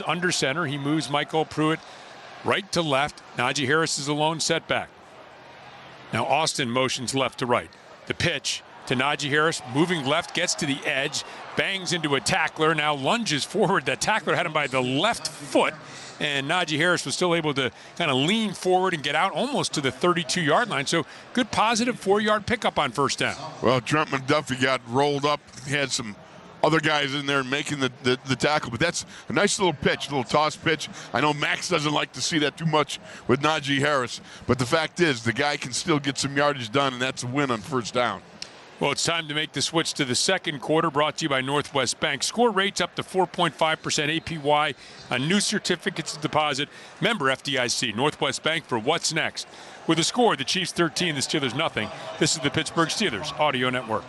under center. He moves Michael Pruitt right to left. Najee Harris is a lone setback. Now Austin motions left to right. The pitch to Najee Harris, moving left, gets to the edge, bangs into a tackler, now lunges forward. That tackler had him by the left foot, and Najee Harris was still able to kind of lean forward and get out almost to the 32-yard line. So good positive 4-yard pickup on first down. Well, Trent McDuffie got rolled up. He had some other guys in there making the tackle, but that's a nice little pitch, little toss pitch. I know Max doesn't like to see that too much with Najee Harris, but the fact is the guy can still get some yardage done, and that's a win on first down. Well, it's time to make the switch to the second quarter, brought to you by Northwest Bank. Score rates up to 4.5% APY on new certificates of deposit. Member FDIC, Northwest Bank for what's next. With a score, the Chiefs 13, the Steelers nothing. This is the Pittsburgh Steelers Audio Network.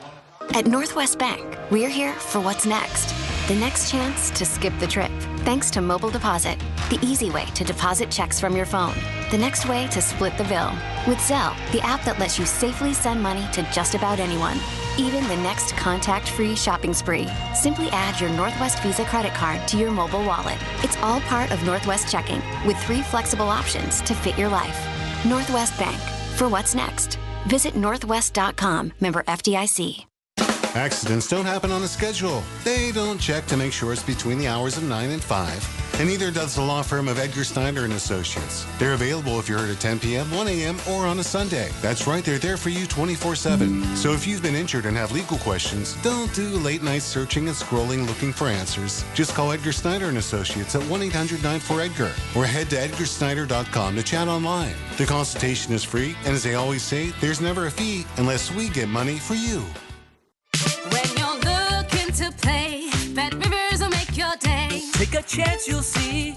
At Northwest Bank, we're here for what's next. The next chance to skip the trip, thanks to Mobile Deposit, the easy way to deposit checks from your phone. The next way to split the bill. With Zelle, the app that lets you safely send money to just about anyone. Even the next contact-free shopping spree. Simply add your Northwest Visa credit card to your mobile wallet. It's all part of Northwest Checking, with 3 flexible options to fit your life. Northwest Bank, for what's next. Visit northwest.com, member FDIC. Accidents don't happen on a schedule. They don't check to make sure it's between the hours of 9 and 5. And neither does the law firm of Edgar Snyder and Associates. They're available if you're heard at 10 p.m., 1 a.m., or on a Sunday. That's right, they're there for you 24/7. So if you've been injured and have legal questions, don't do late night searching and scrolling looking for answers. Just call Edgar Snyder and Associates at 1-800-94-EDGAR or head to edgarsnyder.com to chat online. The consultation is free, and as they always say, there's never a fee unless we get money for you. When you're looking to play, Bet Rivers will make your day. Take a chance, you'll see.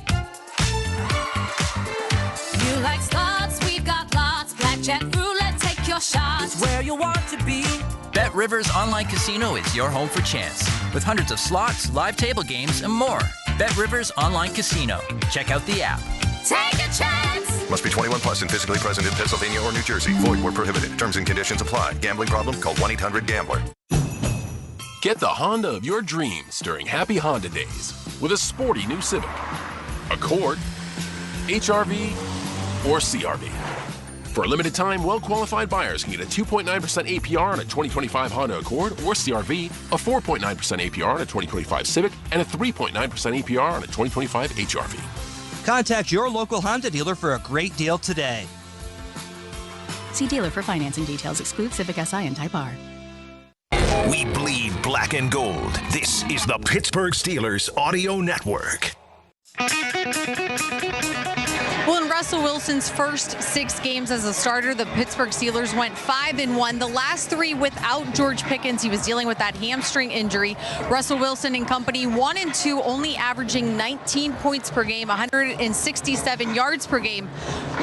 You like slots, we've got lots. Blackjack, roulette, take your shot. It's where you want to be. Bet Rivers Online Casino is your home for chance. With hundreds of slots, live table games, and more. Bet Rivers Online Casino. Check out the app. Take a chance. Must be 21 plus and physically present in Pennsylvania or New Jersey. Void where prohibited. Terms and conditions apply. Gambling problem? Call 1-800-GAMBLER. Get the Honda of your dreams during Happy Honda Days with a sporty new Civic, Accord, HR-V, or CR-V. For a limited time, well-qualified buyers can get a 2.9% APR on a 2025 Honda Accord or CR-V, a 4.9% APR on a 2025 Civic, and a 3.9% APR on a 2025 HR-V. Contact your local Honda dealer for a great deal today. See dealer for financing details. Exclude Civic Si and Type R. We bleed black and gold. This is the Pittsburgh Steelers Audio Network. Well, in Russell Wilson's first 6 games as a starter, the Pittsburgh Steelers went 5-1. The last 3 without George Pickens. He was dealing with that hamstring injury. Russell Wilson and company 1-2, only averaging 19 points per game, 167 yards per game.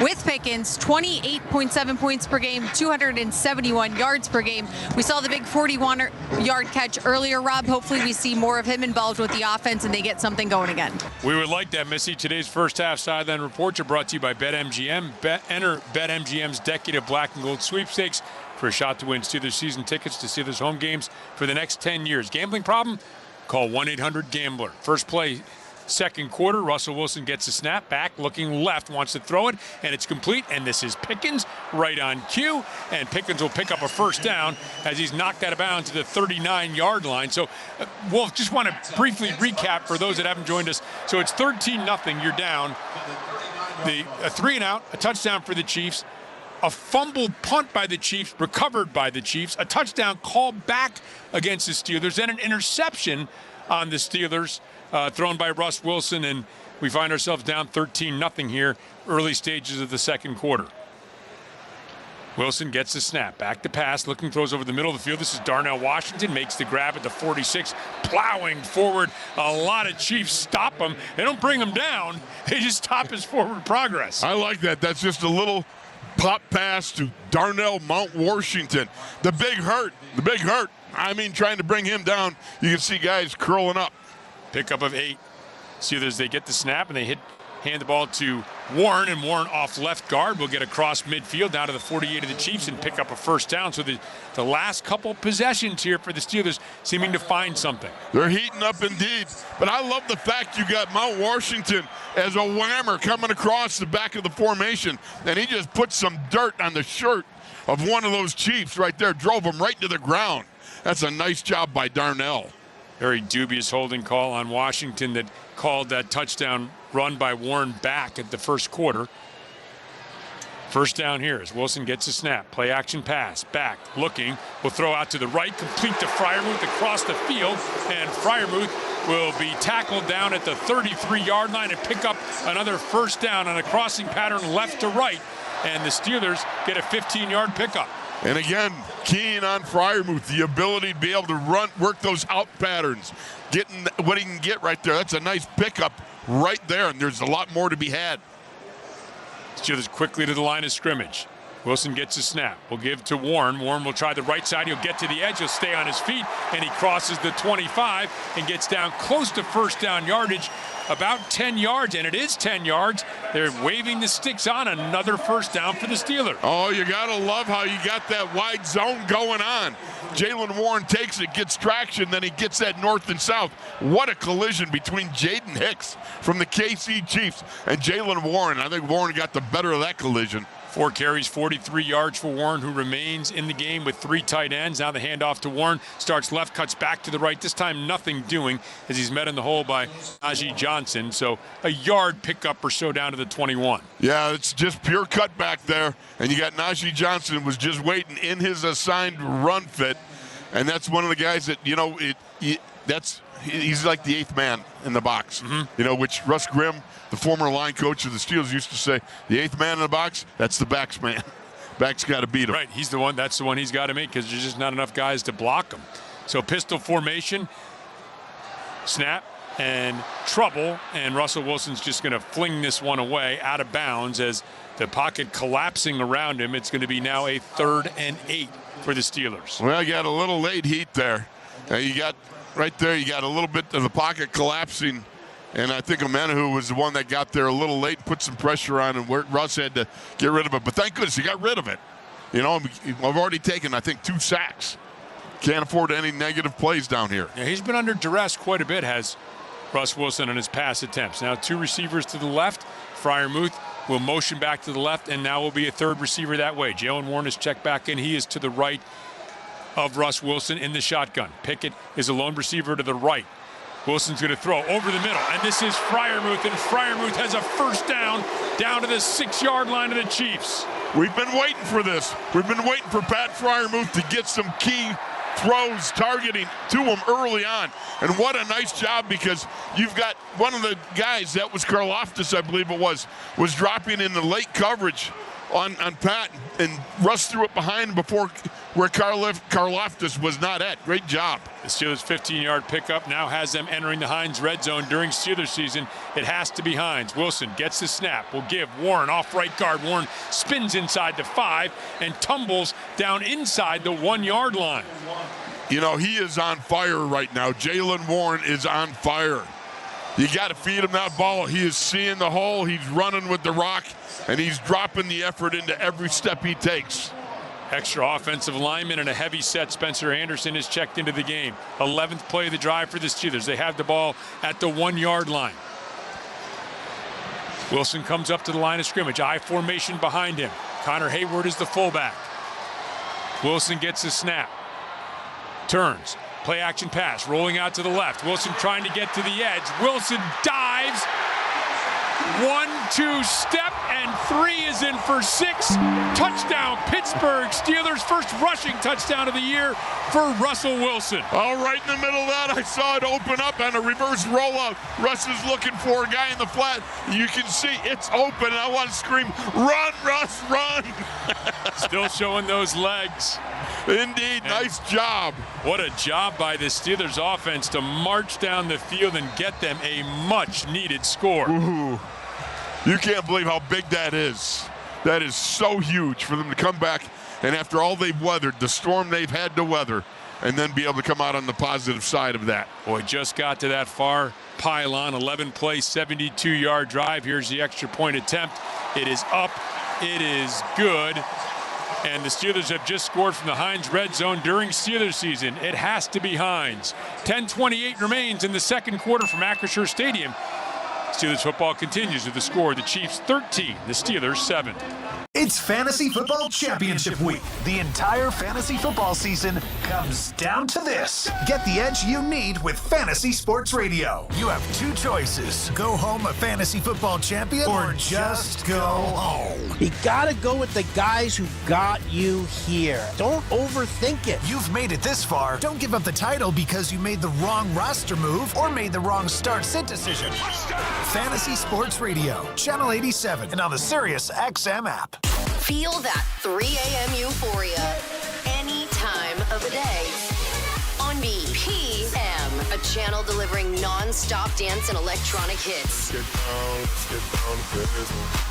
With Pickens, 28.7 points per game, 271 yards per game. We saw the big 41-yard catch earlier, Rob. Hopefully we see more of him involved with the offense and they get something going again. We would like that, Missy. Today's first half sideline reports are brought to you by BetMGM. Enter BetMGM's Decade of Black and Gold sweepstakes for a shot to win Steelers season tickets to Steelers home games for the next 10 years. Gambling problem? Call 1-800-GAMBLER. First play, second quarter. Russell Wilson gets a snap back, looking left, wants to throw it, and it's complete. And this is Pickens right on cue. And Pickens will pick up a first down as he's knocked out of bounds to the 39-yard line. So we'll just want to briefly recap for those that haven't joined us. So it's 13-0. You're down. A 3-and-out, a touchdown for the Chiefs, a fumbled punt by the Chiefs, recovered by the Chiefs, a touchdown called back against the Steelers, then an interception on the Steelers thrown by Russ Wilson, and we find ourselves down 13-0 here, early stages of the second quarter. Wilson gets the snap, back to pass, looking, throws over the middle of the field. This is Darnell Washington, makes the grab at the 46, plowing forward. A lot of Chiefs stop him. They don't bring him down. They just stop his forward progress. I like that. That's just a little pop pass to Darnell Mount Washington. The big hurt. I mean, trying to bring him down, you can see guys curling up. Pickup of 8. Steelers, they get the snap and they hit hand the ball to Warren, and Warren off left guard will get across midfield down to the 48 of the Chiefs and pick up a first down. So the last couple possessions here for the Steelers seeming to find something. They're heating up indeed. But I love the fact you got Mount Washington as a whammer coming across the back of the formation, and he just put some dirt on the shirt of one of those Chiefs right there, drove him right to the ground. That's a nice job by Darnell. Very dubious holding call on Washington that called that touchdown run by Warren back at the first quarter. First down here as Wilson gets a snap. Play action pass. Back, looking. Will throw out to the right. Complete to Freiermuth across the field. And Freiermuth will be tackled down at the 33-yard line and pick up another first down on a crossing pattern left to right. And the Steelers get a 15-yard pickup. And again, keen on Freiermuth, the ability to be able to run, work those out patterns, getting what he can get right there. That's a nice pickup right there, and there's a lot more to be had. Steelers quickly to the line of scrimmage. Wilson gets a snap. Will give to Warren. Warren will try the right side. He'll get to the edge. He'll stay on his feet, and he crosses the 25 and gets down close to first down yardage, about 10 yards, and it is 10 yards. They're waving the sticks on. Another first down for the Steelers. Oh, you got to love how you got that wide zone going on. Jalen Warren takes it, gets traction, then he gets that north and south. What a collision between Jaden Hicks from the KC Chiefs and Jalen Warren. I think Warren got the better of that collision. 4 carries, 43 yards for Warren, who remains in the game with 3 tight ends. Now the handoff to Warren. Starts left, cuts back to the right. This time nothing doing as he's met in the hole by Najee Johnson. So a yard pickup or so down to the 21. Yeah, it's just pure cut back there. And you got Najee Johnson was just waiting in his assigned run fit. And that's one of the guys that, he's like the 8th man in the box. Which Russ Grimm, the former line coach of the Steelers, used to say, the 8th man in the box, that's the back's man. Back's got to beat him. Right, he's the one. That's the one he's got to make because there's just not enough guys to block him. So pistol formation, snap, and trouble. And Russell Wilson's just going to fling this one away out of bounds as the pocket collapsing around him. It's going to be now a 3rd and 8 for the Steelers. Well, you got a little late heat there. You got right there, you got a little bit of the pocket collapsing. And I think Amenahu was the one that got there a little late, put some pressure on, and Russ had to get rid of it. But thank goodness he got rid of it. I've already taken, I think, 2 sacks. Can't afford any negative plays down here. Yeah, he's been under duress quite a bit, has Russ Wilson on his pass attempts. Now 2 receivers to the left. Freiermuth will motion back to the left, and now will be a 3rd receiver that way. Jalen Warren is checked back in. He is to the right of Russ Wilson in the shotgun. Pickett is a lone receiver to the right. Wilson's going to throw over the middle, and this is Freiermuth, and Freiermuth has a first down to the 6-yard line of the Chiefs. We've been waiting for this. We've been waiting for Pat Freiermuth to get some key throws targeting to him early on. And what a nice job, because you've got one of the guys, that was Karlaftis, I believe it was dropping in the late coverage on Pat, and Russ threw it behind before where Karlaftis was not at. Great job. The Steelers' 15-yard pickup now has them entering the Heinz red zone during Steelers season. It has to be Heinz. Wilson gets the snap. Will give Warren off right guard. Warren spins inside the 5 and tumbles down inside the 1-yard line. He is on fire right now. Jalen Warren is on fire. You got to feed him that ball. He is seeing the hole. He's running with the rock, and he's dropping the effort into every step he takes. Extra offensive lineman and a heavy set. Spencer Anderson is checked into the game. 11th play of the drive for the Steelers. They have the ball at the 1-yard line. Wilson comes up to the line of scrimmage. I formation behind him. Connor Hayward is the fullback. Wilson gets the snap. Turns. Play action pass. Rolling out to the left. Wilson trying to get to the edge. Wilson dives. 1-2 step, and 3 is in for 6. Touchdown, Pittsburgh Steelers. First rushing touchdown of the year for Russell Wilson. Oh, right in the middle of that, I saw it open up on a reverse rollout. Russ is looking for a guy in the flat. You can see it's open, and I want to scream, run, Russ, run. Still showing those legs. Indeed, nice job. What a job by the Steelers offense to march down the field and get them a much-needed score. Ooh. You can't believe how big that is. That is so huge for them to come back, and after all they've weathered, the storm they've had to weather, and then be able to come out on the positive side of that. Boy, just got to that far pylon, 11-play, 72-yard drive. Here's the extra point attempt. It is up. It is good. And the Steelers have just scored from the Heinz red zone during Steelers season. It has to be Heinz. 10:28 remains in the second quarter from Acrisure Stadium. Steelers football continues with the score. The Chiefs 13, the Steelers 7. It's Fantasy Football Championship Week. The entire fantasy football season comes down to this. Get the edge you need with Fantasy Sports Radio. You have two choices. Go home a fantasy football champion or just go home. You gotta go with the guys who got you here. Don't overthink it. You've made it this far. Don't give up the title because you made the wrong roster move or made the wrong start-sit decision. Fantasy Sports Radio, Channel 87, and on the Sirius XM app. Feel that 3 a.m. euphoria any time of the day on BPM, a channel delivering non-stop dance and electronic hits.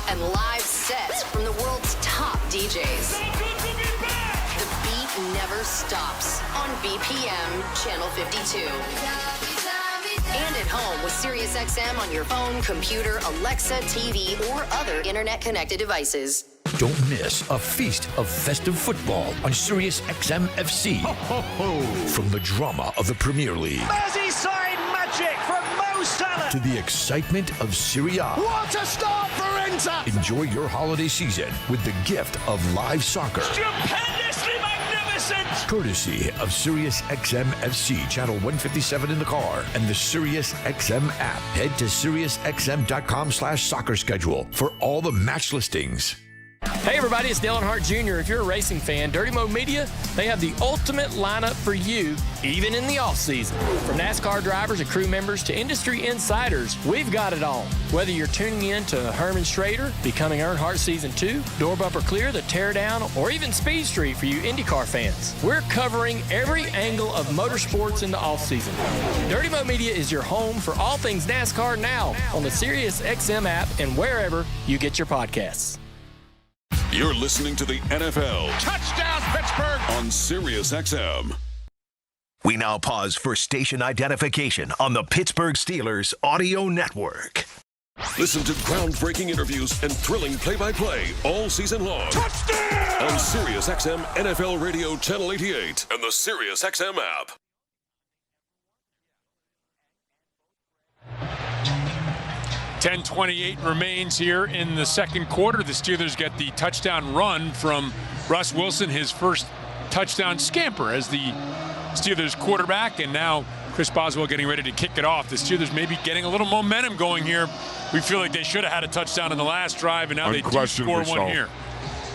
And live sets from the world's top DJs. The beat never stops on BPM, Channel 52. And at home with SiriusXM on your phone, computer, Alexa, TV, or other internet-connected devices. Don't miss a feast of festive football on Sirius XM FC. Ho, ho, ho. From the drama of the Premier League Merseyside magic from Mo Salah to the excitement of Serie A. What a start for Inter! Enjoy your holiday season with the gift of live soccer. Stupendously magnificent! Courtesy of Sirius XM FC, channel 157 in the car, and the Sirius XM app. Head to SiriusXM.com/soccer schedule for all the match listings. Hey everybody, it's Dale Earnhardt Jr. If you're a racing fan, Dirty Mo Media, they have the ultimate lineup for you, even in the off-season. From NASCAR drivers and crew members to industry insiders, we've got it all. Whether you're tuning in to Herman Schrader, Becoming Earnhardt Season 2, Door Bumper Clear, The Teardown, or even Speed Street for you IndyCar fans. We're covering every angle of motorsports in the off-season. Dirty Mo Media is your home for all things NASCAR now on the Sirius XM app and wherever you get your podcasts. You're listening to the NFL Touchdown, Pittsburgh! on Sirius XM. We now pause for station identification on the Pittsburgh Steelers Audio Network. Listen to groundbreaking interviews and thrilling play-by-play all season long. Touchdown! On Sirius XM NFL Radio Channel 88 and the Sirius XM app. .28 remains here in the second quarter. The Steelers get the touchdown run from Russ Wilson, his first touchdown scamper as the Steelers quarterback, and now Chris Boswell getting ready to kick it off. The Steelers may be getting a little momentum going here. We feel like they should have had a touchdown in the last drive, and now they do score one here.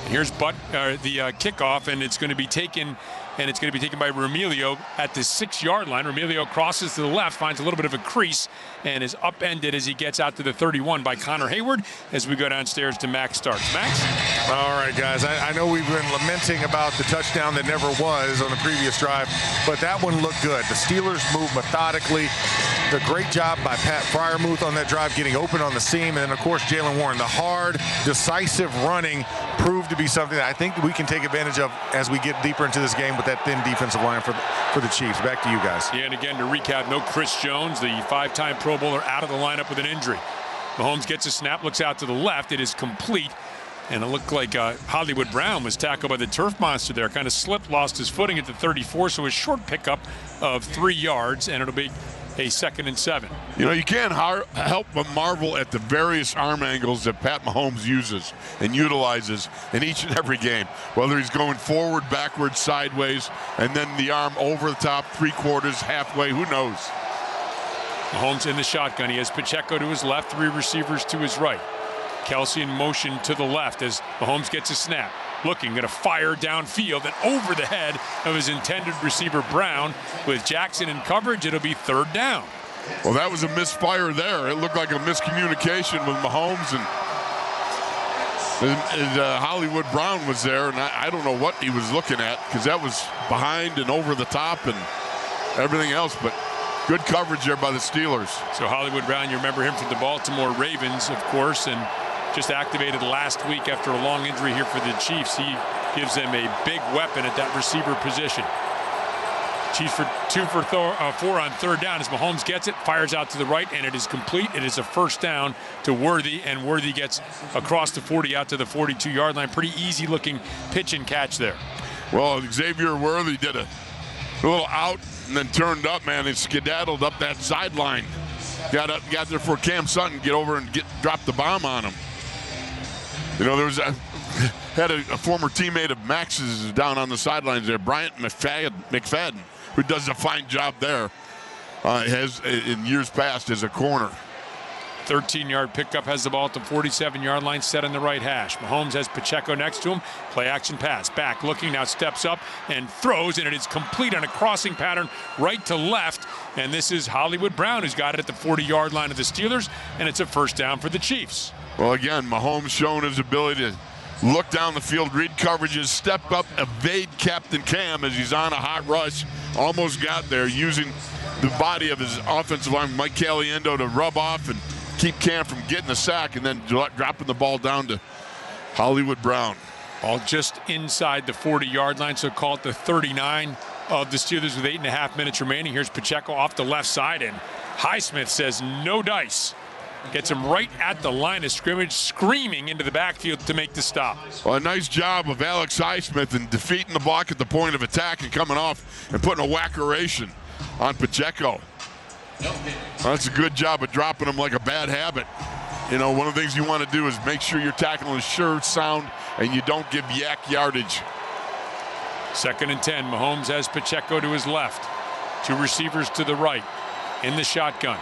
And here's the kickoff, and it's going to be taken. And it's going to be taken by Remilio at the 6-yard line. Remilio crosses to the left, finds a little bit of a crease, and is upended as he gets out to the 31 by Connor Hayward as we go downstairs to Max starts. Max? All right, guys. I know we've been lamenting about the touchdown that never was on the previous drive, but that one looked good. The Steelers moved methodically. A great job by Pat Freiermuth on that drive, getting open on the seam. And then, of course, Jalen Warren. The hard, decisive running proved to be something that I think we can take advantage of as we get deeper into this game with that thin defensive line for the Chiefs. Back to you guys. Yeah, and again, to recap, no Chris Jones, the 5-time Pro Bowler, out of the lineup with an injury. Mahomes gets a snap, looks out to the left. It is complete. And it looked like Hollywood Brown was tackled by the turf monster there. Kind of slipped, lost his footing at the 34. So a short pickup of 3 yards, and it'll be a 2nd and 7. You know, you can't help but marvel at the various arm angles that Pat Mahomes uses and utilizes in each and every game. Whether he's going forward, backwards, sideways, and then the arm over the top, 3/4, halfway, who knows? Mahomes in the shotgun. He has Pacheco to his left, 3 receivers to his right. Kelsey in motion to the left as Mahomes gets a snap. Looking, going to fire downfield and over the head of his intended receiver Brown. With Jackson in coverage, it'll be 3rd down. Well, that was a misfire there. It looked like a miscommunication with Mahomes, and Hollywood Brown was there, and I don't know what he was looking at because that was behind and over the top and everything else, but good coverage there by the Steelers. So Hollywood Brown, you remember him from the Baltimore Ravens, of course, and just activated last week after a long injury here for the Chiefs. He gives them a big weapon at that receiver position. Chiefs for 2 for 4 on third down as Mahomes gets it, fires out to the right, and it is complete. It is a first down to Worthy, and Worthy gets across the 40 out to the 42-yard line. Pretty easy-looking pitch and catch there. Well, Xavier Worthy did a little out and then turned up, man, and skedaddled up that sideline. Got there for Cam Sutton, get over and drop the bomb on him. You know, there was had a former teammate of Max's down on the sidelines there, Bryant McFadden, who does a fine job there. Has in years past as a corner. 13-yard pickup, has the ball at the 47-yard line, set on the right hash. Mahomes has Pacheco next to him. Play action pass. Back looking, now steps up and throws, and it is complete on a crossing pattern right to left. And this is Hollywood Brown who's got it at the 40-yard line of the Steelers, and it's a first down for the Chiefs. Well, again, Mahomes showing his ability to look down the field, read coverages, step up, evade Captain Cam as he's on a hot rush. Almost got there using the body of his offensive line, Mike Caliendo, to rub off and keep Cam from getting the sack, and then dropping the ball down to Hollywood Brown. All just inside the 40-yard line, so call it the 39 of the Steelers with 8.5 minutes remaining. Here's Pacheco off the left side, and Highsmith says no dice. Gets him right at the line of scrimmage, screaming into the backfield to make the stop. Well, a nice job of Alex Highsmith in defeating the block at the point of attack and coming off and putting a whackeration on Pacheco. Well, that's a good job of dropping him like a bad habit. You know, one of the things you want to do is make sure your tackling is sure, sound, and you don't give yak yardage. 2nd and 10. Mahomes has Pacheco to his left. 2 receivers to the right in the shotgun.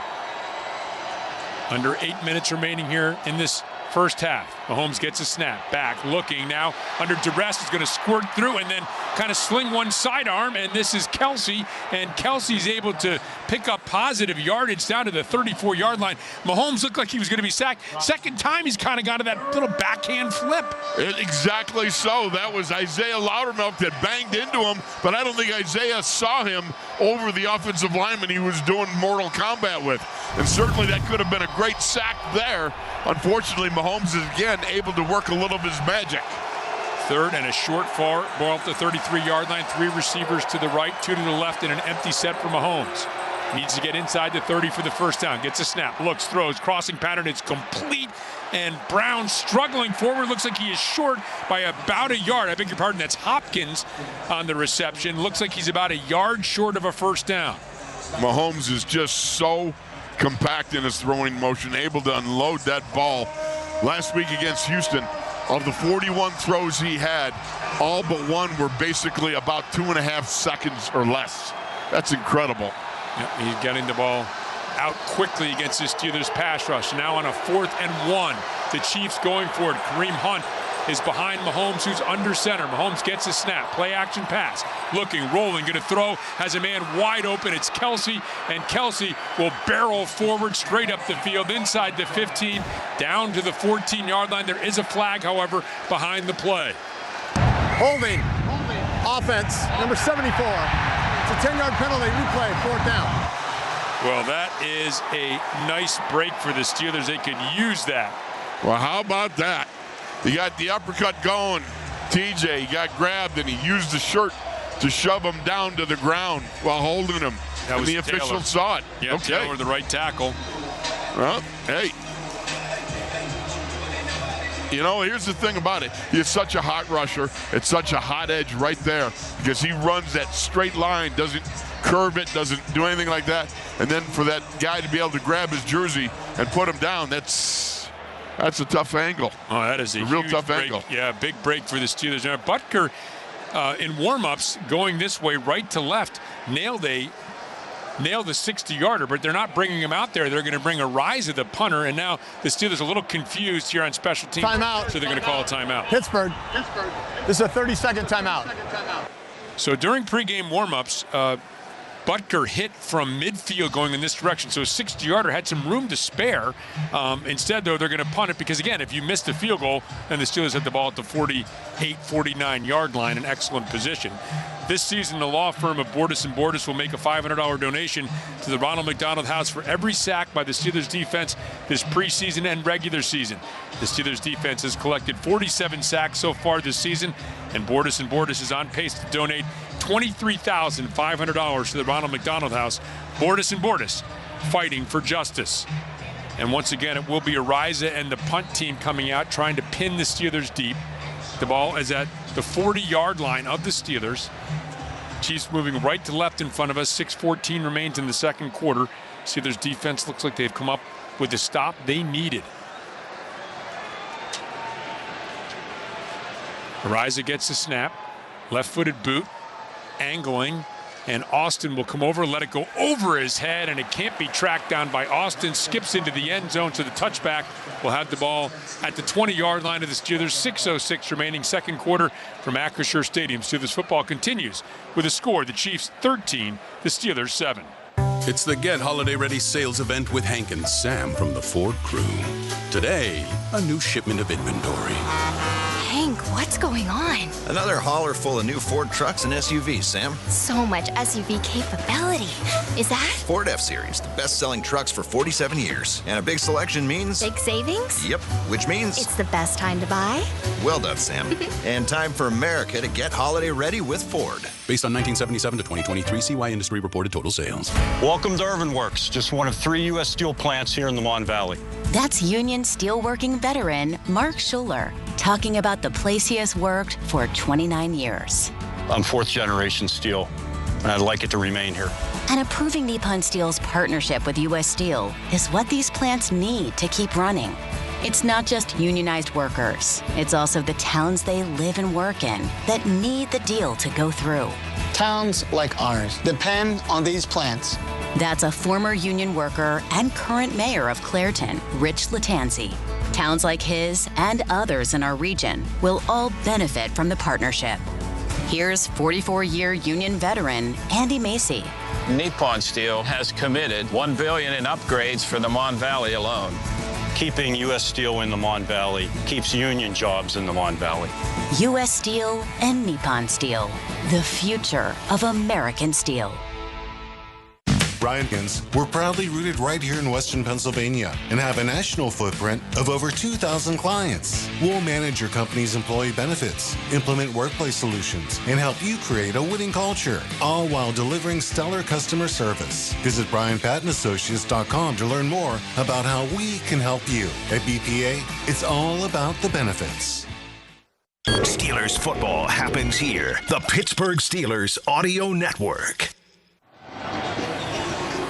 Under 8 minutes remaining here in this first half. Mahomes gets a snap. Back, looking now under duress. Is going to squirt through and then kind of sling one sidearm. And this is Kelsey. And Kelsey's able to pick up positive yardage down to the 34-yard line. Mahomes looked like he was going to be sacked. Second time he's kind of got to that little backhand flip. Exactly so. That was Isaiah Loudermilk that banged into him. But I don't think Isaiah saw him over the offensive lineman he was doing Mortal Kombat with. And certainly that could have been a great sack there. Unfortunately, Mahomes is again able to work a little of his magic. 3rd and a short ball at the 33-yard line. 3 receivers to the right, 2 to the left, and an empty set for Mahomes. Needs to get inside the 30 for the first down. Gets a snap, looks, throws, crossing pattern. It's complete. And Brown struggling forward. Looks like he is short by about a yard. I beg your pardon, that's Hopkins on the reception. Looks like he's about a yard short of a first down. Mahomes is just so compact in his throwing motion, able to unload that ball. Last week against Houston, of the 41 throws he had, all but 1 were basically about 2.5 seconds or less. That's incredible. Yep, he's getting the ball out quickly against the Steelers pass rush. Now on a 4th and 1, the Chiefs going for it. Kareem Hunt is behind Mahomes, who's under center. Mahomes gets a snap, play action pass, looking, rolling, going to throw, has a man wide open. It's Kelsey, and Kelsey will barrel forward straight up the field, inside the 15, down to the 14-yard line. There is a flag, however, behind the play. Holding. Offense, number 74. It's a 10-yard penalty, replay, 4th down. Well, that is a nice break for the Steelers. They could use that. Well, how about that? He got the uppercut going, TJ. He got grabbed, and he used the shirt to shove him down to the ground while holding him. And the official saw it. Yeah, okay. Taylor, the right tackle. Well, hey. You know, here's the thing about it. He's such a hot rusher. It's such a hot edge right there because he runs that straight line, doesn't curve it, doesn't do anything like that. And then for that guy to be able to grab his jersey and put him down, that's a tough angle. Oh, that is a real huge tough break. angle. Yeah, big break for the Steelers. Now, Butker, in warm-ups, going this way, right to left, nailed the 60-yarder, but they're not bringing him out there. They're going to bring a rise of the punter, and now the Steelers are a little confused here on special teams. Timeout. So they're going to call a timeout. Pittsburgh. This is a 30-second timeout. So during pregame warm-ups, Butker hit from midfield going in this direction, so a 60-yarder had some room to spare. Instead, though, they're going to punt it because, again, if you missed the field goal, then the Steelers had the ball at the 48, 49-yard line, an excellent position. This season, the law firm of Bordas & Bordas will make a $500 donation to the Ronald McDonald House for every sack by the Steelers defense this preseason and regular season. The Steelers defense has collected 47 sacks so far this season, and Bordas & Bordas is on pace to donate $23,500 to the Ronald McDonald House. Bordas and Bordas fighting for justice. And once again, it will be Ariza and the punt team coming out trying to pin the Steelers deep. The ball is at the 40-yard line of the Steelers. Chiefs moving right to left in front of us. 6:14 remains in the second quarter. Steelers defense looks like they've come up with the stop they needed. Ariza gets the snap. Left-footed boot. Angling. And Austin will come over, let it go over his head, and it can't be tracked down by Austin. Skips into the end zone, so the touchback will have the ball at the 20-yard line of the Steelers. 6:06 remaining second quarter from Acrisure Stadium. Steelers football continues with a score. The Chiefs 13, the Steelers 7. It's the Get Holiday Ready sales event with Hank and Sam from the Ford crew. Today, a new shipment of inventory. Hank, what's going on? Another hauler full of new Ford trucks and SUVs, Sam. So much SUV capability. Is that? Ford F-Series, the best-selling trucks for 47 years. And a big selection means... Big savings? Yep, which means... It's the best time to buy? Well done, Sam. And time for America to get holiday ready with Ford. Based on 1977 to 2023 CY Industry reported total sales. Welcome to Irvin Works, just one of 3 U.S. Steel plants here in the Mon Valley. That's union steelworking veteran Mark Schuler talking about the place he has worked for 29 years. I'm 4th generation steel, and I'd like it to remain here. And approving Nippon Steel's partnership with U.S. Steel is what these plants need to keep running. It's not just unionized workers. It's also the towns they live and work in that need the deal to go through. Towns like ours depend on these plants. That's a former union worker and current mayor of Clairton, Rich Latanzi. Towns like his and others in our region will all benefit from the partnership. Here's 44-year union veteran Andy Macy. Nippon Steel has committed $1 billion in upgrades for the Mon Valley alone. Keeping U.S. Steel in the Mon Valley keeps union jobs in the Mon Valley. U.S. Steel and Nippon Steel, the future of American steel. Bryant's, we're proudly rooted right here in Western Pennsylvania and have a national footprint of over 2,000 clients. We'll manage your company's employee benefits, implement workplace solutions, and help you create a winning culture, all while delivering stellar customer service. Visit BryantPattonAssociates.com to learn more about how we can help you. At BPA, it's all about the benefits. Steelers football happens here. The Pittsburgh Steelers Audio Network.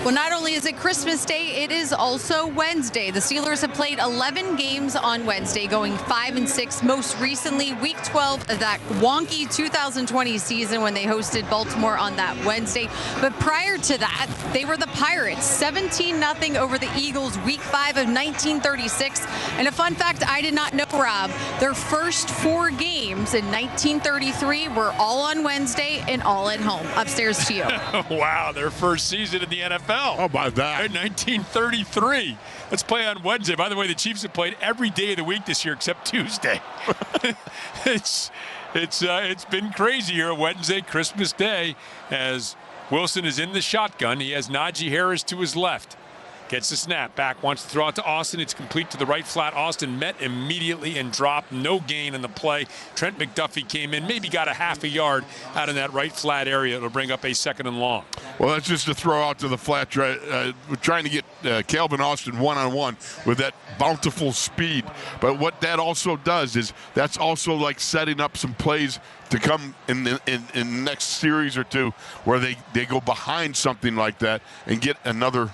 Well, not only is it Christmas Day, it is also Wednesday. The Steelers have played 11 games on Wednesday, going 5-6. Most recently, Week 12 of that wonky 2020 season when they hosted Baltimore on that Wednesday. But prior to that, they were the Pirates, 17-0 over the Eagles, Week 5 of 1936. And a fun fact I did not know, Rob, their first 4 games in 1933 were all on Wednesday and all at home. Upstairs to you. Wow, their first season in the NFL. How about that? In 1933. Let's play on Wednesday. By the way, the Chiefs have played every day of the week this year except Tuesday. It's been crazy here Wednesday, Christmas Day, as Wilson is in the shotgun. He has Najee Harris to his left. Gets the snap back, wants to throw it to Austin. It's complete to the right flat. Austin met immediately and dropped. No gain in the play. Trent McDuffie came in, maybe got a half a yard out in that right flat area. It'll bring up a 2nd and long. Well, that's just a throw out to the flat. We're trying to get Calvin Austin one-on-one with that bountiful speed. But what that also does is that's also like setting up some plays to come in the next series or two where they go behind something like that and get another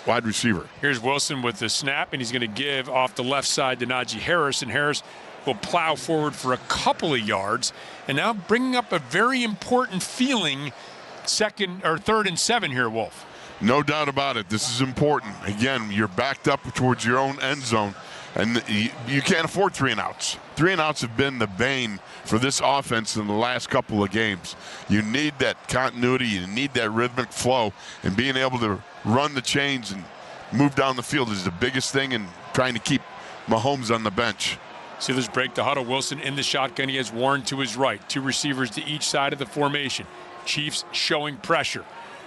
wide receiver. Here's Wilson with the snap, and he's going to give off the left side to Najee Harris, and Harris will plow forward for a couple of yards, and now bringing up a very important feeling 3rd and 7 here, Wolf. No doubt about it. This is important. Again, you're backed up towards your own end zone, and you can't afford 3 and outs. 3 and outs have been the bane for this offense in the last couple of games. You need that continuity. You need that rhythmic flow, and being able to run the chains and move down the field is the biggest thing in trying to keep Mahomes on the bench. Steelers break the huddle. Wilson in the shotgun. He has Warren to his right. 2 receivers to each side of the formation. Chiefs showing pressure.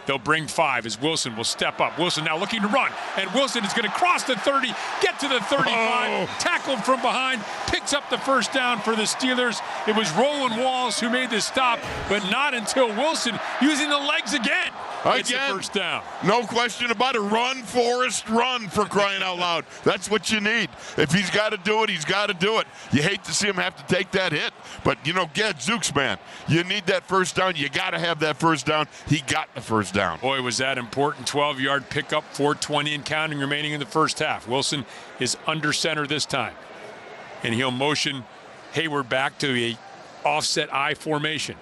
They'll bring 5 as Wilson will step up. Wilson now looking to run, and Wilson is going to cross the 30, get to the 35, tackled from behind, picks up the first down for the Steelers. It was Roland Walls who made the stop, but not until Wilson using the legs again. It's the first down. No question about it. Run, Forrest, run, for crying out loud. That's what you need. If he's got to do it, he's got to do it. You hate to see him have to take that hit, but, Zooks, man, you need that first down. You got to have that first down. He got the first down. Boy, was that important. 12-yard pickup, 4:20 and counting remaining in the first half. Wilson is under center this time, and he'll motion Hayward back to a offset I formation.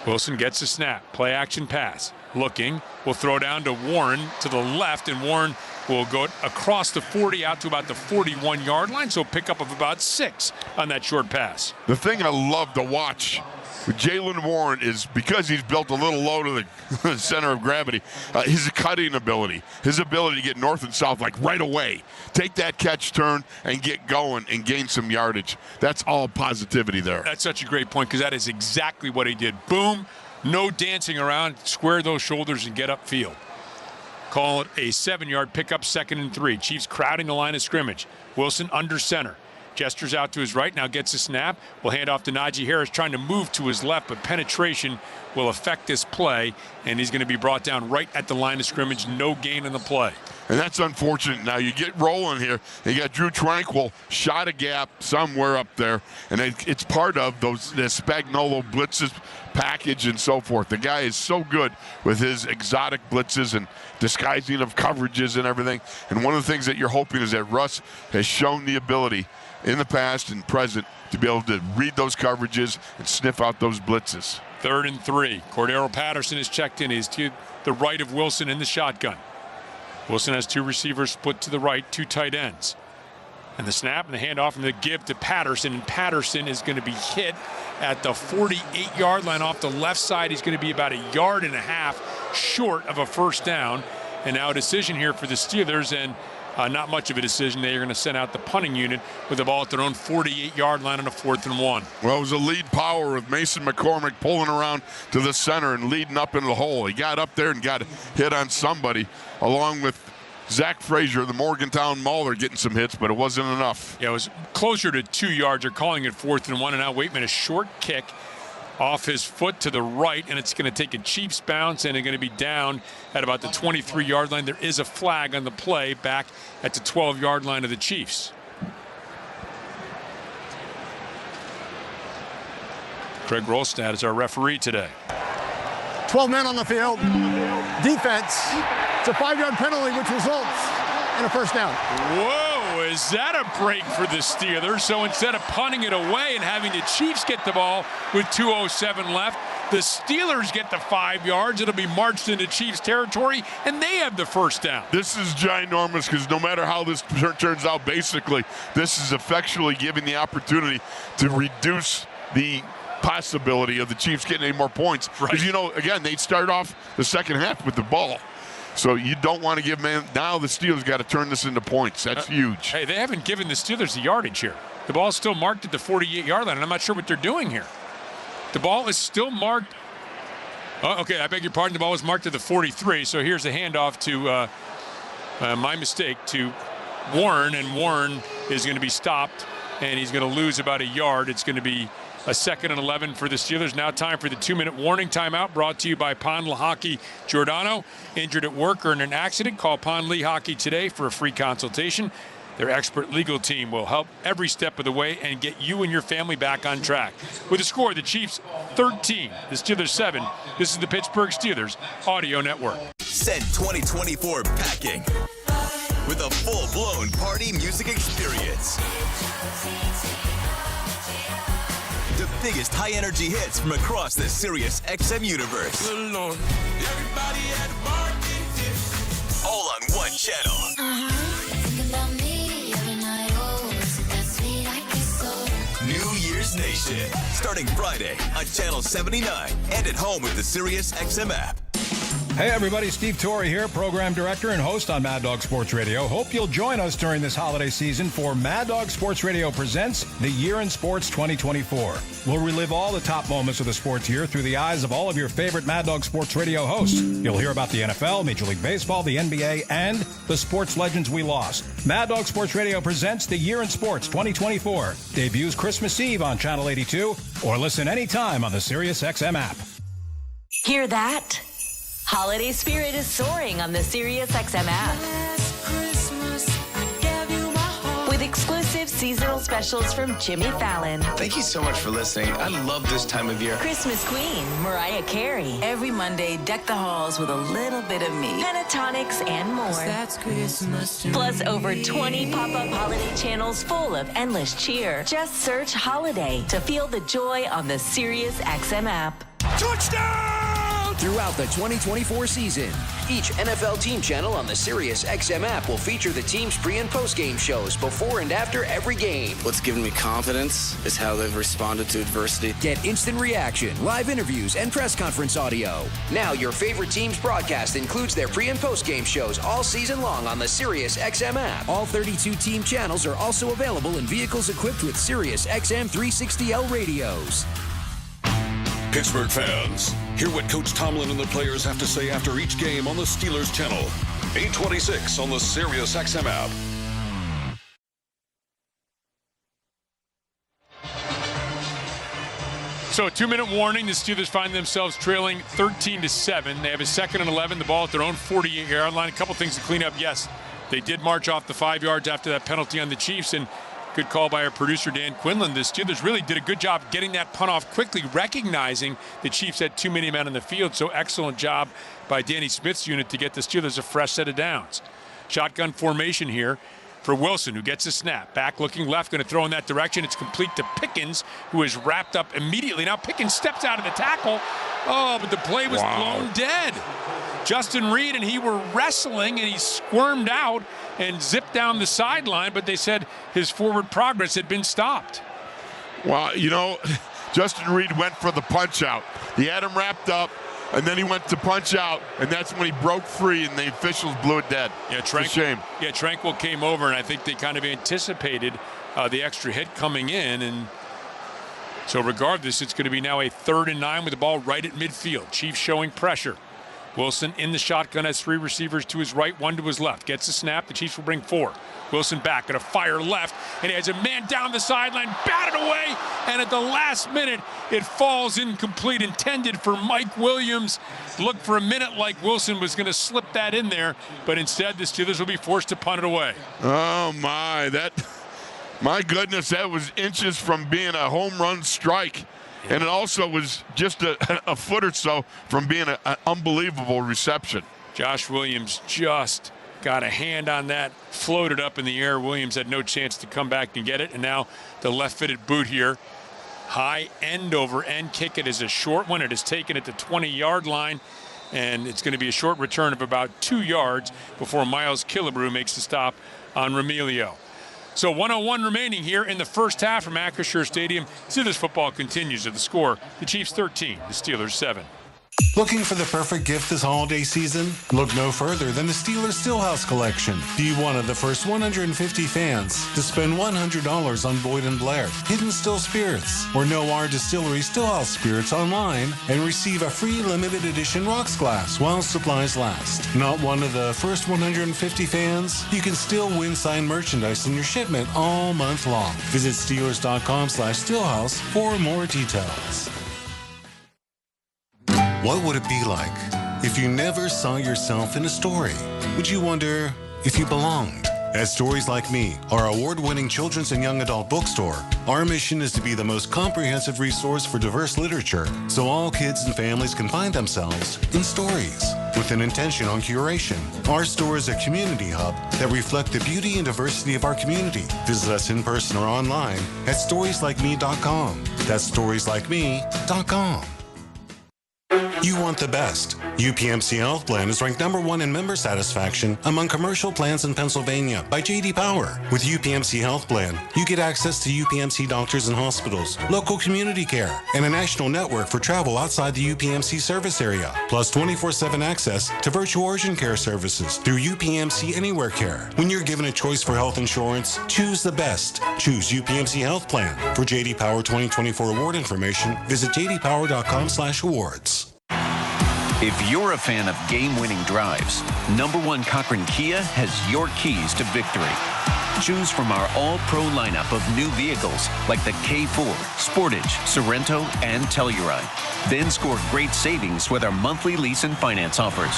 Wilson gets a snap, play action pass. Looking, will throw down to Warren to the left, and Warren will go across the 40 out to about the 41-yard line, so pick up of about 6 on that short pass. The thing I love to watch with Jaylen Warren is, because he's built a little low to the center of gravity, his cutting ability, his ability to get north and south like right away, take that catch turn and get going and gain some yardage. That's all positivity there. That's such a great point, because that is exactly what he did. Boom, no dancing around, square those shoulders and get upfield. Call it a 7-yard pickup, 2nd and 3. Chiefs crowding the line of scrimmage. Wilson under center. Gestures out to his right, now gets a snap. Will hand off to Najee Harris, trying to move to his left, but penetration will affect this play, and he's going to be brought down right at the line of scrimmage. No gain in the play. And that's unfortunate. Now you get rolling here. You got Drew Tranquil, shot a gap somewhere up there, and it's part of the Spagnuolo blitzes package and so forth. The guy is so good with his exotic blitzes and disguising of coverages and everything. And one of the things that you're hoping is that Russ has shown the ability in the past and present to be able to read those coverages and sniff out those blitzes. 3rd and 3. Cordero Patterson is checked in. He's to the right of Wilson in the shotgun. Wilson has 2 receivers split to the right, 2 tight ends. And the snap and the handoff and the give to Patterson. And Patterson is going to be hit at the 48-yard line off the left side. He's going to be about 1.5 yards short of a first down. And now a decision here for the Steelers, and not much of a decision. They are going to send out the punting unit with the ball at their own 48-yard line on a 4th and 1. Well, it was a lead power with Mason McCormick pulling around to the center and leading up into the hole. He got up there and got hit on somebody, along with Zach Frazier, the Morgantown Mauler, getting some hits, but it wasn't enough. Yeah, it was closer to 2 yards. They're calling it 4th and 1, and now Waitman, a short kick off his foot to the right, and it's going to take a Chiefs bounce, and it's going to be down at about the 23-yard line. There is a flag on the play back at the 12-yard line of the Chiefs. Craig Rolstad is our referee today. 12 men on the field. Defense. It's a 5-yard penalty, which results in a first down. Whoa, is that a break for the Steelers? So instead of punting it away and having the Chiefs get the ball with 2:07 left, the Steelers get the 5 yards. It'll be marched into Chiefs territory, and they have the first down. This is ginormous, because no matter how this turns out, basically, this is effectually giving the opportunity to reduce the possibility of the Chiefs getting any more points. Because, again, they start off the second half with the ball. So you don't want to give them. Now the Steelers got to turn this into points. That's huge. Hey, they haven't given the Steelers the yardage here. The ball is still marked at the 48-yard line, and I'm not sure what they're doing here. The ball is still marked. Oh, okay, I beg your pardon. The ball was marked at the 43. So here's a handoff to my mistake to Warren, and Warren is going to be stopped, and he's going to lose about 1 yard. It's going to be a 2nd and 11 for the Steelers. Now time for the 2-minute warning timeout, brought to you by Pond Lehocky Giordano. Injured at work or in an accident, call Pond Lehocky today for a free consultation. Their expert legal team will help every step of the way and get you and your family back on track. With a score, the Chiefs 13, the Steelers 7. This is the Pittsburgh Steelers Audio Network. Send 2024 packing with a full-blown party music experience. The biggest high-energy hits from across the Sirius XM universe. All on one channel. New Year's Nation, starting Friday on Channel 79 and at home with the Sirius XM app. Hey everybody, Steve Torrey here, program director and host on Mad Dog Sports Radio. Hope you'll join us during this holiday season for Mad Dog Sports Radio presents The Year in Sports 2024. We'll relive all the top moments of the sports year through the eyes of all of your favorite Mad Dog Sports Radio hosts. You'll hear about the NFL, Major League Baseball, the NBA, and the sports legends we lost. Mad Dog Sports Radio presents The Year in Sports 2024. Debuts Christmas Eve on Channel 82 or listen anytime on the SiriusXM app. Hear that? Holiday spirit is soaring on the SiriusXM app. With exclusive seasonal specials from Jimmy Fallon. Thank you so much for listening. I love this time of year. Christmas Queen, Mariah Carey. Every Monday, deck the halls with a little bit of me. Pentatonics and more. That's Christmas. Plus over 20 pop-up holiday channels full of endless cheer. Just search Holiday to feel the joy on the SiriusXM app. Touchdown! Throughout the 2024 season, each NFL team channel on the SiriusXM app will feature the team's pre- and post-game shows before and after every game. What's given me confidence is how they've responded to adversity. Get instant reaction, live interviews, and press conference audio. Now your favorite team's broadcast includes their pre- and post-game shows all season long on the SiriusXM app. All 32 team channels are also available in vehicles equipped with SiriusXM 360L radios. Pittsburgh fans, hear what Coach Tomlin and the players have to say after each game on the Steelers channel. 826 on the SiriusXM app. So a 2-minute warning. The Steelers find themselves trailing 13-7. They have a 2nd and 11, the ball at their own 48-yard line. A couple things to clean up. Yes, they did march off the 5 yards after that penalty on the Chiefs, and good call by our producer, Dan Quinlan. The Steelers really did a good job getting that punt off quickly, recognizing the Chiefs had too many men in the field. So excellent job by Danny Smith's unit to get the Steelers a fresh set of downs. Shotgun formation here for Wilson, who gets a snap. Back looking left, going to throw in that direction. It's complete to Pickens, who is wrapped up immediately. Now Pickens steps out of the tackle. Oh, but the play was blown dead. Justin Reed and he were wrestling, and he squirmed out and zipped down the sideline, but they said his forward progress had been stopped. Well, you know, Justin Reed went for the punch out. He had him wrapped up, and then he went to punch out, and that's when he broke free, and the officials blew it dead. Yeah, it's a shame. Yeah, Tranquil came over, and I think they kind of anticipated the extra hit coming in, and so regardless, it's going to be now a 3rd and 9 with the ball right at midfield. Chiefs showing pressure. Wilson in the shotgun has 3 receivers to his right, 1 to his left. Gets the snap. The Chiefs will bring 4. Wilson back, going to fire left, and he has a man down the sideline, batted away, and at the last minute, it falls incomplete, intended for Mike Williams. Looked for a minute like Wilson was going to slip that in there, but instead the Steelers will be forced to punt it away. Oh, my goodness, that was inches from being a home run strike. And it also was just a foot or so from being an unbelievable reception. Josh Williams just got a hand on that, floated up in the air. Williams had no chance to come back and get it. And now the left-footed boot here. High end over end kick. It is a short one. It is taken at the 20-yard line. And it's going to be a short return of about 2 yards before Miles Killebrew makes the stop on Remilio. So 1:01 remaining here in the first half from Acrisure Stadium. Steelers football continues at the score. The Chiefs 13, the Steelers 7. Looking for the perfect gift this holiday season? Look no further than the Steelers Stillhouse Collection. Be one of the first 150 fans to spend $100 on Boyd & Blair, Hidden Still Spirits, or know our distillery Stillhouse Spirits online and receive a free limited edition rocks glass while supplies last. Not one of the first 150 fans? You can still win signed merchandise in your shipment all month long. Visit Steelers.com/Stillhouse for more details. What would it be like if you never saw yourself in a story? Would you wonder if you belonged? At Stories Like Me, our award-winning children's and young adult bookstore, our mission is to be the most comprehensive resource for diverse literature, so all kids and families can find themselves in stories. With an intention on curation, our store is a community hub that reflects the beauty and diversity of our community. Visit us in person or online at storieslikeme.com. That's storieslikeme.com. You want the best. UPMC Health Plan is ranked #1 in member satisfaction among commercial plans in Pennsylvania by J.D. Power. With UPMC Health Plan, you get access to UPMC doctors and hospitals, local community care, and a national network for travel outside the UPMC service area, plus 24/7 access to virtual urgent care services through UPMC Anywhere Care. When you're given a choice for health insurance, choose the best. Choose UPMC Health Plan. For J.D. Power 2024 award information, visit jdpower.com/awards. If you're a fan of game-winning drives, #1 Cochran Kia has your keys to victory. Choose from our all-pro lineup of new vehicles like the K4, Sportage, Sorento, and Telluride. Then score great savings with our monthly lease and finance offers.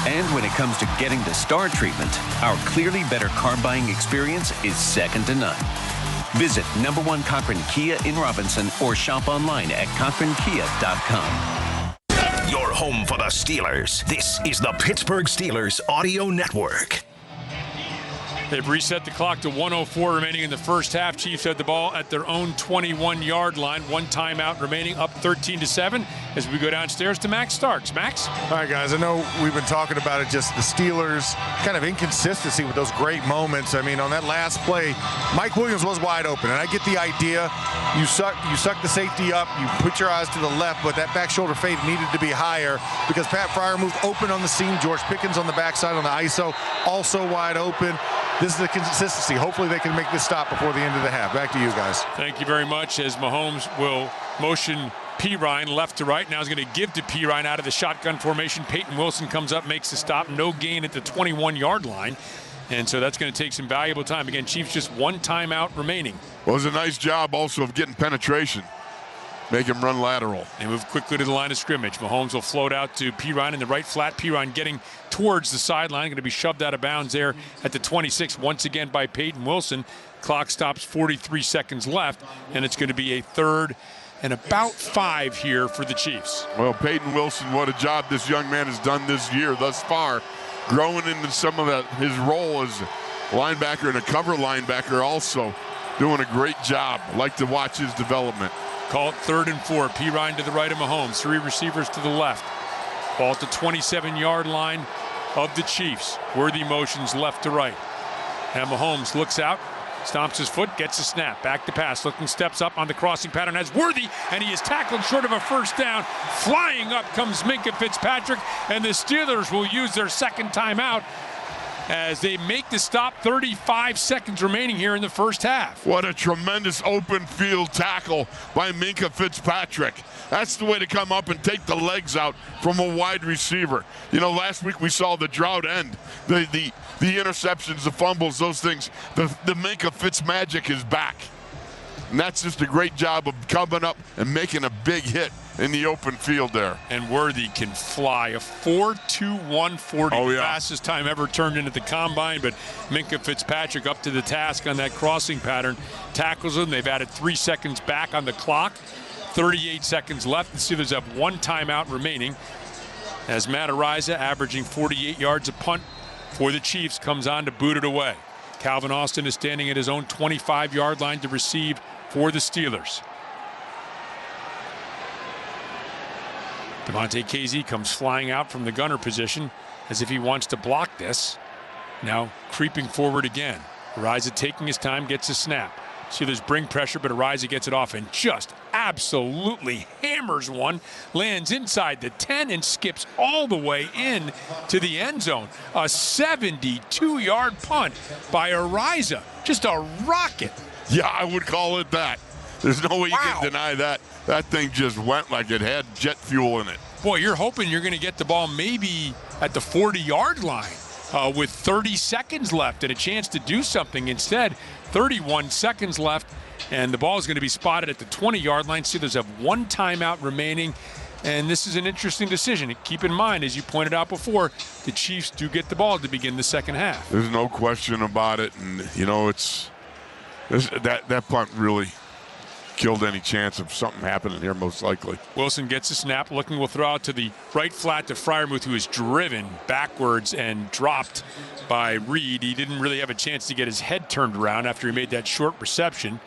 And when it comes to getting the star treatment, our clearly better car buying experience is second to none. Visit #1 Cochran Kia in Robinson or shop online at cochrankia.com. Your home for the Steelers. This is the Pittsburgh Steelers Audio Network. They've reset the clock to 1:04 remaining in the first half. Chiefs had the ball at their own 21-yard line. One timeout remaining, up 13-7 as we go downstairs to Max Starks. Max? All right, guys, I know we've been talking about it, just the Steelers' kind of inconsistency with those great moments. I mean, on that last play, Mike Williams was wide open, and I get the idea. You suck the safety up, you put your eyes to the left, but that back shoulder fade needed to be higher because Pat Fryer moved open on the seam. George Pickens on the backside on the ISO, also wide open. This is the consistency. Hopefully they can make this stop before the end of the half. Back to you guys. Thank you very much, as Mahomes will motion P. Ryan left to right. Now he's going to give to P. Ryan out of the shotgun formation. Peyton Wilson comes up, makes the stop. No gain at the 21-yard line. And so that's going to take some valuable time. Again, Chiefs just one timeout remaining. Well, it was a nice job also of getting penetration. Make him run lateral. They move quickly to the line of scrimmage. Mahomes will float out to P. Ryan in the right flat. P. Ryan getting towards the sideline. Going to be shoved out of bounds there at the 26 once again by Peyton Wilson. Clock stops, 43 seconds left, and it's going to be a 3rd and about 5 here for the Chiefs. Well, Peyton Wilson, what a job this young man has done this year thus far, growing into some of his role as linebacker and a cover linebacker also. Doing a great job. Like to watch his development. Call it 3rd and 4. P. Ryan to the right of Mahomes. 3 receivers to the left. Ball at the 27-yard line of the Chiefs. Worthy motions left to right. And Mahomes looks out, stomps his foot, gets a snap. Back to pass. Looking, steps up on the crossing pattern. Has Worthy, and he is tackled short of a first down. Flying up comes Minkah Fitzpatrick, and the Steelers will use their second timeout as they make the stop. 35 seconds remaining here in the first half. What a tremendous open field tackle by Minkah Fitzpatrick. That's the way to come up and take the legs out from a wide receiver. You know, last week we saw the drought end. The interceptions, the fumbles, those things. The Minkah Fitzmagic is back. And that's just a great job of coming up and making a big hit in the open field there. And Worthy can fly. A 4.21.40, oh, yeah. Fastest time ever turned in at the combine. But Minkah Fitzpatrick up to the task on that crossing pattern. Tackles him. They've added 3 seconds back on the clock. 38 seconds left. The Steelers have one timeout remaining as Matt Ariza, averaging 48 yards a punt for the Chiefs, comes on to boot it away. Calvin Austin is standing at his own 25-yard line to receive for the Steelers. Devontae Casey comes flying out from the gunner position as if he wants to block this. Now creeping forward again. Ariza taking his time, gets a snap. Steelers bring pressure, but Ariza gets it off and just absolutely hammers one. Lands inside the 10 and skips all the way in to the end zone. A 72-yard punt by Ariza. Just a rocket. Yeah, I would call it that. There's no way you can deny that. That thing just went like it had jet fuel in it. Boy, you're hoping you're going to get the ball maybe at the 40-yard line with 30 seconds left and a chance to do something. Instead, 31 seconds left, and the ball is going to be spotted at the 20-yard line. Steelers have one timeout remaining, and this is an interesting decision. Keep in mind, as you pointed out before, the Chiefs do get the ball to begin the second half. There's no question about it, and, you know, that punt really killed any chance of something happening here, most likely. Wilson gets a snap, looking, will throw out to the right flat to Freiermuth, who is driven backwards and dropped by Reed. He didn't really have a chance to get his head turned around after he made that short reception.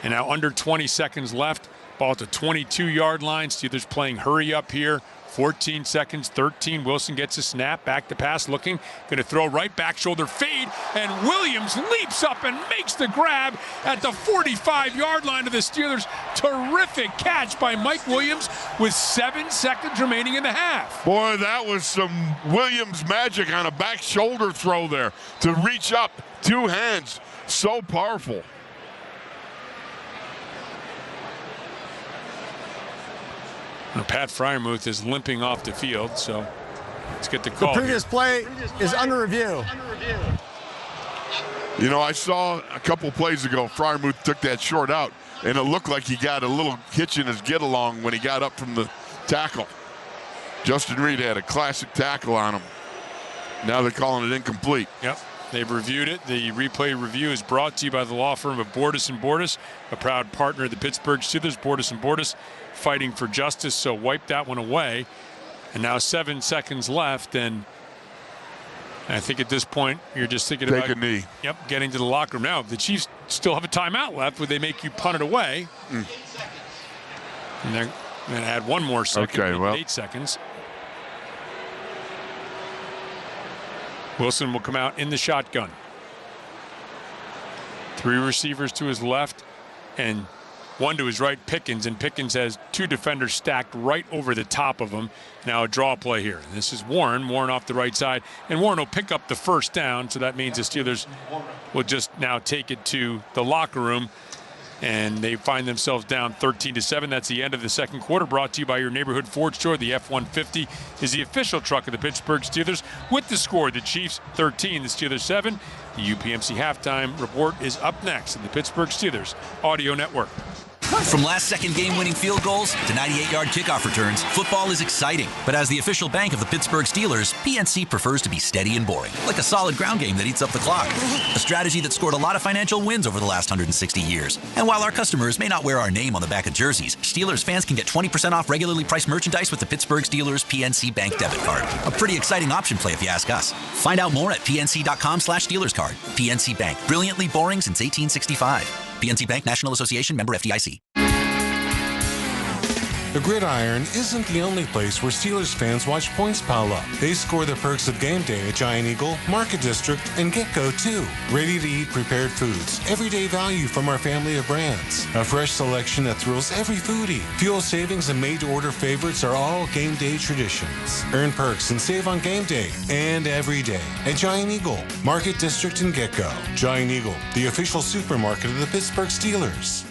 And now under 20 seconds left, Ball at the 22-yard line. Steelers playing hurry up here. 14 seconds, 13. Wilson gets a snap, back to pass, looking, going to throw right back shoulder fade, and Williams leaps up and makes the grab at the 45-yard line of the Steelers. Terrific catch by Mike Williams with 7 seconds remaining in the half. Boy, that was some Williams magic on a back shoulder throw there to reach up, 2 hands, so powerful. Now, Pat Freiermuth is limping off the field, so let's get the call. The previous play is under review. You know, I saw a couple plays ago, Freiermuth took that short out, and it looked like he got a little hitch in his get-along when he got up from the tackle. Justin Reed had a classic tackle on him. Now they're calling it incomplete. Yep, they've reviewed it. The replay review is brought to you by the law firm of Bordas & Bordas, a proud partner of the Pittsburgh Steelers. Bordas & Bordas, fighting for justice, so wipe that one away. And now 7 seconds left, and I think at this point you're just thinking about take a knee. Yep, getting to the locker room. Now, if the Chiefs still have a timeout left, would they make you punt it away? And they're going to add 1 more second. Okay, well, 8 seconds. Wilson will come out in the shotgun. 3 receivers to his left and 1 to his right, Pickens, and Pickens has 2 defenders stacked right over the top of him. Now a draw play here. This is Warren off the right side, and Warren will pick up the first down, so that means the Steelers will just now take it to the locker room, and they find themselves down 13-7. That's the end of the second quarter, brought to you by your neighborhood Ford store. The F-150 is the official truck of the Pittsburgh Steelers. With the score, the Chiefs 13, the Steelers 7. The UPMC halftime report is up next in the Pittsburgh Steelers Audio Network. From last-second game-winning field goals to 98-yard kickoff returns, football is exciting. But as the official bank of the Pittsburgh Steelers, PNC prefers to be steady and boring, like a solid ground game that eats up the clock. A strategy that scored a lot of financial wins over the last 160 years. And while our customers may not wear our name on the back of jerseys, Steelers fans can get 20% off regularly priced merchandise with the Pittsburgh Steelers PNC Bank debit card. A pretty exciting option play if you ask us. Find out more at pnc.com/SteelersCard. PNC Bank, brilliantly boring since 1865. PNC Bank, National Association, member FDIC. The Gridiron isn't the only place where Steelers fans watch points pile up. They score the perks of game day at Giant Eagle, Market District, and Get-Go too. Ready-to-eat prepared foods, everyday value from our family of brands. A fresh selection that thrills every foodie. Fuel savings and made-to-order favorites are all game day traditions. Earn perks and save on game day and every day at Giant Eagle, Market District, and Get-Go. Giant Eagle, the official supermarket of the Pittsburgh Steelers.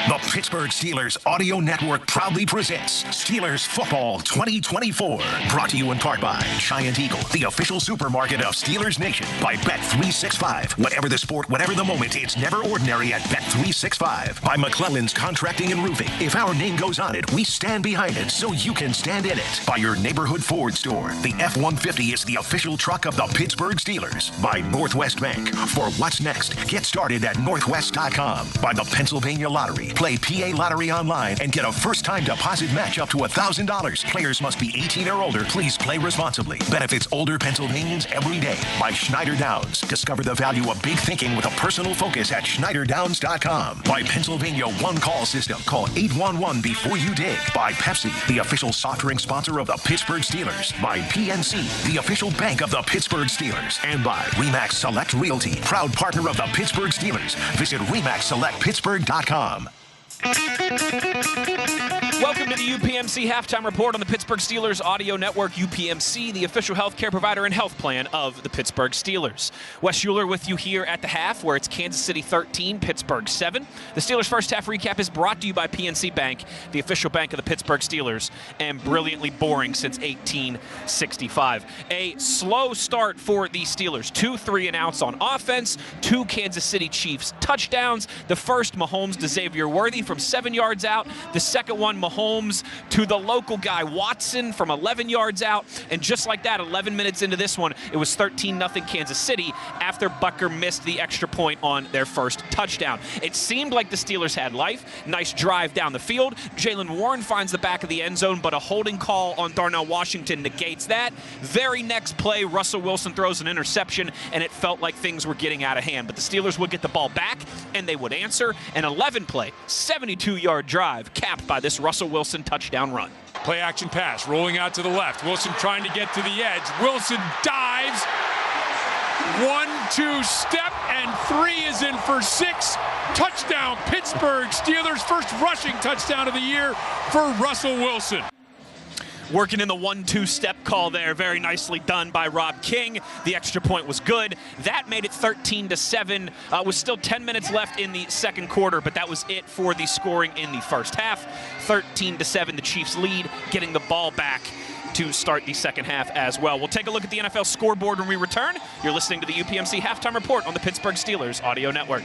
The Pittsburgh Steelers Audio Network proudly presents Steelers Football 2024. Brought to you in part by Giant Eagle, the official supermarket of Steelers Nation, by Bet365. Whatever the sport, whatever the moment, it's never ordinary at Bet365. By McClellan's Contracting and Roofing. If our name goes on it, we stand behind it so you can stand in it. By your neighborhood Ford store. The F-150 is the official truck of the Pittsburgh Steelers. By Northwest Bank. For what's next, get started at northwest.com. By the Pennsylvania Lottery. Play PA Lottery online and get a first-time deposit match up to $1,000. Players must be 18 or older. Please play responsibly. Benefits older Pennsylvanians every day. By Schneider Downs. Discover the value of big thinking with a personal focus at SchneiderDowns.com. By Pennsylvania One Call System. Call 811 before you dig. By Pepsi, the official soft drink sponsor of the Pittsburgh Steelers. By PNC, the official bank of the Pittsburgh Steelers. And by RE/MAX Select Realty, proud partner of the Pittsburgh Steelers. Visit RE/MAXSelectPittsburgh.com. Welcome to the UPMC Halftime Report on the Pittsburgh Steelers Audio Network. UPMC, the official healthcare provider and health plan of the Pittsburgh Steelers. Wes Schuler with you here at the half, where it's Kansas City 13, Pittsburgh 7. The Steelers' first half recap is brought to you by PNC Bank, the official bank of the Pittsburgh Steelers, and brilliantly boring since 1865. A slow start for the Steelers. 2 3-and-outs on offense, 2 Kansas City Chiefs touchdowns. The first, Mahomes to Xavier Worthy from 7 yards out. The second one, Mahomes to the local guy, Watson, from 11 yards out. And just like that, 11 minutes into this one, it was 13-0 Kansas City after Butker missed the extra point on their first touchdown. It seemed like the Steelers had life. Nice drive down the field. Jaylen Warren finds the back of the end zone, but a holding call on Darnell Washington negates that. Very next play, Russell Wilson throws an interception, and it felt like things were getting out of hand. But the Steelers would get the ball back, and they would answer. An 11-play, 70 72-yard drive capped by this Russell Wilson touchdown run. Play action pass, rolling out to the left. Wilson trying to get to the edge. Wilson dives. 1-2 step, and 3 is in for 6. Touchdown, Pittsburgh Steelers. First rushing touchdown of the year for Russell Wilson. Working in the 1-2 step call there. Very nicely done by Rob King. The extra point was good. That made it 13-7. Was still 10 minutes left in the second quarter, but that was it for the scoring in the first half. 13-7, the Chiefs lead, getting the ball back to start the second half as well. We'll take a look at the NFL scoreboard when we return. You're listening to the UPMC Halftime Report on the Pittsburgh Steelers Audio Network.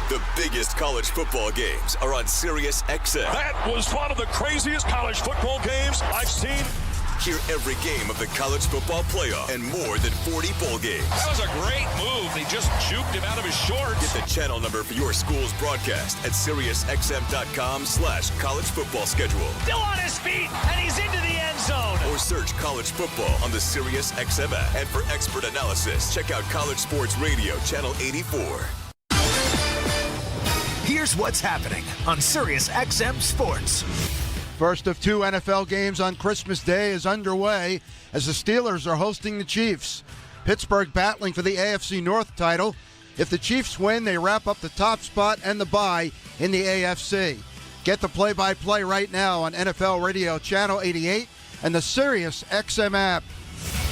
The biggest college football games are on Sirius XM. That was one of the craziest college football games I've seen. Hear every game of the college football playoff and more than 40 bowl games. That was a great move. They just juked him out of his shorts. Get the channel number for your school's broadcast at SiriusXM.com/college football schedule. Still on his feet, and he's into the end zone. Or search college football on the Sirius XM app. And for expert analysis, check out College Sports Radio, Channel 84. Here's what's happening on Sirius XM Sports. First of 2 NFL games on Christmas Day is underway as the Steelers are hosting the Chiefs. Pittsburgh battling for the AFC North title. If the Chiefs win, they wrap up the top spot and the bye in the AFC. Get the play-by-play right now on NFL Radio Channel 88 and the Sirius XM app.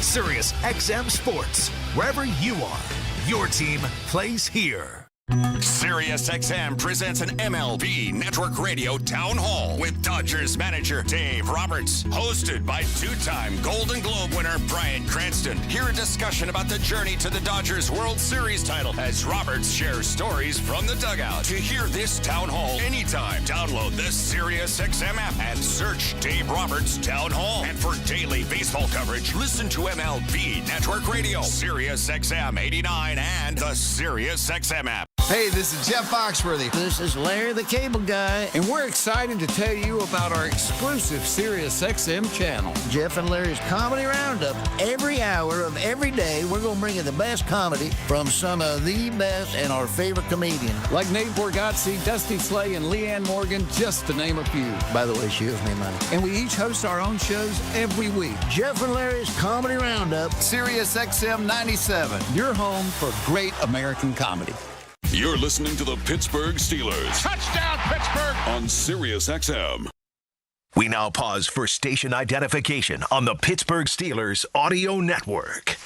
Sirius XM Sports. Wherever you are, your team plays here. SiriusXM presents an MLB Network Radio Town Hall with Dodgers manager Dave Roberts, hosted by 2-time Golden Globe winner Bryan Cranston. Hear a discussion about the journey to the Dodgers World Series title as Roberts shares stories from the dugout. To hear this Town Hall anytime, download the SiriusXM app and search Dave Roberts Town Hall. And for daily baseball coverage, listen to MLB Network Radio, SiriusXM 89 and the SiriusXM app. Hey, this is Jeff Foxworthy. This is Larry the Cable Guy. And we're excited to tell you about our exclusive SiriusXM channel. Jeff and Larry's Comedy Roundup. Every hour of every day, we're going to bring you the best comedy from some of the best and our favorite comedians. Like Nate Borgazzi, Dusty Slay, and Leanne Morgan, just to name a few. By the way, she owes me money. And we each host our own shows every week. Jeff and Larry's Comedy Roundup. SiriusXM 97. Your home for great American comedy. You're listening to the Pittsburgh Steelers. Touchdown, Pittsburgh! On Sirius XM. We now pause for station identification on the Pittsburgh Steelers Audio Network.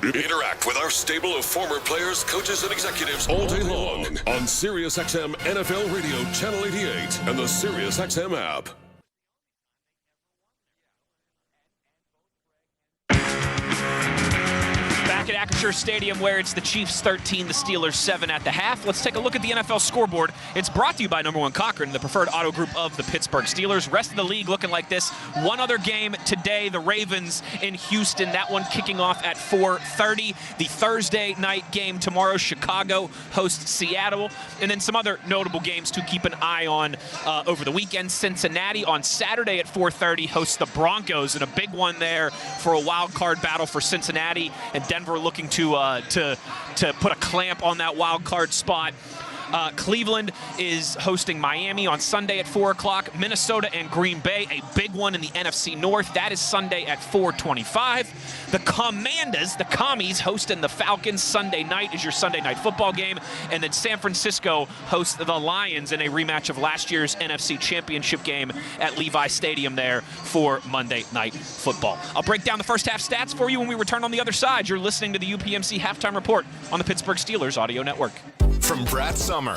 Interact with our stable of former players, coaches, and executives all day long on Sirius XM NFL Radio Channel 88 and the Sirius XM app. Back at Acrisure Stadium, where it's the Chiefs 13, the Steelers 7 at the half. Let's take a look at the NFL scoreboard. It's brought to you by Number One Cochran, the preferred auto group of the Pittsburgh Steelers. Rest of the league looking like this. One other game today, the Ravens in Houston. That one kicking off at 4:30. The Thursday night game tomorrow, Chicago hosts Seattle. And then some other notable games to keep an eye on over the weekend. Cincinnati on Saturday at 4:30 hosts the Broncos, and a big one there for a wild card battle for Cincinnati, and Denver looking to put a clamp on that wild card spot. Cleveland is hosting Miami on Sunday at 4 o'clock. Minnesota and Green Bay, a big one in the NFC North. That is Sunday at 4:25. The Commanders, the Commies, hosting the Falcons. Sunday night is your Sunday night football game. And then San Francisco hosts the Lions in a rematch of last year's NFC Championship game at Levi Stadium there for Monday Night Football. I'll break down the first half stats for you when we return on the other side. You're listening to the UPMC Halftime Report on the Pittsburgh Steelers Audio Network. From Brad Summer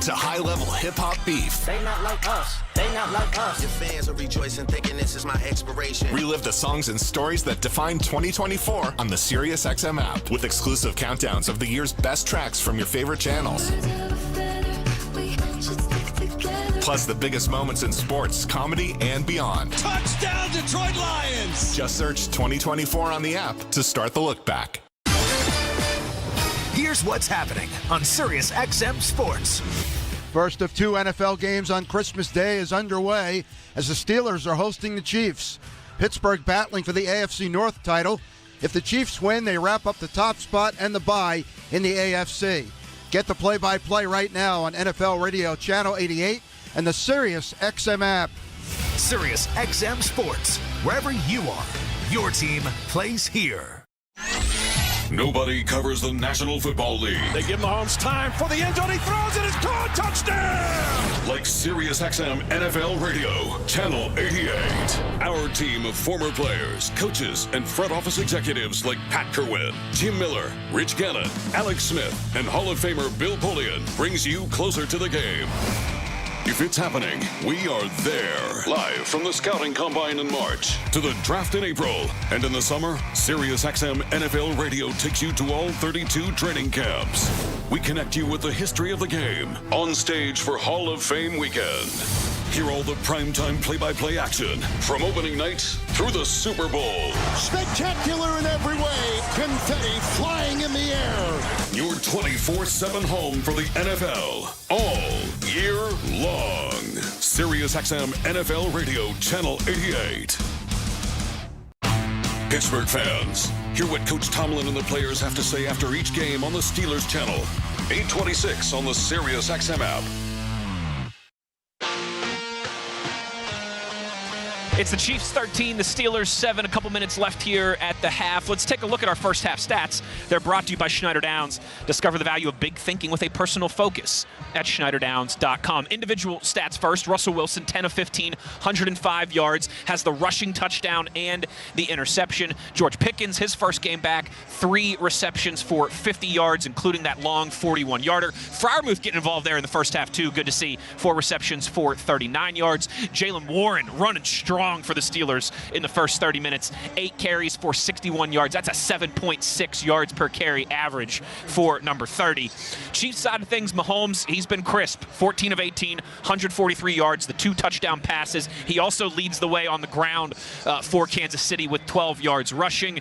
to high-level hip-hop beef. They not like us. They not like us. Your fans are rejoicing, thinking this is my expiration. Relive the songs and stories that define 2024 on the SiriusXM app with exclusive countdowns of the year's best tracks from your favorite channels. Plus the biggest moments in sports, comedy, and beyond. Touchdown, Detroit Lions! Just search 2024 on the app to start the look back. Here's what's happening on Sirius XM Sports. First of 2 NFL games on Christmas Day is underway as the Steelers are hosting the Chiefs. Pittsburgh battling for the AFC North title. If the Chiefs win, they wrap up the top spot and the bye in the AFC. Get the play-by-play right now on NFL Radio Channel 88 and the Sirius XM app. Sirius XM Sports. Wherever you are, your team plays here. Nobody covers the National Football League. They give Mahomes time for the end zone. He throws it. It's caught. Touchdown! Like Sirius XM NFL Radio, Channel 88. Our team of former players, coaches, and front office executives like Pat Kerwin, Jim Miller, Rich Gannon, Alex Smith, and Hall of Famer Bill Polian brings you closer to the game. If it's happening, we are there. Live from the Scouting Combine in March to the draft in April. And in the summer, Sirius XM NFL Radio takes you to all 32 training camps. We connect you with the history of the game on stage for Hall of Fame weekend. Hear all the primetime play-by-play action from opening night through the Super Bowl. Spectacular in every way. Confetti flying in the air. Your 24/7 home for the NFL all year long. Sirius XM NFL Radio Channel 88. Pittsburgh fans, hear what Coach Tomlin and the players have to say after each game on the Steelers channel. 826 on the Sirius XM app. It's the Chiefs 13, the Steelers 7. A couple minutes left here at the half. Let's take a look at our first half stats. They're brought to you by Schneider Downs. Discover the value of big thinking with a personal focus at SchneiderDowns.com. Individual stats first. Russell Wilson, 10 of 15, 105 yards, has the rushing touchdown and the interception. George Pickens, his first game back, 3 receptions for 50 yards, including that long 41-yarder. Freiermuth getting involved there in the first half, too. Good to see. 4 receptions for 39 yards. Jaylen Warren running strong for the Steelers in the first 30 minutes. 8 carries for 61 yards. That's a 7.6 yards per carry average for number 30. Chiefs side of things, Mahomes, he's been crisp. 14 of 18, 143 yards, the 2 touchdown passes. He also leads the way on the ground for Kansas City with 12 yards rushing.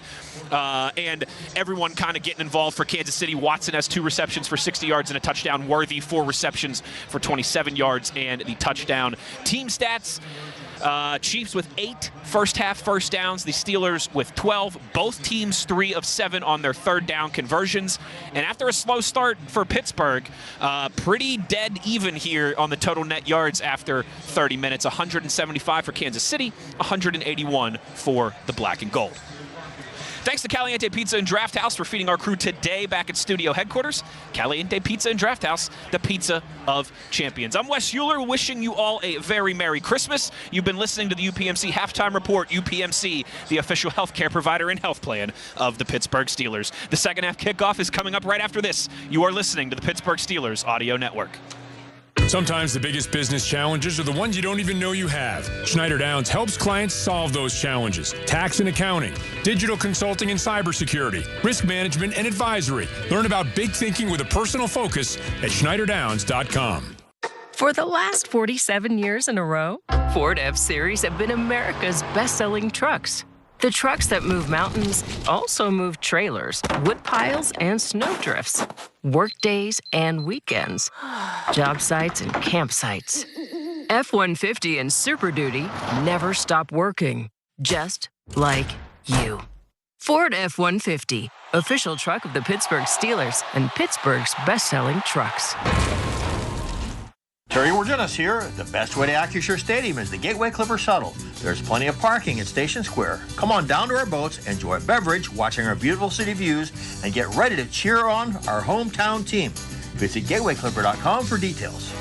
And everyone kind of getting involved for Kansas City. Watson has 2 receptions for 60 yards and a touchdown. Worthy, 4 receptions for 27 yards and the touchdown. Team stats, Chiefs with 8 first half first downs, the Steelers with 12. Both teams 3 of 7 on their third down conversions. And after a slow start for Pittsburgh, pretty dead even here on the total net yards after 30 minutes. 175 for Kansas City, 181 for the Black and Gold. Thanks to Caliente Pizza and Draft House for feeding our crew today back at studio headquarters. Caliente Pizza and Draft House, the pizza of champions. I'm Wes Euler, wishing you all a very Merry Christmas. You've been listening to the UPMC Halftime Report. UPMC, the official healthcare provider and health plan of the Pittsburgh Steelers. The second half kickoff is coming up right after this. You are listening to the Pittsburgh Steelers Audio Network. Sometimes the biggest business challenges are the ones you don't even know you have. Schneider Downs helps clients solve those challenges. Tax and accounting, digital consulting and cybersecurity, risk management and advisory. Learn about big thinking with a personal focus at SchneiderDowns.com. For the last 47 years in a row, Ford F-Series have been America's best-selling trucks. The trucks that move mountains also move trailers, wood piles, and snowdrifts, work days and weekends, job sites and campsites. F-150 and Super Duty never stop working, just like you. Ford F-150, official truck of the Pittsburgh Steelers and Pittsburgh's best-selling trucks. Terry Wirgenis here. The best way to access your stadium is the Gateway Clipper Shuttle. There's plenty of parking at Station Square. Come on down to our boats, enjoy a beverage, watching our beautiful city views, and get ready to cheer on our hometown team. Visit gatewayclipper.com for details.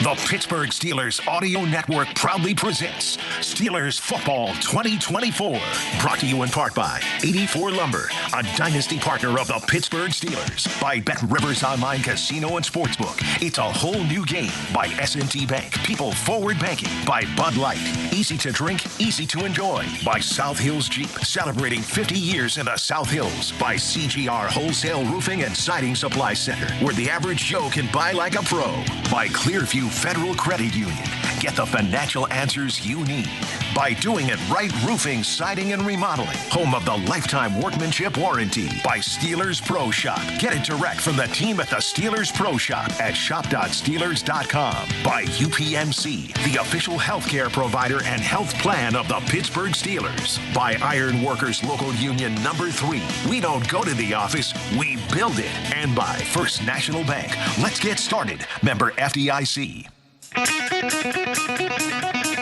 The Pittsburgh Steelers Audio Network proudly presents Steelers Football 2024. Brought to you in part by 84 Lumber, a dynasty partner of the Pittsburgh Steelers. By Bet Rivers Online Casino and Sportsbook. It's a whole new game. By S&T Bank, People Forward Banking. By Bud Light, easy to drink, easy to enjoy. By South Hills Jeep, celebrating 50 years in the South Hills. By CGR Wholesale Roofing and Siding Supply Center, where the average Joe can buy like a pro. By Clearview Federal Credit Union. Get the financial answers you need. By Doing It Right Roofing, Siding, and Remodeling. Home of the Lifetime Workmanship Warranty. By Steelers Pro Shop. Get it direct from the team at the Steelers Pro Shop at shop.steelers.com. By UPMC, the official healthcare provider and health plan of the Pittsburgh Steelers. By Iron Workers Local Union Number 3. We don't go to the office, we build it. And by First National Bank. Let's get started. Member FDIC.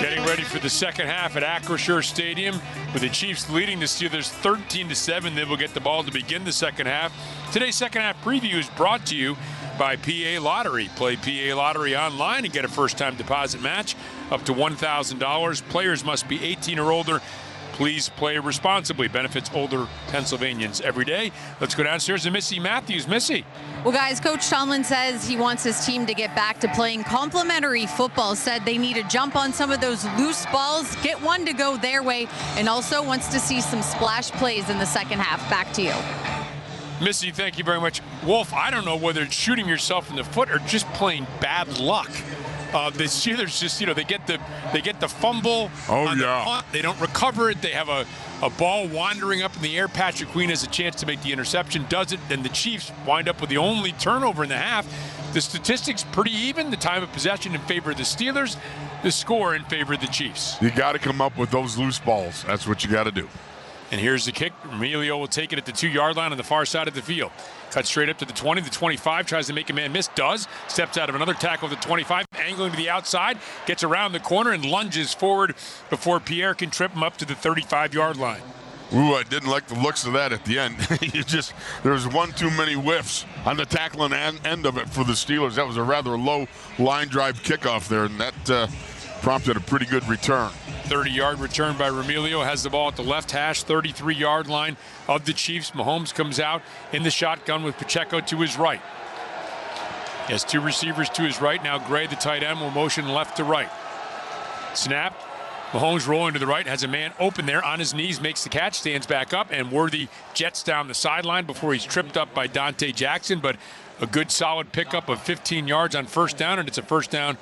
Getting ready for the second half at Acrisure Stadium with the Chiefs leading the Steelers 13-7. They will get the ball to begin the second half. Today's second half preview is brought to you by PA Lottery. Play PA Lottery online and get a first-time deposit match up to $1,000. Players must be 18 or older. Please play responsibly. Benefits older Pennsylvanians every day. Let's go downstairs to Missy Matthews. Missy. Well, guys, Coach Tomlin says he wants his team to get back to playing complementary football. Said they need to jump on some of those loose balls, get one to go their way, and also wants to see some splash plays in the second half. Back to you. Missy, thank you very much. Wolf, I don't know whether it's shooting yourself in the foot or just plain bad luck. The Steelers just, they get the fumble on the punt. They don't recover it. They have a ball wandering up in the air. Patrick Queen has a chance to make the interception, does it. Then the Chiefs wind up with the only turnover in the half. The statistics pretty even. The time of possession in favor of the Steelers. The score in favor of the Chiefs. You got to come up with those loose balls. That's what you got to do. And here's the kick. Emilio will take it at the 2-yard line on the far side of the field. Cuts straight up to the 20, the 25, tries to make a man miss, does. Steps out of another tackle at the 25, angling to the outside, gets around the corner and lunges forward before Pierre can trip him up to the 35-yard line. Ooh, I didn't like the looks of that at the end. There was one too many whiffs on the tackling end of it for the Steelers. That was a rather low line drive kickoff there, and that prompted a pretty good return. 30-yard return by Remilio, has the ball at the left hash, 33-yard line of the Chiefs. Mahomes comes out in the shotgun with Pacheco to his right. He has two receivers to his right. Now Gray, the tight end, will motion left to right. Snap. Mahomes rolling to the right, has a man open there on his knees, makes the catch, stands back up, and Worthy jets down the sideline before he's tripped up by Dante Jackson. But a good solid pickup of 15 yards on first down, and it's a first down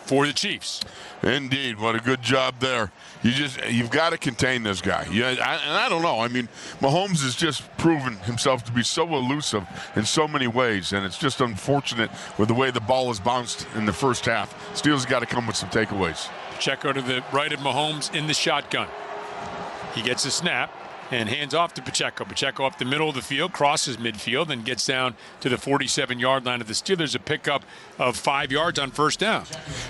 for the Chiefs. Indeed, what a good job there. You've got to contain this guy. I don't know. I mean, Mahomes has just proven himself to be so elusive in so many ways, and it's just unfortunate with the way the ball is bounced in the first half. Steelers got to come with some takeaways. Pacheco to the right of Mahomes in the shotgun. He gets a snap and hands off to Pacheco. Pacheco up the middle of the field, crosses midfield, and gets down to the 47-yard line of the Steelers, a pickup of 5 yards on first down.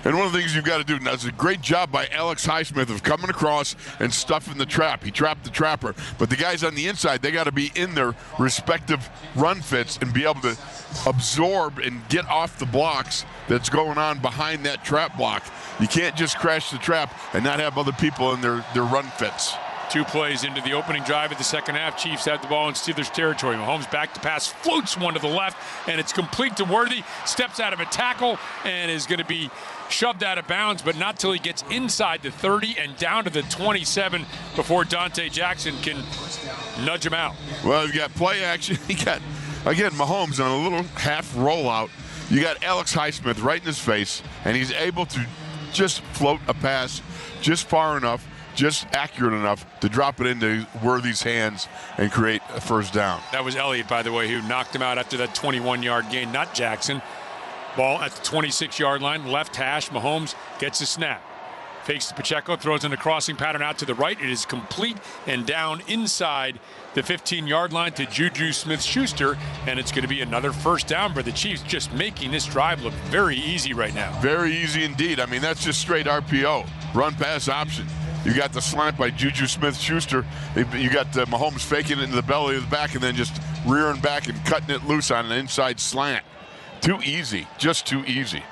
And one of the things you've got to do, now it's a great job by Alex Highsmith of coming across and stuffing the trap. He trapped the trapper. But the guys on the inside, they got to be in their respective run fits and be able to absorb and get off the blocks that's going on behind that trap block. You can't just crash the trap and not have other people in their run fits. 2 plays into the opening drive of the second half. Chiefs have the ball in Steelers territory. Mahomes back to pass, floats one to the left, and it's complete to Worthy. Steps out of a tackle and is going to be shoved out of bounds, but not till he gets inside the 30 and down to the 27 before Dante Jackson can nudge him out. Well, you've got play action. You got, again, Mahomes on a little half rollout. You got Alex Highsmith right in his face, and he's able to just float a pass just far enough, just accurate enough to drop it into Worthy's hands and create a first down. That was Elliott, by the way, who knocked him out after that 21-yard gain, not Jackson. Ball at the 26-yard line, left hash. Mahomes gets a snap. Fakes to Pacheco, throws in a crossing pattern out to the right. It is complete and down inside the 15-yard line to Juju Smith-Schuster, and it's going to be another first down for the Chiefs, just making this drive look very easy right now. Very easy indeed. I mean, that's just straight RPO, run-pass option. You got the slant by Juju Smith-Schuster. You got Mahomes faking it into the belly of the back and then just rearing back and cutting it loose on an inside slant. Too easy, just too easy.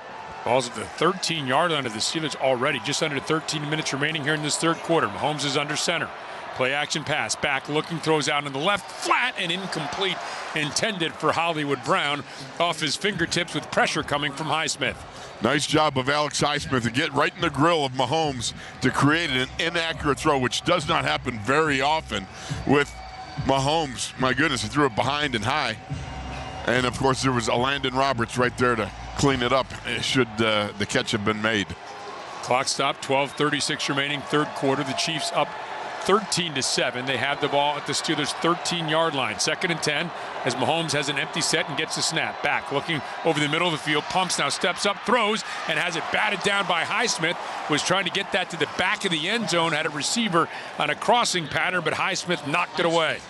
Ball's at the 13-yard line of the Steelers already. Just under 13 minutes remaining here in this third quarter. Mahomes is under center. Play action pass, back looking, throws out on the left, flat and incomplete, intended for Hollywood Brown off his fingertips with pressure coming from Highsmith. Nice job of Alex Highsmith to get right in the grill of Mahomes to create an inaccurate throw, which does not happen very often with Mahomes. My goodness, he threw it behind and high. And, of course, there was a Landon Roberts right there to clean it up should the catch have been made. Clock stop, 12:36 remaining, third quarter. The Chiefs up 13-7. They have the ball at the Steelers' 13-yard line. 2nd and 10 as Mahomes has an empty set and gets the snap. Back, looking over the middle of the field, pumps now, steps up, throws, and has it batted down by Highsmith. Was trying to get that to the back of the end zone, had a receiver on a crossing pattern, but Highsmith knocked it away.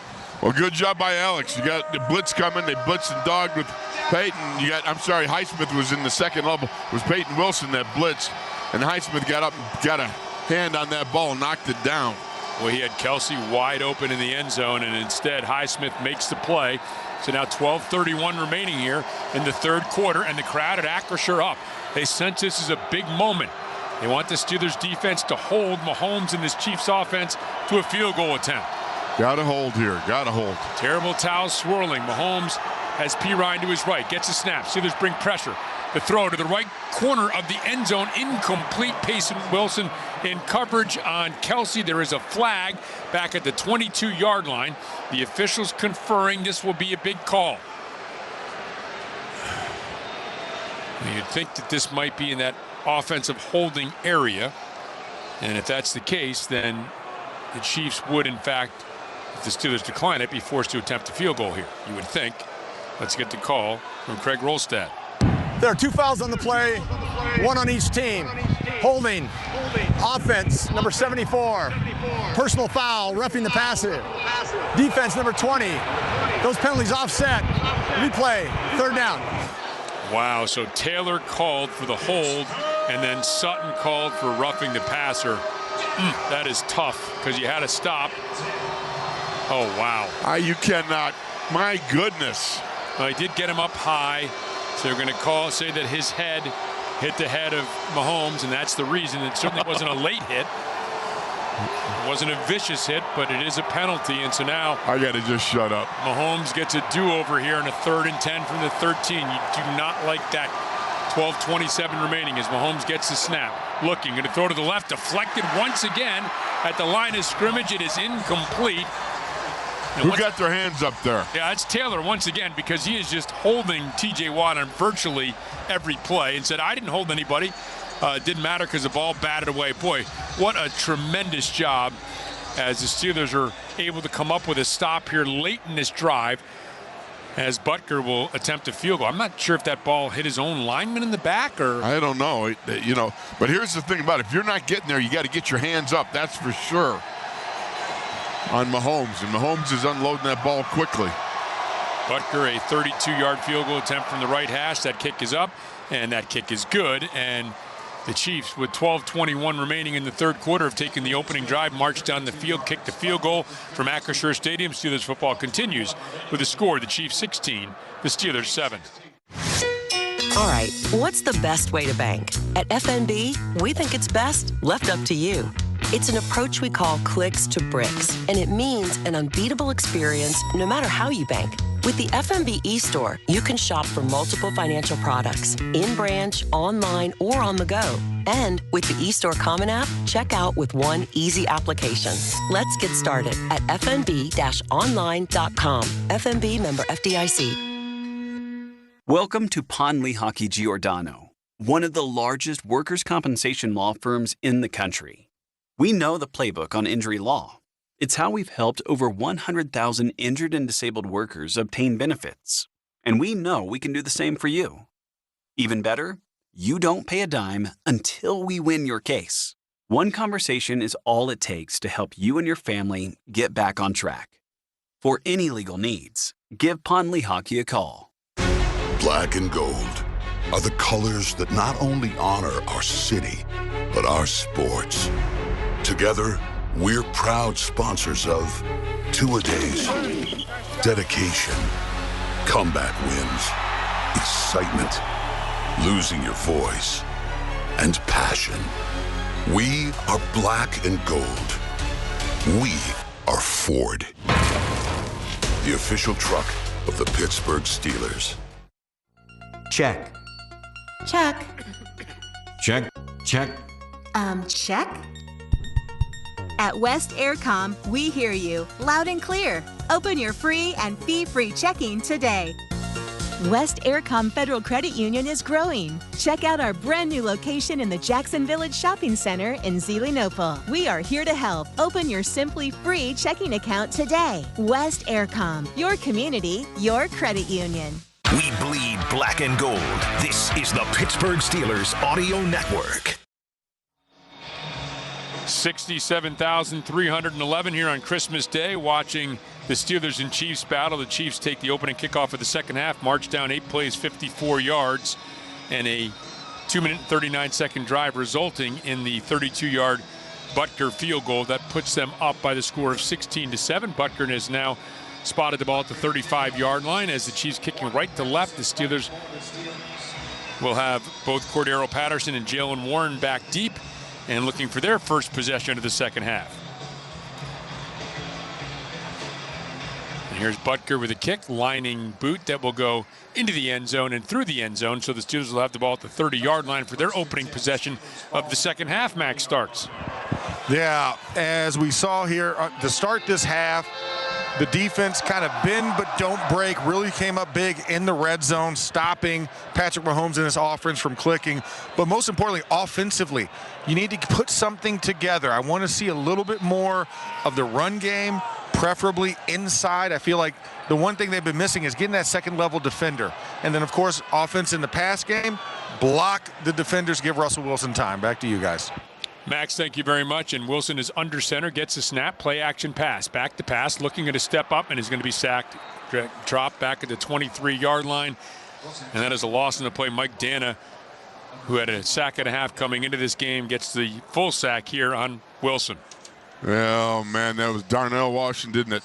Well, good job by Alex. You got the blitz coming. They blitzed and dogged with Peyton. Highsmith was in the second level. It was Peyton Wilson that blitzed, and Highsmith got up and got a hand on that ball and knocked it down. Well, he had Kelsey wide open in the end zone, and instead Highsmith makes the play. So now 12:31 remaining here in the third quarter, and the crowd at Acrisure up. They sense this is a big moment. They want the Steelers defense to hold Mahomes and this Chiefs offense to a field goal attempt. Got to hold here. Got to hold. Terrible towel swirling. Mahomes has P. Ryan to his right. Gets a snap. Steelers bring pressure. The throw to the right corner of the end zone. Incomplete. Payson Wilson in coverage on Kelsey. There is a flag back at the 22-yard line. The officials conferring this will be a big call. You'd think that this might be in that offensive holding area. And if that's the case, then the Chiefs would, in fact, if the Steelers decline it, be forced to attempt a field goal here. You would think. Let's get the call from Craig Rolstad. There are 2 fouls on the play, 1 on each team. Holding, offense, number 74. Personal foul, roughing the passer. Defense, number 20. Those penalties offset. Replay, 3rd down. Wow, so Taylor called for the hold, and then Sutton called for roughing the passer. That is tough, because you had to stop. Oh, wow. You cannot. My goodness. Well, he did get him up high. So they're going to say that his head hit the head of Mahomes, and that's the reason. It certainly wasn't a late hit. It wasn't a vicious hit, but it is a penalty, and so now I got to just shut up. Mahomes gets a do-over here in a 3rd and 10 from the 13. You do not like that. 12:27 remaining as Mahomes gets the snap. Looking, going to throw to the left, deflected once again at the line of scrimmage. It is incomplete. Who got their hands up there? Yeah, it's Taylor once again, because he is just holding T.J. Watt on virtually every play and said, I didn't hold anybody. It didn't matter because the ball batted away. Boy, what a tremendous job as the Steelers are able to come up with a stop here late in this drive as Butker will attempt a field goal. I'm not sure if that ball hit his own lineman in the back or... I don't know. But here's the thing about it. If you're not getting there, you got to get your hands up. That's for sure. On Mahomes, and Mahomes is unloading that ball quickly. Butker, a 32-yard field goal attempt from the right hash. That kick is up, and that kick is good. And the Chiefs, with 12:21 remaining in the third quarter, have taken the opening drive, marched down the field, kicked the field goal from Acrisure Stadium. Steelers football continues with a score: the Chiefs 16, the Steelers 7. All right, what's the best way to bank? At FNB, we think it's best left up to you. It's an approach we call clicks to bricks, and it means an unbeatable experience no matter how you bank. With the FNB eStore, you can shop for multiple financial products, in-branch, online, or on the go. And with the eStore Common App, check out with one easy application. Let's get started at fnb-online.com. FNB member FDIC. Welcome to Pond Lehocky Giordano, one of the largest workers' compensation law firms in the country. We know the playbook on injury law. It's how we've helped over 100,000 injured and disabled workers obtain benefits. And we know we can do the same for you. Even better, you don't pay a dime until we win your case. One conversation is all it takes to help you and your family get back on track. For any legal needs, give Pond Lehocky a call. Black and gold are the colors that not only honor our city, but our sports. Together, we're proud sponsors of Two-A-Days, dedication, comeback wins, excitement, losing your voice, and passion. We are black and gold. We are Ford, the official truck of the Pittsburgh Steelers. Check. Check. Check. Check. Check? At West Aircom, we hear you loud and clear. Open your free and fee-free checking today. West Aircom Federal Credit Union is growing. Check out our brand new location in the Jackson Village Shopping Center in Zielinopol. We are here to help. Open your Simply free checking account today. West Aircom, your community, your credit union. We bleed black and gold. This is the Pittsburgh Steelers Audio Network. 67,311 here on Christmas Day watching the Steelers and Chiefs battle. The Chiefs take the opening kickoff of the second half, march down 8 plays, 54 yards, and a 2-minute and 39-second drive resulting in the 32-yard Butker field goal. That puts them up by the score of 16-7. Butker has now spotted the ball at the 35-yard line as the Chiefs kicking right to left. The Steelers will have both Cordero Patterson and Jalen Warren back deep and looking for their first possession of the second half. And here's Butker with a kick, lining boot that will go into the end zone and through the end zone. So the Steelers will have the ball at the 30-yard line for their opening possession of the second half. Max Starks. Yeah, as we saw here to start this half, the defense kind of bend but don't break, really came up big in the red zone, stopping Patrick Mahomes and his offense from clicking. But most importantly, offensively, you need to put something together. I want to see a little bit more of the run game, preferably inside. I feel like the one thing they've been missing is getting that second-level defender. And then, of course, offense in the pass game, block the defenders, give Russell Wilson time. Back to you guys. Max, thank you very much. And Wilson is under center, gets a snap, play action pass, back to pass, looking at a step up, and is going to be sacked, dropped back at the 23-yard line. And that is a loss in the play. Mike Dana, who had a sack and a half coming into this game, gets the full sack here on Wilson. Oh, man, that was Darnell Washington that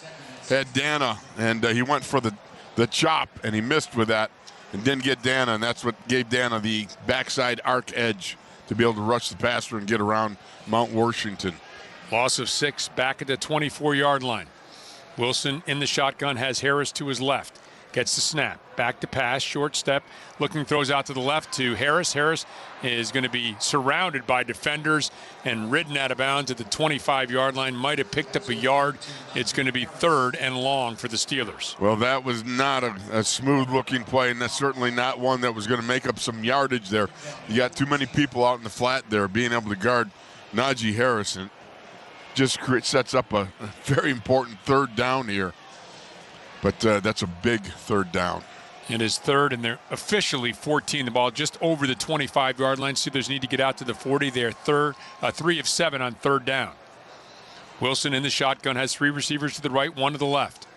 had Dana, and he went for the chop, and he missed with that and didn't get Dana, and that's what gave Dana the backside arc edge to be able to rush the passer and get around Mount Washington. Loss of 6 back at the 24-yard line. Wilson in the shotgun, has Harris to his left. Gets the snap. Back to pass, short step. Looking, throws out to the left to Harris. Harris is going to be surrounded by defenders and ridden out of bounds at the 25-yard line. Might have picked up a yard. It's going to be 3rd and long for the Steelers. Well, that was not a smooth-looking play, and that's certainly not one that was going to make up some yardage there. You got too many people out in the flat there being able to guard Najee Harris, and just sets up a very important 3rd down here. But that's a big 3rd down. It is 3rd, and they're officially 14. The ball just over the 25-yard line. Steelers need to get out to the 40. They're 3 of 7 on 3rd down. Wilson in the shotgun, has 3 receivers to the right, 1 to the left.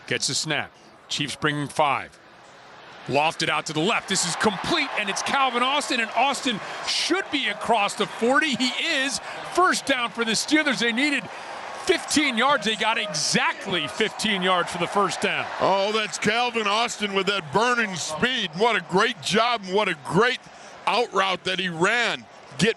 Gets a snap. Chiefs bringing 5. Lofted out to the left. This is complete, and it's Calvin Austin, and Austin should be across the 40. He is. First down for the Steelers. They needed 15 yards. They got exactly 15 yards for the first down. Oh, that's Calvin Austin with that burning speed. What a great job, and what a great out route that he ran,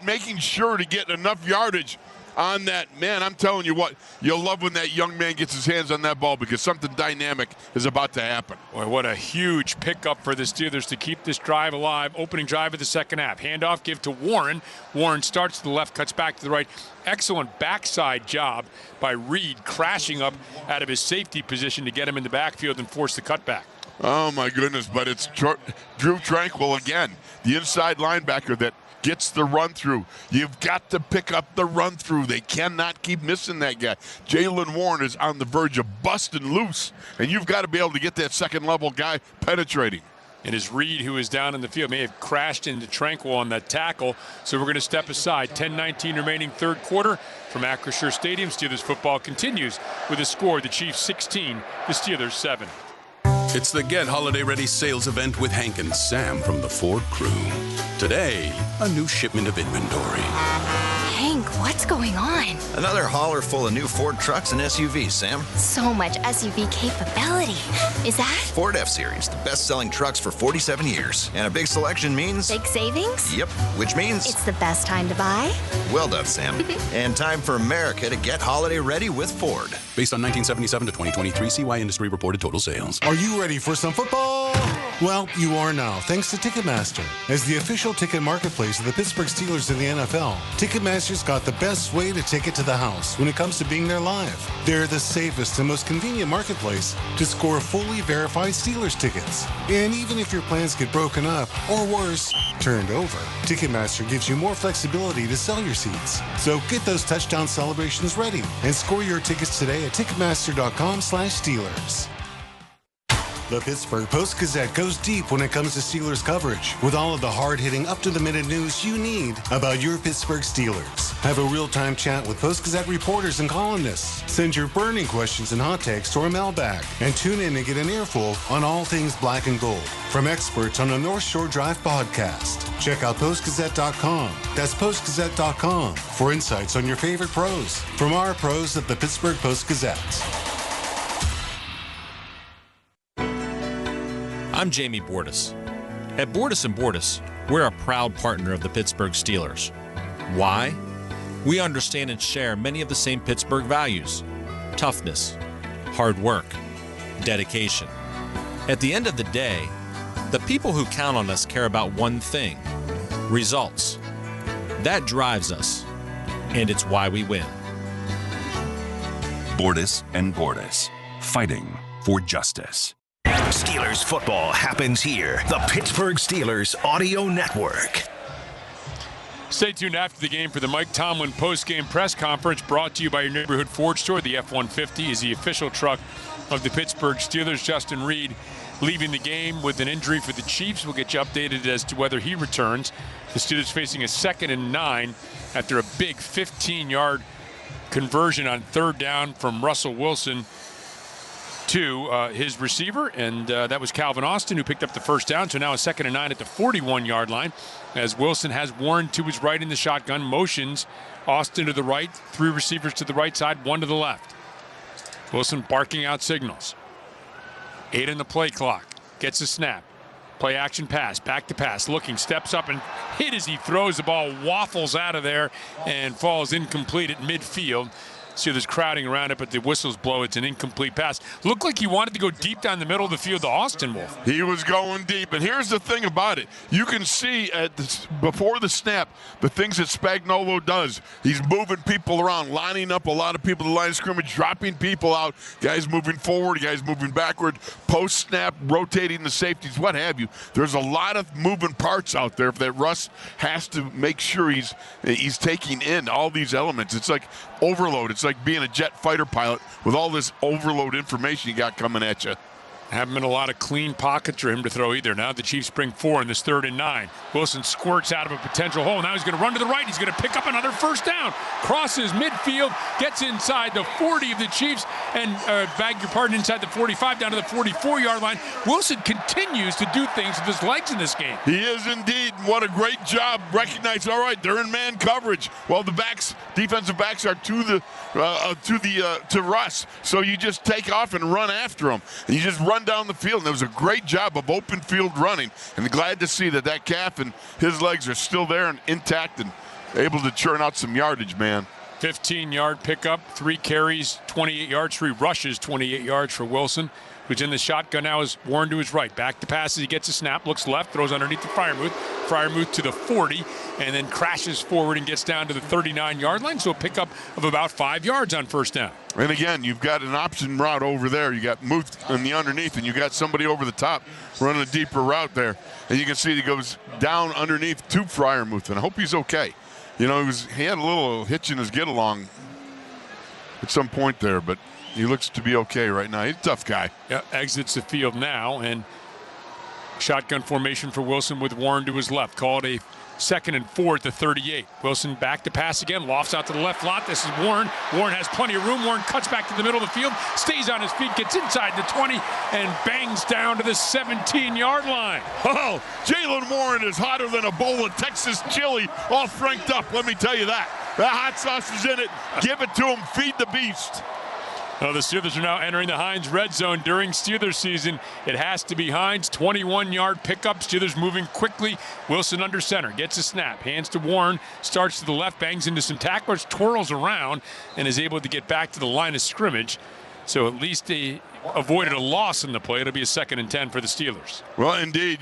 making sure to get enough yardage on that. Man, I'm telling you what, you'll love when that young man gets his hands on that ball, because something dynamic is about to happen. Boy, what a huge pickup for the Steelers to keep this drive alive. Opening drive of the second half. Handoff, give to Warren. Warren starts to the left, cuts back to the right. Excellent backside job by Reed, crashing up out of his safety position to get him in the backfield and force the cutback. Oh, my goodness, but it's Drew Tranquil again, the inside linebacker that gets the run through. You've got to pick up the run through. They cannot keep missing that guy. Jalen Warren is on the verge of busting loose, and you've got to be able to get that second level guy penetrating. It is Reed who is down in the field. May have crashed into Tranquil on that tackle, so we're going to step aside. 10-19 remaining 3rd quarter from Acrisure Stadium. Steelers football continues with a score: the Chiefs 16, the Steelers 7. It's the Get Holiday Ready sales event with Hank and Sam from the Ford crew. Today, a new shipment of inventory. Hank, what's going on? Another hauler full of new Ford trucks and SUVs, Sam. So much SUV capability. Is that? Ford F-Series, the best-selling trucks for 47 years. And a big selection means... big savings? Yep, which means... it's the best time to buy? Well done, Sam. And time for America to get holiday ready with Ford. Based on 1977 to 2023 CY industry reported total sales. Are you ready for some football? Well, you are now, thanks to Ticketmaster. As the official ticket marketplace of the Pittsburgh Steelers in the NFL, Ticketmaster's got the best way to take it to the house when it comes to being there live. They're the safest and most convenient marketplace to score fully verified Steelers tickets. And even if your plans get broken up, or worse, turned over, Ticketmaster gives you more flexibility to sell your seats. So get those touchdown celebrations ready and score your tickets today at Ticketmaster.com/Steelers. The Pittsburgh Post-Gazette goes deep when it comes to Steelers coverage, with all of the hard-hitting, up-to-the-minute news you need about your Pittsburgh Steelers. Have a real-time chat with Post-Gazette reporters and columnists. Send your burning questions and hot takes to our mailbag, and tune in and get an earful on all things black and gold from experts on the North Shore Drive podcast. Check out postgazette.com. That's postgazette.com for insights on your favorite pros from our pros at the Pittsburgh Post-Gazette. I'm Jamie Bordas. At Bordas & Bordas, we're a proud partner of the Pittsburgh Steelers. Why? We understand and share many of the same Pittsburgh values: toughness, hard work, dedication. At the end of the day, the people who count on us care about one thing: results. That drives us, and it's why we win. Bordas & Bordas, fighting for justice. Steelers football happens here. The Pittsburgh Steelers Audio Network. Stay tuned after the game for the Mike Tomlin post-game press conference, brought to you by your neighborhood Ford store. The F-150 is the official truck of the Pittsburgh Steelers. Justin Reed leaving the game with an injury for the Chiefs. We'll get you updated as to whether he returns. The Steelers facing a 2nd and 9 after a big 15-yard conversion on 3rd down from Russell Wilson to his receiver, and that was Calvin Austin, who picked up the 1st down. So now a 2nd and 9 at the 41-yard line, as Wilson has Warren to his right in the shotgun, motions Austin to the right, 3 receivers to the right side, 1 to the left. Wilson barking out signals. 8 in the play clock. Gets a snap. Play action pass, back to pass, looking, steps up and hit as he throws the ball, waffles out of there and falls incomplete at midfield. Steelers crowding around it, but the whistles blow. It's an incomplete pass. Looked like he wanted to go deep down the middle of the field to Austin, Wolf. He was going deep. And here's the thing about it. You can see before the snap the things that Spagnuolo does. He's moving people around, lining up a lot of people to the line of scrimmage, dropping people out, guys moving forward, guys moving backward, post-snap, rotating the safeties, what have you. There's a lot of moving parts out there that Russ has to make sure he's taking in all these elements. It's like overload. It's like being a jet fighter pilot with all this overload information you got coming at you. Haven't been a lot of clean pockets for him to throw either. Now the Chiefs bring 4 in this 3rd and 9. Wilson squirts out of a potential hole. Now he's going to run to the right. He's going to pick up another 1st down. Crosses midfield, gets inside the 40 of the Chiefs, and beg your pardon, inside the 45 down to the 44-yard line. Wilson continues to do things with his legs in this game. He is indeed. What a great job. Recognizing, all right, they're in man coverage. Well, the defensive backs are to Russ. So you just take off and run after them. And you just run down the field, and it was a great job of open field running, and glad to see that calf and his legs are still there and intact and able to churn out some yardage, man. 15-yard pickup, 3 carries, 28 yards, 3 rushes, 28 yards for Wilson, who's in the shotgun now, is Warren to his right. Back to pass as he gets a snap, looks left, throws underneath to Freiermuth. Freiermuth to the 40, and then crashes forward and gets down to the 39-yard line. So a pickup of about 5 yards on 1st down. And again, you've got an option route over there. You got Muth in the underneath, and you got somebody over the top running a deeper route there. And you can see he goes down underneath to Freiermuth, and I hope he's okay. You know, he had a little hitch in his get-along at some point there, but he looks to be okay right now. He's a tough guy. Yeah, exits the field now, and shotgun formation for Wilson with Warren to his left. Called a 2nd and 4 at the 38. Wilson back to pass again, lofts out to the left lot. This is Warren. Warren has plenty of room. Warren cuts back to the middle of the field, stays on his feet, gets inside the 20, and bangs down to the 17-yard line. Oh, Jaylen Warren is hotter than a bowl of Texas chili, all franked up, let me tell you that. That hot sauce is in it. Give it to him. Feed the beast. Well, the Steelers are now entering the Heinz red zone during Steelers season. It has to be Heinz. 21-yard pickup. Steelers moving quickly. Wilson under center. Gets a snap. Hands to Warren. Starts to the left. Bangs into some tacklers. Twirls around and is able to get back to the line of scrimmage. So at least avoided a loss in the play. It'll be a 2nd and 10 for the Steelers. Well, indeed,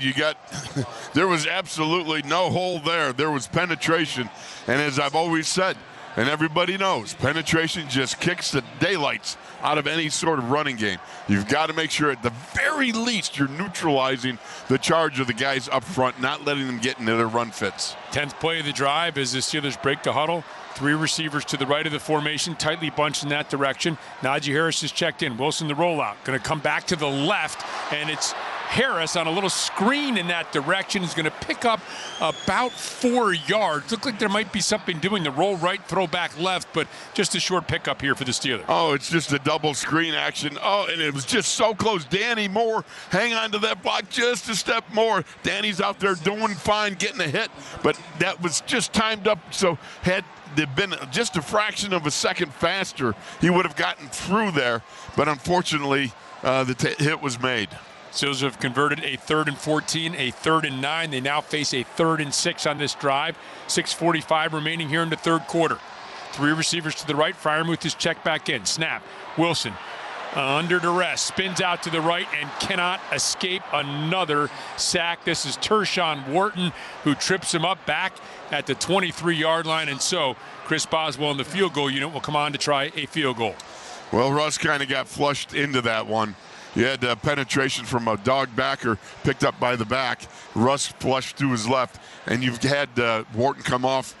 there was absolutely no hole there. There was penetration. And as I've always said, and everybody knows, penetration just kicks the daylights out of any sort of running game. You've got to make sure at the very least you're neutralizing the charge of the guys up front, not letting them get into their run fits. 10th play of the drive as the Steelers break the huddle. 3 receivers to the right of the formation, tightly bunched in that direction. Najee Harris is checked in. Wilson the rollout. Going to come back to the left, and it's Harris on a little screen in that direction is going to pick up about 4 yards. Looked like there might be something doing the roll right, throw back left, but just a short pickup here for the Steelers. Oh, it's just a double screen action. Oh, and it was just so close. Danny Moore, hang on to that block just a step more. Danny's out there doing fine, getting a hit, but that was just timed up. So had there been just a fraction of a second faster, he would have gotten through there. But unfortunately, the hit was made. Steelers have converted a 3rd and 14, a 3rd and 9. They now face a 3rd and 6 on this drive. 6:45 remaining here in the 3rd quarter. 3 receivers to the right. Freiermuth is checked back in. Snap. Wilson under duress, spins out to the right and cannot escape another sack. This is Tershawn Wharton who trips him up back at the 23-yard line. And so Chris Boswell and the field goal unit will come on to try a field goal. Well, Russ kind of got flushed into that one. You had penetration from a dog backer picked up by the back. Russ flushed to his left, and you've had Wharton come off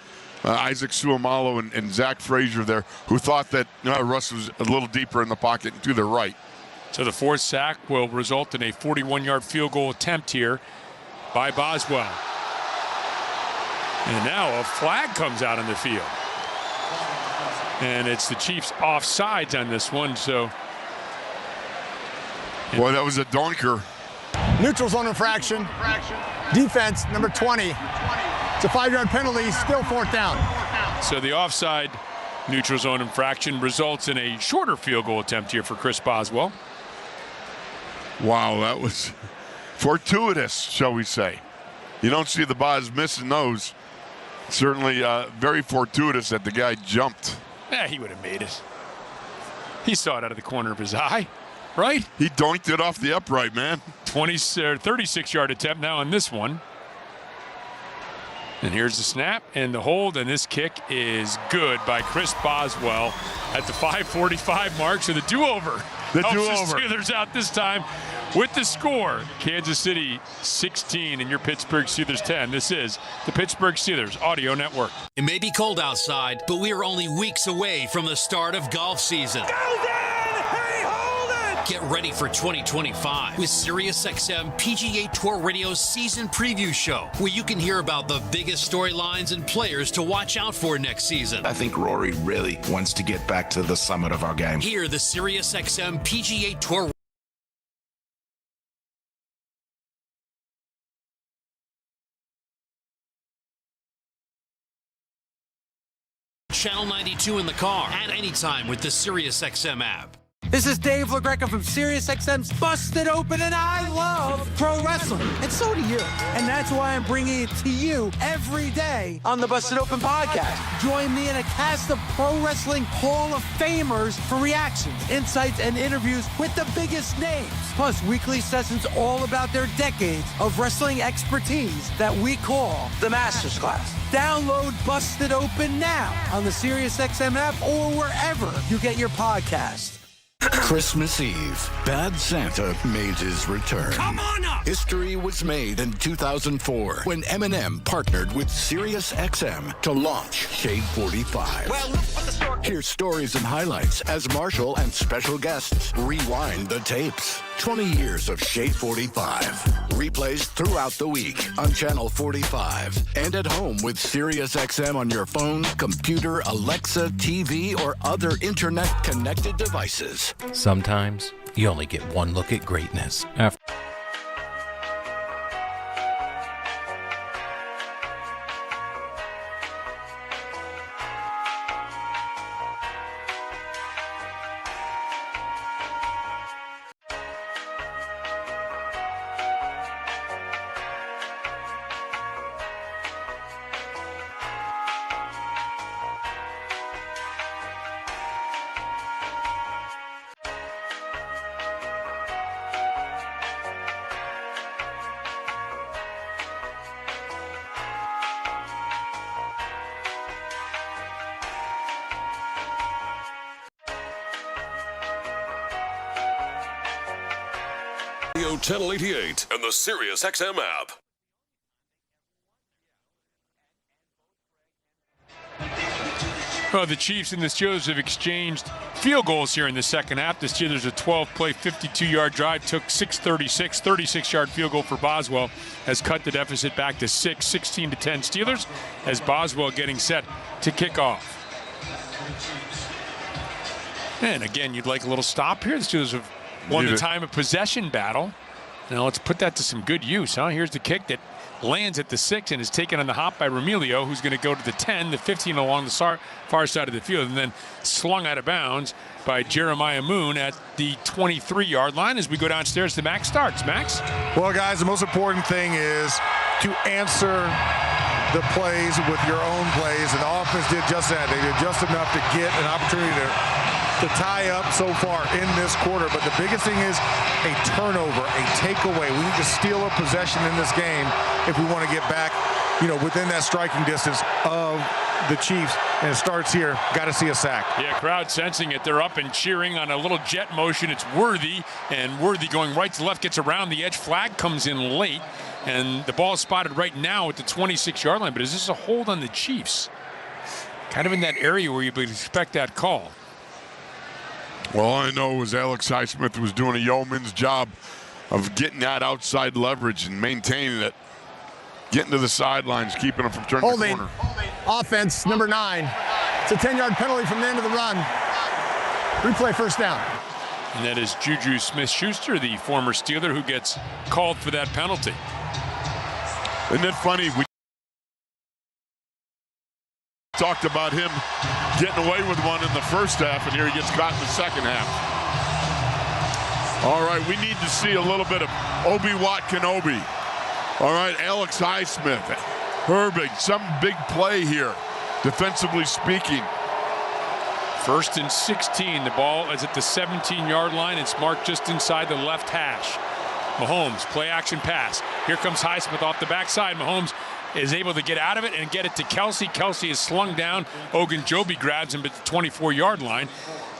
Isaac Suomalo and Zach Frazier there, who thought that Russ was a little deeper in the pocket and to the right. So the 4th sack will result in a 41-yard field goal attempt here by Boswell. And now a flag comes out on the field. And it's the Chiefs offsides on this one, so. Boy, that was a donker. Neutral zone infraction. Defense, number 20. It's a 5-yard penalty, still 4th down. So the offside neutral zone infraction results in a shorter field goal attempt here for Chris Boswell. Wow, that was fortuitous, shall we say. You don't see the Bos missing those. Certainly very fortuitous that the guy jumped. Yeah, he would have made it. He saw it out of the corner of his eye, right? He doinked it off the upright, man. 36-yard attempt now on this one. And here's the snap and the hold, and this kick is good by Chris Boswell at the 5:45 mark. So the do-over. The do-over. The Steelers out this time with the score. Kansas City 16 and your Pittsburgh Steelers 10. This is the Pittsburgh Steelers Audio Network. It may be cold outside, but we are only weeks away from the start of golf season. Get ready for 2025 with SiriusXM PGA Tour Radio's season preview show, where you can hear about the biggest storylines and players to watch out for next season. I think Rory really wants to get back to the summit of our game. Hear the SiriusXM PGA Tour Channel 92 in the car at any time with the SiriusXM app. This is Dave LaGreca from SiriusXM's Busted Open, and I love pro wrestling. And so do you. And that's why I'm bringing it to you every day on the Busted Open podcast. Join me in a cast of pro wrestling Hall of Famers for reactions, insights, and interviews with the biggest names. Plus, weekly sessions all about their decades of wrestling expertise that we call the Masters Class. Download Busted Open now on the SiriusXM app or wherever you get your podcasts. Christmas Eve, Bad Santa made his return. Come on up! History was made in 2004 when Eminem partnered with SiriusXM to launch Shade 45. Well, hear stories and highlights as Marshall and special guests rewind the tapes. 20 years of Shade 45. Replays throughout the week on Channel 45 and at home with SiriusXM on your phone, computer, Alexa, TV, or other internet-connected devices. Sometimes you only get one look at greatness. Channel 88 and the SiriusXM app. Well, the Chiefs and the Steelers have exchanged field goals here in the second half. The Steelers, a 12-play, 52-yard drive, took 6:36. 36-yard field goal for Boswell has cut the deficit back to 6, 16-10 Steelers, as Boswell getting set to kick off. And again, you'd like a little stop here. The Steelers have won the time of possession battle. Now let's put that to some good use, huh? Here's the kick that lands at the 6 and is taken on the hop by Remilio, who's going to go to the 10, the 15 along the far side of the field, and then slung out of bounds by Jeremiah Moon at the 23-yard line as we go downstairs to Max starts. Max? Well, guys, the most important thing is to answer the plays with your own plays, and the offense did just that. They did just enough to get an opportunity to tie up so far in this quarter. But the biggest thing is a turnover, a takeaway. We need to steal a possession in this game if we want to get back, within that striking distance of the Chiefs. And it starts here. Got to see a sack. Yeah, crowd sensing it. They're up and cheering on a little jet motion. It's Worthy, and Worthy going right to left, gets around the edge. Flag comes in late, and the ball is spotted right now at the 26-yard line. But is this a hold on the Chiefs? Kind of in that area where you would expect that call. Well, all I know was Alex Highsmith was doing a yeoman's job of getting that outside leverage and maintaining it, getting to the sidelines, keeping them from turning the corner. Offense, number 9. It's a 10-yard penalty from the end of the run. Replay first down. And that is Juju Smith-Schuster, the former Steeler, who gets called for that penalty. Isn't it funny? We talked about him getting away with one in the first half, and here he gets caught in the second half. All right, we need to see a little bit of Obi-Wan Kenobi. All right, Alex Highsmith, Herbig, some big play here, defensively speaking. 1st and 16. The ball is at the 17-yard line. It's marked just inside the left hash. Mahomes, play action pass. Here comes Highsmith off the backside. Mahomes is able to get out of it and get it to Kelsey. Kelsey is slung down. Ogunjobi grabs him at the 24-yard line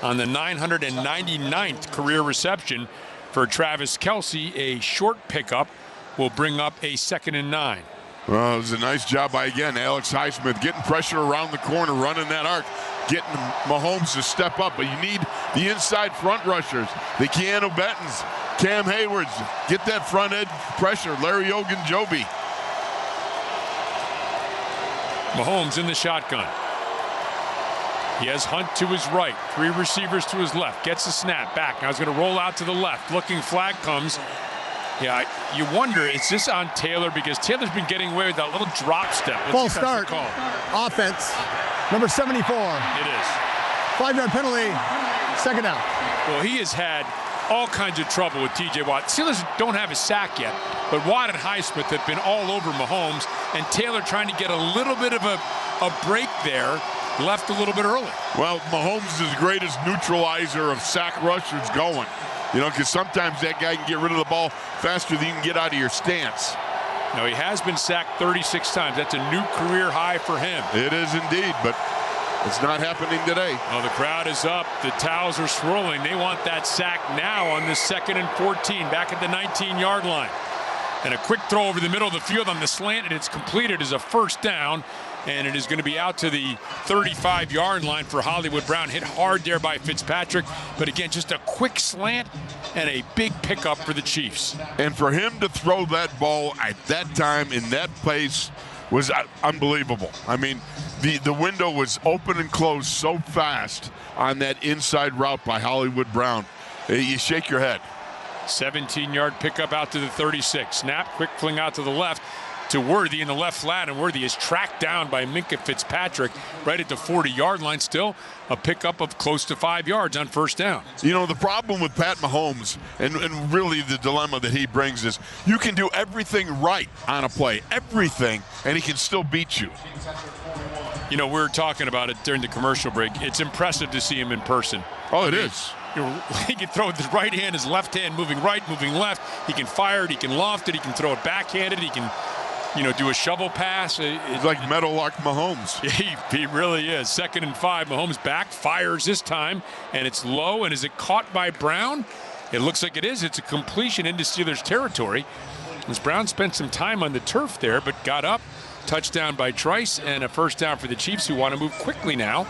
on the 999th career reception for Travis Kelsey. A short pickup will bring up a 2nd and 9. Well, it was a nice job by, again, Alex Highsmith, getting pressure around the corner, running that arc, getting Mahomes to step up. But you need the inside front rushers, the Keanu Bettons, Cam Haywards. Get that front edge pressure. Larry Ogunjobi. Mahomes in the shotgun. He has Hunt to his right, 3 receivers to his left, gets the snap back. Now he's going to roll out to the left. Looking, flag comes. Yeah, you wonder, is this on Taylor? Because Taylor's been getting away with that little drop step. Full start. Offense, number 74. It is. 5-yard penalty, 2nd down. Well, he has had all kinds of trouble with T.J. Watt. Steelers don't have a sack yet, but Watt and Highsmith have been all over Mahomes, and Taylor trying to get a little bit of a break there, left a little bit early. Well, Mahomes is the greatest neutralizer of sack rushers going. Because sometimes that guy can get rid of the ball faster than you can get out of your stance. No, he has been sacked 36 times. That's a new career high for him. It is indeed, but it's not happening today. Oh, the crowd is up. The towels are swirling. They want that sack now on this 2nd and 14, back at the 19-yard line. And a quick throw over the middle of the field on the slant, and it's completed as a 1st down. And it is going to be out to the 35-yard line for Hollywood Brown. Hit hard there by Fitzpatrick. But again, just a quick slant and a big pickup for the Chiefs. And for him to throw that ball at that time in that place was unbelievable. I mean, the window was open and closed so fast on that inside route by Hollywood Brown. You shake your head. 17-yard pickup out to the 36. Snap, quick fling out to the left to Worthy in the left flat, and Worthy is tracked down by Minkah Fitzpatrick right at the 40-yard line. Still a pickup of close to 5 yards on 1st down. The problem with Pat Mahomes, and really the dilemma that he brings is you can do everything right on a play, everything, and he can still beat you. We were talking about it during the commercial break. It's impressive to see him in person. Oh, it is. He can throw with his right hand, his left hand moving right, moving left. He can fire it, he can loft it, he can throw it backhanded, he can do a shovel pass. It's like Meadowlark Mahomes. He really is. 2nd and 5. Mahomes back, fires this time, and it's low. And is it caught by Brown? It looks like it is. It's a completion into Steelers territory. As Brown spent some time on the turf there, but got up. Touchdown by Trice and a first down for the Chiefs, who want to move quickly now.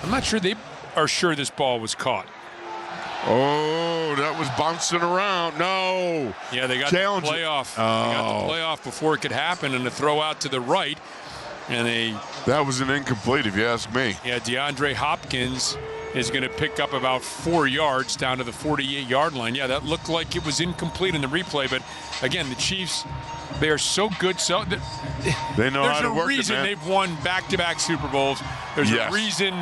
I'm not sure they are sure this ball was caught. Oh, that was bouncing around. No. Yeah, they got the playoff. Oh. They got the playoff before it could happen, and a throw out to the right. And that was an incomplete, if you ask me. Yeah, DeAndre Hopkins is going to pick up about 4 yards down to the 48-yard line. Yeah, that looked like it was incomplete in the replay, but again, the Chiefs, they are so good. So they know how to work it, man. There's a reason they've won back-to-back Super Bowls. There's a reason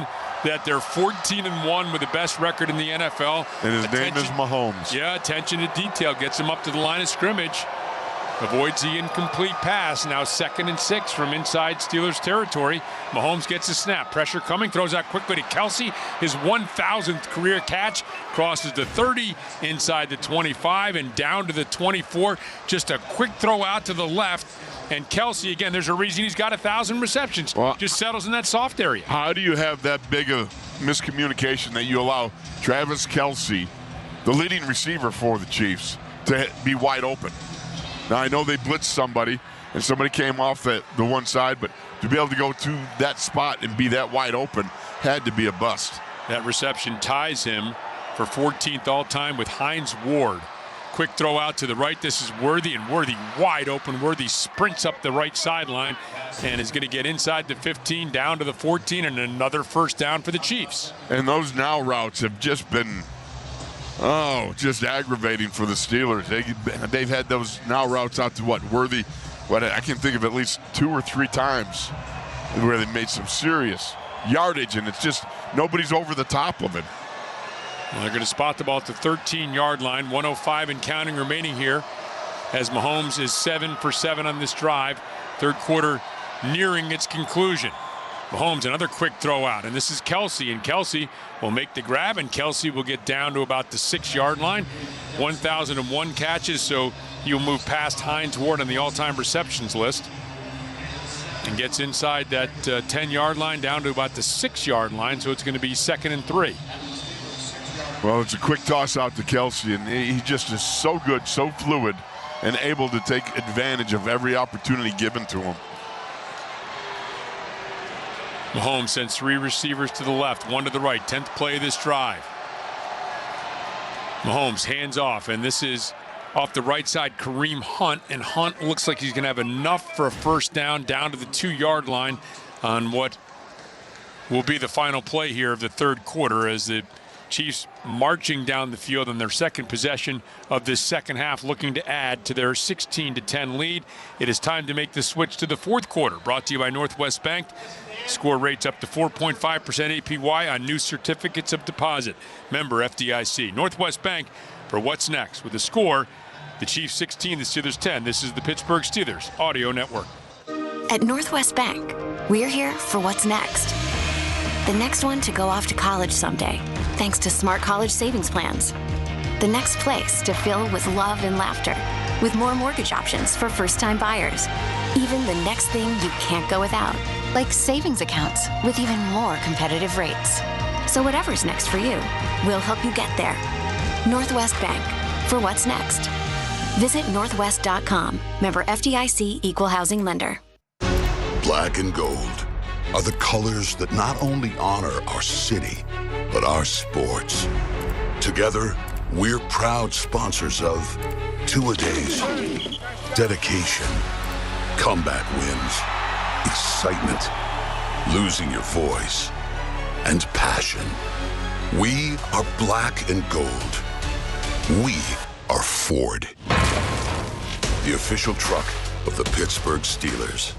that they're 14-1 with the best record in the NFL. And his name is Mahomes. Yeah, attention to detail gets him up to the line of scrimmage. Avoids the incomplete pass. Now 2nd and 6 from inside Steelers territory. Mahomes gets a snap. Pressure coming. Throws out quickly to Kelce. His 1,000th career catch. Crosses the 30 inside the 25 and down to the 24. Just a quick throw out to the left. And Kelce, again, there's a reason he's got 1,000 receptions. Well, just settles in that soft area. How do you have that big of miscommunication that you allow Travis Kelce, the leading receiver for the Chiefs, to be wide open? Now, I know they blitzed somebody, and somebody came off the one side, but to be able to go to that spot and be that wide open had to be a bust. That reception ties him for 14th all-time with Hines Ward. Quick throw out to the right. This is Worthy, and Worthy wide open. Worthy sprints up the right sideline and is going to get inside the 15, down to the 14, and another first down for the Chiefs. And those now routes have just been, just aggravating for the Steelers. They've had those now routes out to Worthy. I can think of at least 2 or 3 times where they made some serious yardage, and it's just nobody's over the top of it. Well, they're going to spot the ball at the 13-yard line. 1:05 and counting remaining here as Mahomes is 7 for 7 on this drive. Third quarter nearing its conclusion. Mahomes, another quick throw out, and this is Kelce, and Kelce will make the grab, and Kelce will get down to about the 6-yard line. 1,001 catches, so he'll move past Hines Ward on the all-time receptions list and gets inside that 10-yard line down to about the 6-yard line, so it's going to be 2nd and 3. Well, it's a quick toss out to Kelce, and he just is so good, so fluid, and able to take advantage of every opportunity given to him. Mahomes sends 3 receivers to the left, 1 to the right. 10th play of this drive. Mahomes hands off, and this is off the right side, Kareem Hunt, and Hunt looks like he's going to have enough for a first down to the 2-yard line on what will be the final play here of the third quarter as the Chiefs marching down the field on their second possession of this second half, looking to add to their 16-10 lead. It is time to make the switch to the fourth quarter. Brought to you by Northwest Bank. Score rates up to 4.5% APY on new certificates of deposit. Member FDIC. Northwest Bank for what's next. With the score, the Chiefs 16, the Steelers 10. This is the Pittsburgh Steelers Audio Network. At Northwest Bank, we're here for what's next. The next one to go off to college someday, thanks to smart college savings plans. The next place to fill with love and laughter, with more mortgage options for first-time buyers. Even the next thing you can't go without, like savings accounts with even more competitive rates. So whatever's next for you, we'll help you get there. Northwest Bank, for what's next. Visit northwest.com. Member FDIC, Equal Housing Lender. Black and gold are the colors that not only honor our city, but our sports. Together, we're proud sponsors of Two-A-Days, dedication, comeback wins, excitement, losing your voice, and passion. We are black and gold. We are Ford, the official truck of the Pittsburgh Steelers.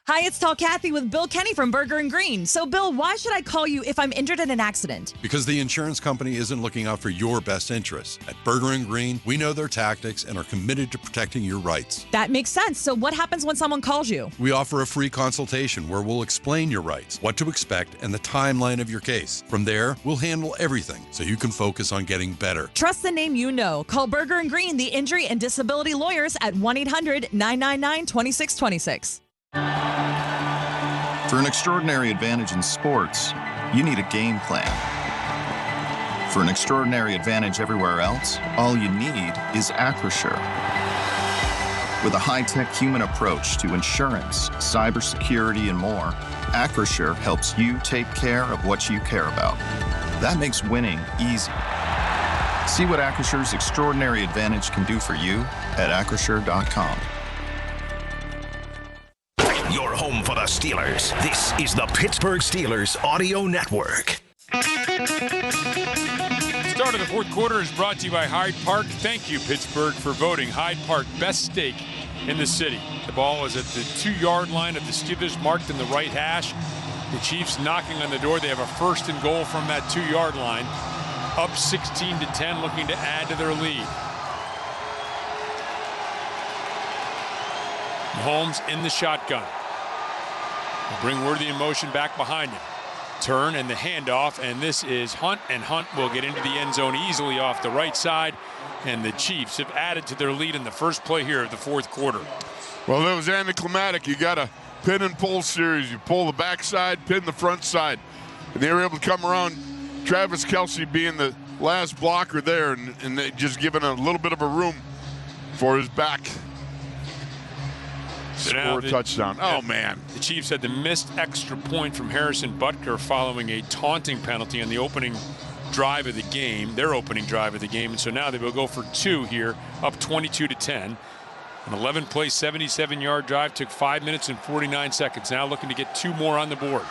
Hi, it's Tall Kathy with Bill Kenny from Burger & Green. So, Bill, why should I call you if I'm injured in an accident? Because the insurance company isn't looking out for your best interests. At Burger & Green, we know their tactics and are committed to protecting your rights. That makes sense. So what happens when someone calls you? We offer a free consultation where we'll explain your rights, what to expect, and the timeline of your case. From there, we'll handle everything so you can focus on getting better. Trust the name you know. Call Burger & Green, the injury and disability lawyers at 1-800-999-2626. For an extraordinary advantage in sports, you need a game plan. For an extraordinary advantage everywhere else, all you need is Acrisure. With a high-tech human approach to insurance, cybersecurity, and more, Acrisure helps you take care of what you care about. That makes winning easy. See what Acrisure's extraordinary advantage can do for you at acrisure.com. Your home for the Steelers. This is the Pittsburgh Steelers Audio Network. Start of the fourth quarter is brought to you by Hyde Park. Thank you, Pittsburgh, for voting Hyde Park best steak in the city. The ball is at the 2-yard line of the Steelers, marked in the right hash. The Chiefs knocking on the door. They have a first and goal from that 2-yard line. Up 16-10, looking to add to their lead. Mahomes in the shotgun. Will bring Worthy in motion back behind him. Turn and the handoff, and this is Hunt, and Hunt will get into the end zone easily off the right side, and the Chiefs have added to their lead in the first play here of the fourth quarter. Well, it was anticlimactic. You got a pin and pull series. You pull the backside, pin the front side, and they were able to come around. Travis Kelce being the last blocker there, and they just giving a little bit of a room for his back. Score a touchdown. Oh, man. The Chiefs had the missed extra point from Harrison Butker following a taunting penalty on the opening drive of the game, their opening drive of the game. And so now they will go for 2 here, up 22-10. An 11-play, 77-yard drive took 5 minutes and 49 seconds. Now looking to get 2 more on the board.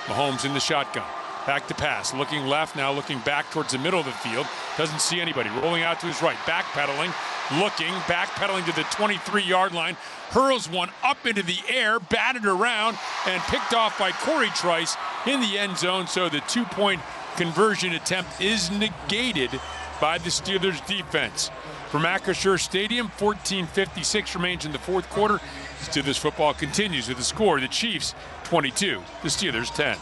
Mahomes in the shotgun. Back to pass, looking left, now looking back towards the middle of the field. Doesn't see anybody. Rolling out to his right, backpedaling, looking, backpedaling to the 23-yard line. Hurls one up into the air, batted around, and picked off by Corey Trice in the end zone. So the 2-point conversion attempt is negated by the Steelers defense. From Acrisure Stadium, 14:56 remains in the fourth quarter. Steelers football continues with the score. The Chiefs 22, the Steelers 10.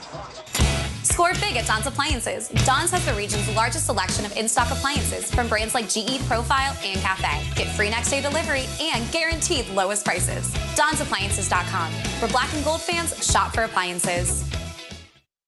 Score big at Don's Appliances. Don's has the region's largest selection of in-stock appliances from brands like GE, Profile, and Cafe. Get free next-day delivery and guaranteed lowest prices. Don'sAppliances.com. For black and gold fans, shop for appliances.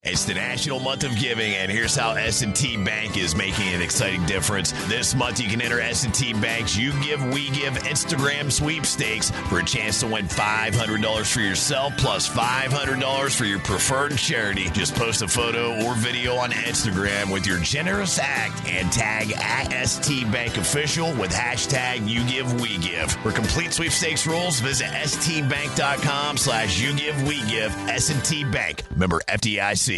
It's the National Month of Giving, and here's how S&T Bank is making an exciting difference. This month, you can enter S&T Bank's You Give, We Give Instagram sweepstakes for a chance to win $500 for yourself plus $500 for your preferred charity. Just post a photo or video on Instagram with your generous act and tag @STBankOfficial with hashtag YouGiveWeGive. For complete sweepstakes rules, visit stbank.com/YouGiveWeGive. S&T Bank, member FDIC.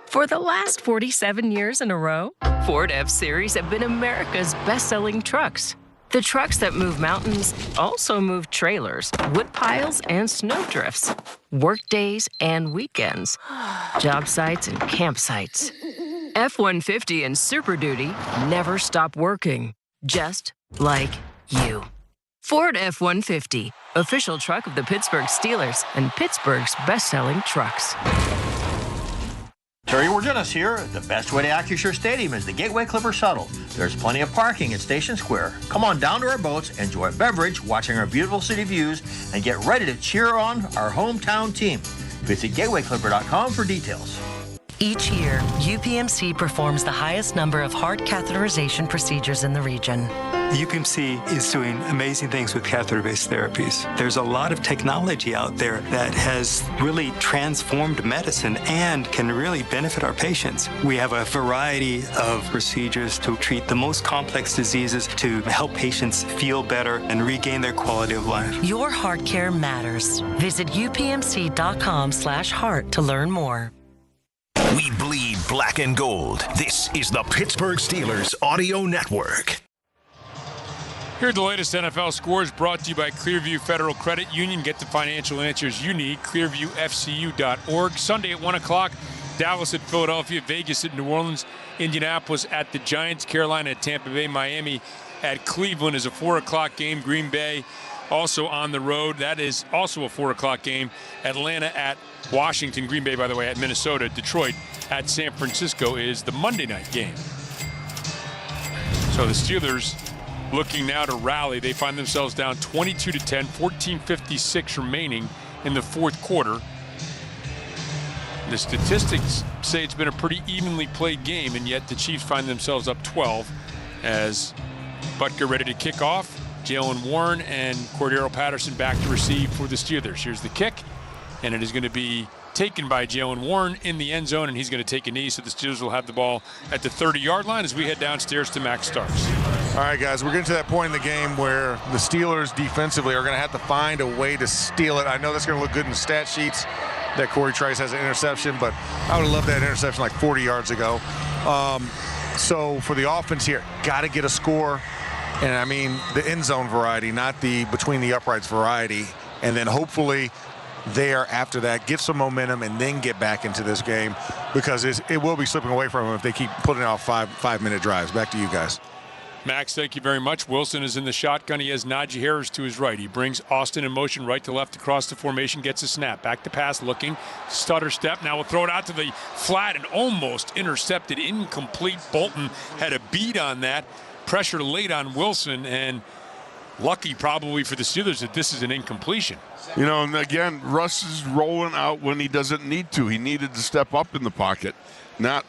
For the last 47 years in a row, Ford F-Series have been America's best-selling trucks. The trucks that move mountains also move trailers, wood piles, and snowdrifts, work days and weekends, job sites and campsites. F-150 and Super Duty never stop working, just like you. Ford F-150, official truck of the Pittsburgh Steelers and Pittsburgh's best-selling trucks. Terry Wargenis here. The best way to Acrisure Stadium is the Gateway Clipper Shuttle. There's plenty of parking at Station Square. Come on down to our boats, enjoy a beverage, watching our beautiful city views, and get ready to cheer on our hometown team. Visit gatewayclipper.com for details. Each year, UPMC performs the highest number of heart catheterization procedures in the region. The UPMC is doing amazing things with catheter-based therapies. There's a lot of technology out there that has really transformed medicine and can really benefit our patients. We have a variety of procedures to treat the most complex diseases to help patients feel better and regain their quality of life. Your heart care matters. Visit upmc.com/heart to learn more. We bleed black and gold. This is the Pittsburgh Steelers Audio Network. Here are the latest NFL scores brought to you by Clearview Federal Credit Union. Get the financial answers you need. ClearviewFCU.org. Sunday at 1 o'clock, Dallas at Philadelphia, Vegas at New Orleans, Indianapolis at the Giants, Carolina at Tampa Bay, Miami at Cleveland is a 4 o'clock game. Green Bay also on the road. That is also a 4 o'clock game. Atlanta at Washington. Green Bay, by the way, at Minnesota. Detroit at San Francisco is the Monday night game. So the Steelers looking now to rally. They find themselves down 22-10, 14:56 remaining in the fourth quarter. The statistics say it's been a pretty evenly played game, and yet the Chiefs find themselves up 12 as Butker ready to kick off. Jalen Warren and Cordero Patterson back to receive for the Steelers. Here's the kick, and it is going to be taken by Jalen Warren in the end zone, and he's going to take a knee, so the Steelers will have the ball at the 30-yard line as we head downstairs to Max Starks. All right, guys, we're getting to that point in the game where the Steelers defensively are going to have to find a way to steal it. I know that's going to look good in the stat sheets that Corey Trice has an interception, but I would have loved that interception like 40 yards ago. So for the offense here, got to get a score, and I mean the end zone variety, not the between the uprights variety, and then hopefully there after that get some momentum and then get back into this game, because it will be slipping away from them if they keep putting out five-minute drives. Back to you guys. Max, thank you very much. Wilson is in the shotgun. He has Najee Harris to his right. He brings Austin in motion right to left across the formation, gets a snap. Back to pass, looking, stutter step. Now we'll throw it out to the flat and almost intercepted, incomplete. Bolton had a beat on that. Pressure late on Wilson, and lucky probably for the Steelers that this is an incompletion. You know, and again, Russ is rolling out when he doesn't need to. He needed to step up in the pocket, not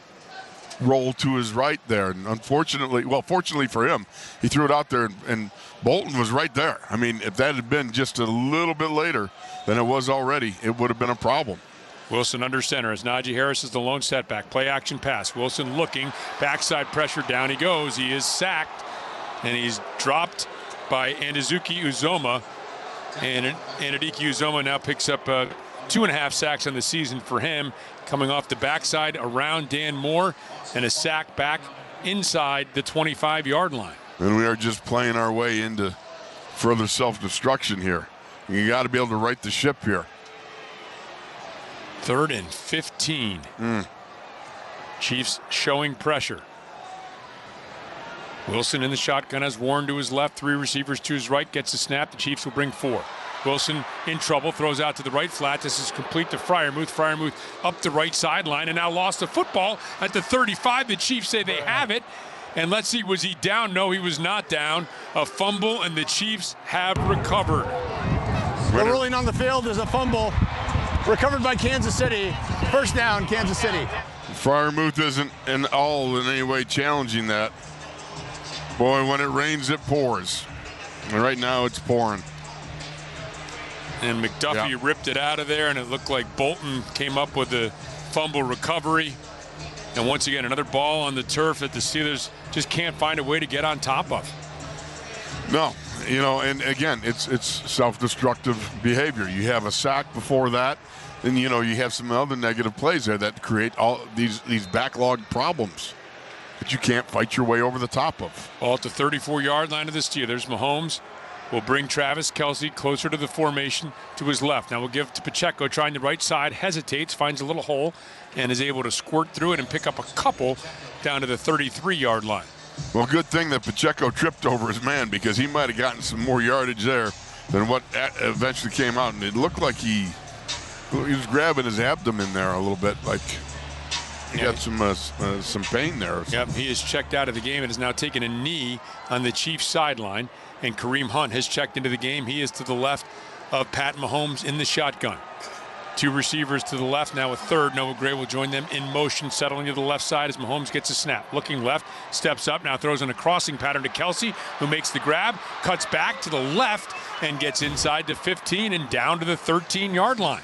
roll to his right there. And unfortunately, well, fortunately for him, he threw it out there, and Bolton was right there. I mean, if that had been just a little bit later than it was already, it would have been a problem. Wilson under center as Najee Harris is the lone setback. Play action pass. Wilson looking, backside pressure, down he goes. He is sacked, and he's dropped by Andazuki Uzoma. And Anadiki Uzoma now picks up 2.5 sacks on the season for him, coming off the backside around Dan Moore, and a sack back inside the 25-yard line. And we are just playing our way into further self-destruction here. You got to be able to right the ship here. 3rd and 15. Chiefs showing pressure. Wilson in the shotgun has Warren to his left, 3 receivers to his right, gets a snap. The Chiefs will bring 4. Wilson in trouble, throws out to the right flat. This is complete to Freiermuth. Freiermuth up the right sideline and now lost the football at the 35. The Chiefs say they have it. And let's see, was he down? No, he was not down. A fumble, and the Chiefs have recovered. The ruling on the field is a fumble recovered by Kansas City. First down, Kansas City. Freiermuth isn't in any way challenging that. Boy, when it rains, it pours. And right now, it's pouring. And McDuffie ripped it out of there, and it looked like Bolton came up with the fumble recovery. And once again, another ball on the turf that the Steelers just can't find a way to get on top of. No, you know, and again, it's self-destructive behavior. You have a sack before that, and you know you have some other negative plays there that create all these backlogged problems that you can't fight your way over the top of. Ball at the 34-yard line of the Steelers. Mahomes will bring Travis Kelce closer to the formation to his left. Now we'll give to Pacheco, trying the right side, hesitates, finds a little hole, and is able to squirt through it and pick up a couple down to the 33-yard line. Well, good thing that Pacheco tripped over his man, because he might have gotten some more yardage there than what eventually came out. And it looked like he was grabbing his abdomen there a little bit, like he got some pain there. Yep, he is checked out of the game and has now taken a knee on the Chiefs sideline. And Kareem Hunt has checked into the game. He is to the left of Pat Mahomes in the shotgun. 2 receivers to the left, now a third. Noah Gray will join them in motion, settling to the left side as Mahomes gets a snap. Looking left, steps up, now throws in a crossing pattern to Kelce, who makes the grab, cuts back to the left, and gets inside to 15 and down to the 13-yard line.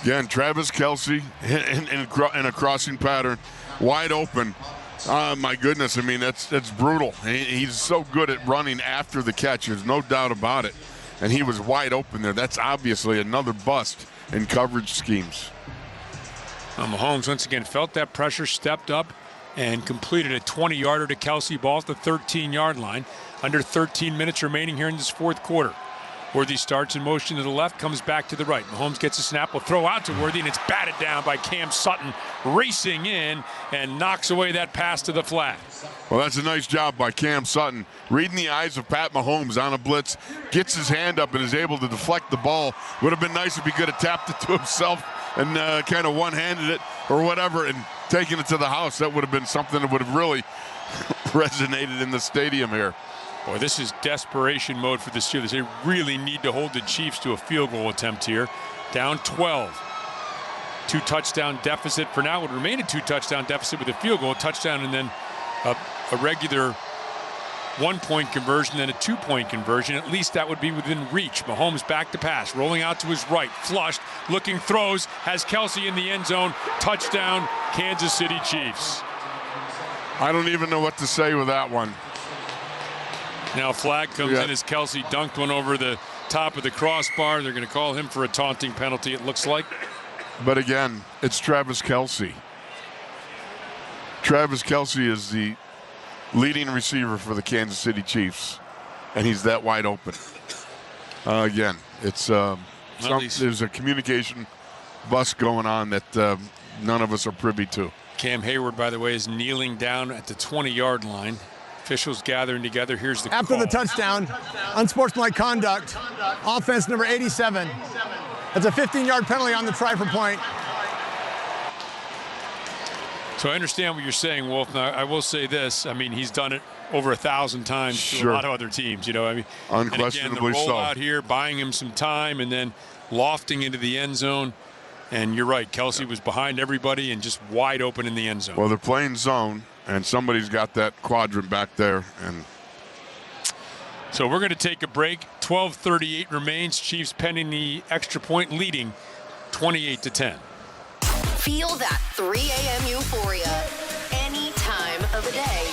Again, Travis Kelce in a crossing pattern, wide open. My goodness, I mean, that's brutal. He's so good at running after the catch, there's no doubt about it. And he was wide open there. That's obviously another bust in coverage schemes. Mahomes once again felt that pressure, stepped up, and completed a 20-yarder to Kelce, ball at the 13-yard line. Under 13 minutes remaining here in this 4th quarter. Worthy starts in motion to the left, comes back to the right. Mahomes gets a snap, will throw out to Worthy, and it's batted down by Cam Sutton, racing in and knocks away that pass to the flat. Well, that's a nice job by Cam Sutton. Reading the eyes of Pat Mahomes on a blitz, gets his hand up and is able to deflect the ball. Would have been nice if he could have tapped it to himself and kind of one-handed it or whatever and taken it to the house. That would have been something that would have really resonated in the stadium here. Boy, this is desperation mode for the Steelers. They really need to hold the Chiefs to a field goal attempt here. Down 12. 2-touchdown deficit. For now, would remain a 2-touchdown deficit with a field goal, a touchdown, and then a regular 1-point conversion, then a 2-point conversion. At least that would be within reach. Mahomes back to pass, rolling out to his right, flushed, looking, throws, has Kelsey in the end zone. Touchdown, Kansas City Chiefs. I don't even know what to say with that one. Now flag comes in as Kelsey dunked one over the top of the crossbar. They're going to call him for a taunting penalty, it looks like. But again, it's Travis Kelce. Travis Kelce is the leading receiver for the Kansas City Chiefs, and he's that wide open. Again, it's there's a communication bust going on that none of us are privy to. Cam Hayward, by the way, is kneeling down at the 20-yard line. Officials gathering together. Here's the After call. the touchdown, unsportsmanlike conduct, offense number 87. That's a 15-yard penalty on the try for point. So I understand what you're saying, Wolf. Now, I will say this. I mean, he's done it over 1,000 times to a lot of other teams. You know, I mean, unquestionably and again, the rollout so. here, buying him some time, and then lofting into the end zone. And you're right, Kelsey was behind everybody and just wide open in the end zone. Well, they're playing zone, and somebody's got that quadrant back there. And so we're going to take a break. 12:38 remains. Chiefs pending the extra point, leading 28-10. Feel that 3 a.m. euphoria any time of the day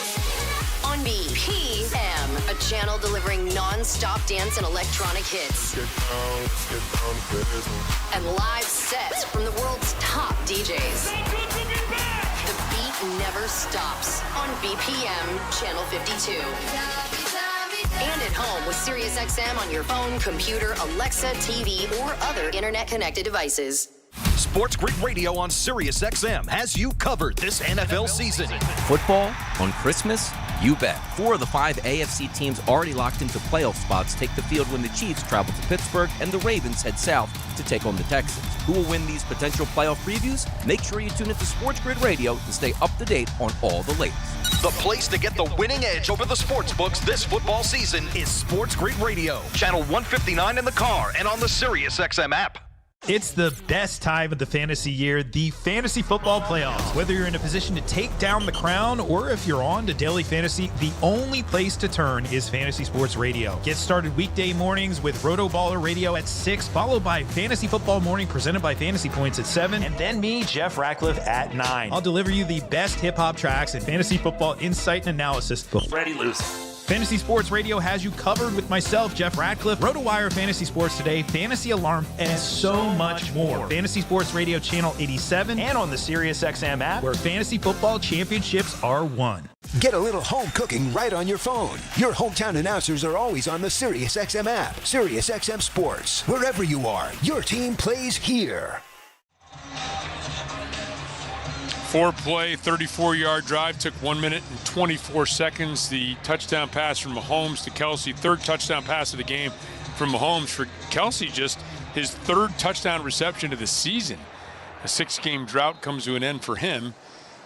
on BPM, a channel delivering non-stop dance and electronic hits. And live sets from the world's top DJs. The beat never stops on BPM Channel 52. And at home with SiriusXM on your phone, computer, Alexa, TV, or other internet-connected devices. Sports Grid Radio on SiriusXM has you covered this NFL season. Football on Christmas? You bet. 4 of the 5 AFC teams already locked into playoff spots take the field when the Chiefs travel to Pittsburgh and the Ravens head south to take on the Texans. Who will win these potential playoff previews? Make sure you tune into Sports Grid Radio to stay up to date on all the latest. The place to get the winning edge over the sports books this football season is Sports Grid Radio, channel 159 in the car and on the SiriusXM app. It's the best time of the fantasy year, the fantasy football playoffs. Whether you're in a position to take down the crown or if you're on to daily fantasy, the only place to turn is Fantasy Sports Radio. Get started weekday mornings with Roto Baller Radio at 6, followed by Fantasy Football Morning presented by Fantasy Points at 7, and then me, Jeff Ratcliffe, at 9. I'll deliver you the best hip-hop tracks and fantasy football insight and analysis. Ready, lose. Fantasy Sports Radio has you covered with myself, Jeff Ratcliffe, RotoWire Fantasy Sports Today, Fantasy Alarm, and so much more. Fantasy Sports Radio Channel 87 and on the SiriusXM app, where fantasy football championships are won. Get a little home cooking right on your phone. Your hometown announcers are always on the SiriusXM app. SiriusXM Sports. Wherever you are, your team plays here. 4-play, 34-yard drive, took 1 minute and 24 seconds. The touchdown pass from Mahomes to Kelsey, third touchdown pass of the game from Mahomes. For Kelsey, just his third touchdown reception of the season. A 6-game drought comes to an end for him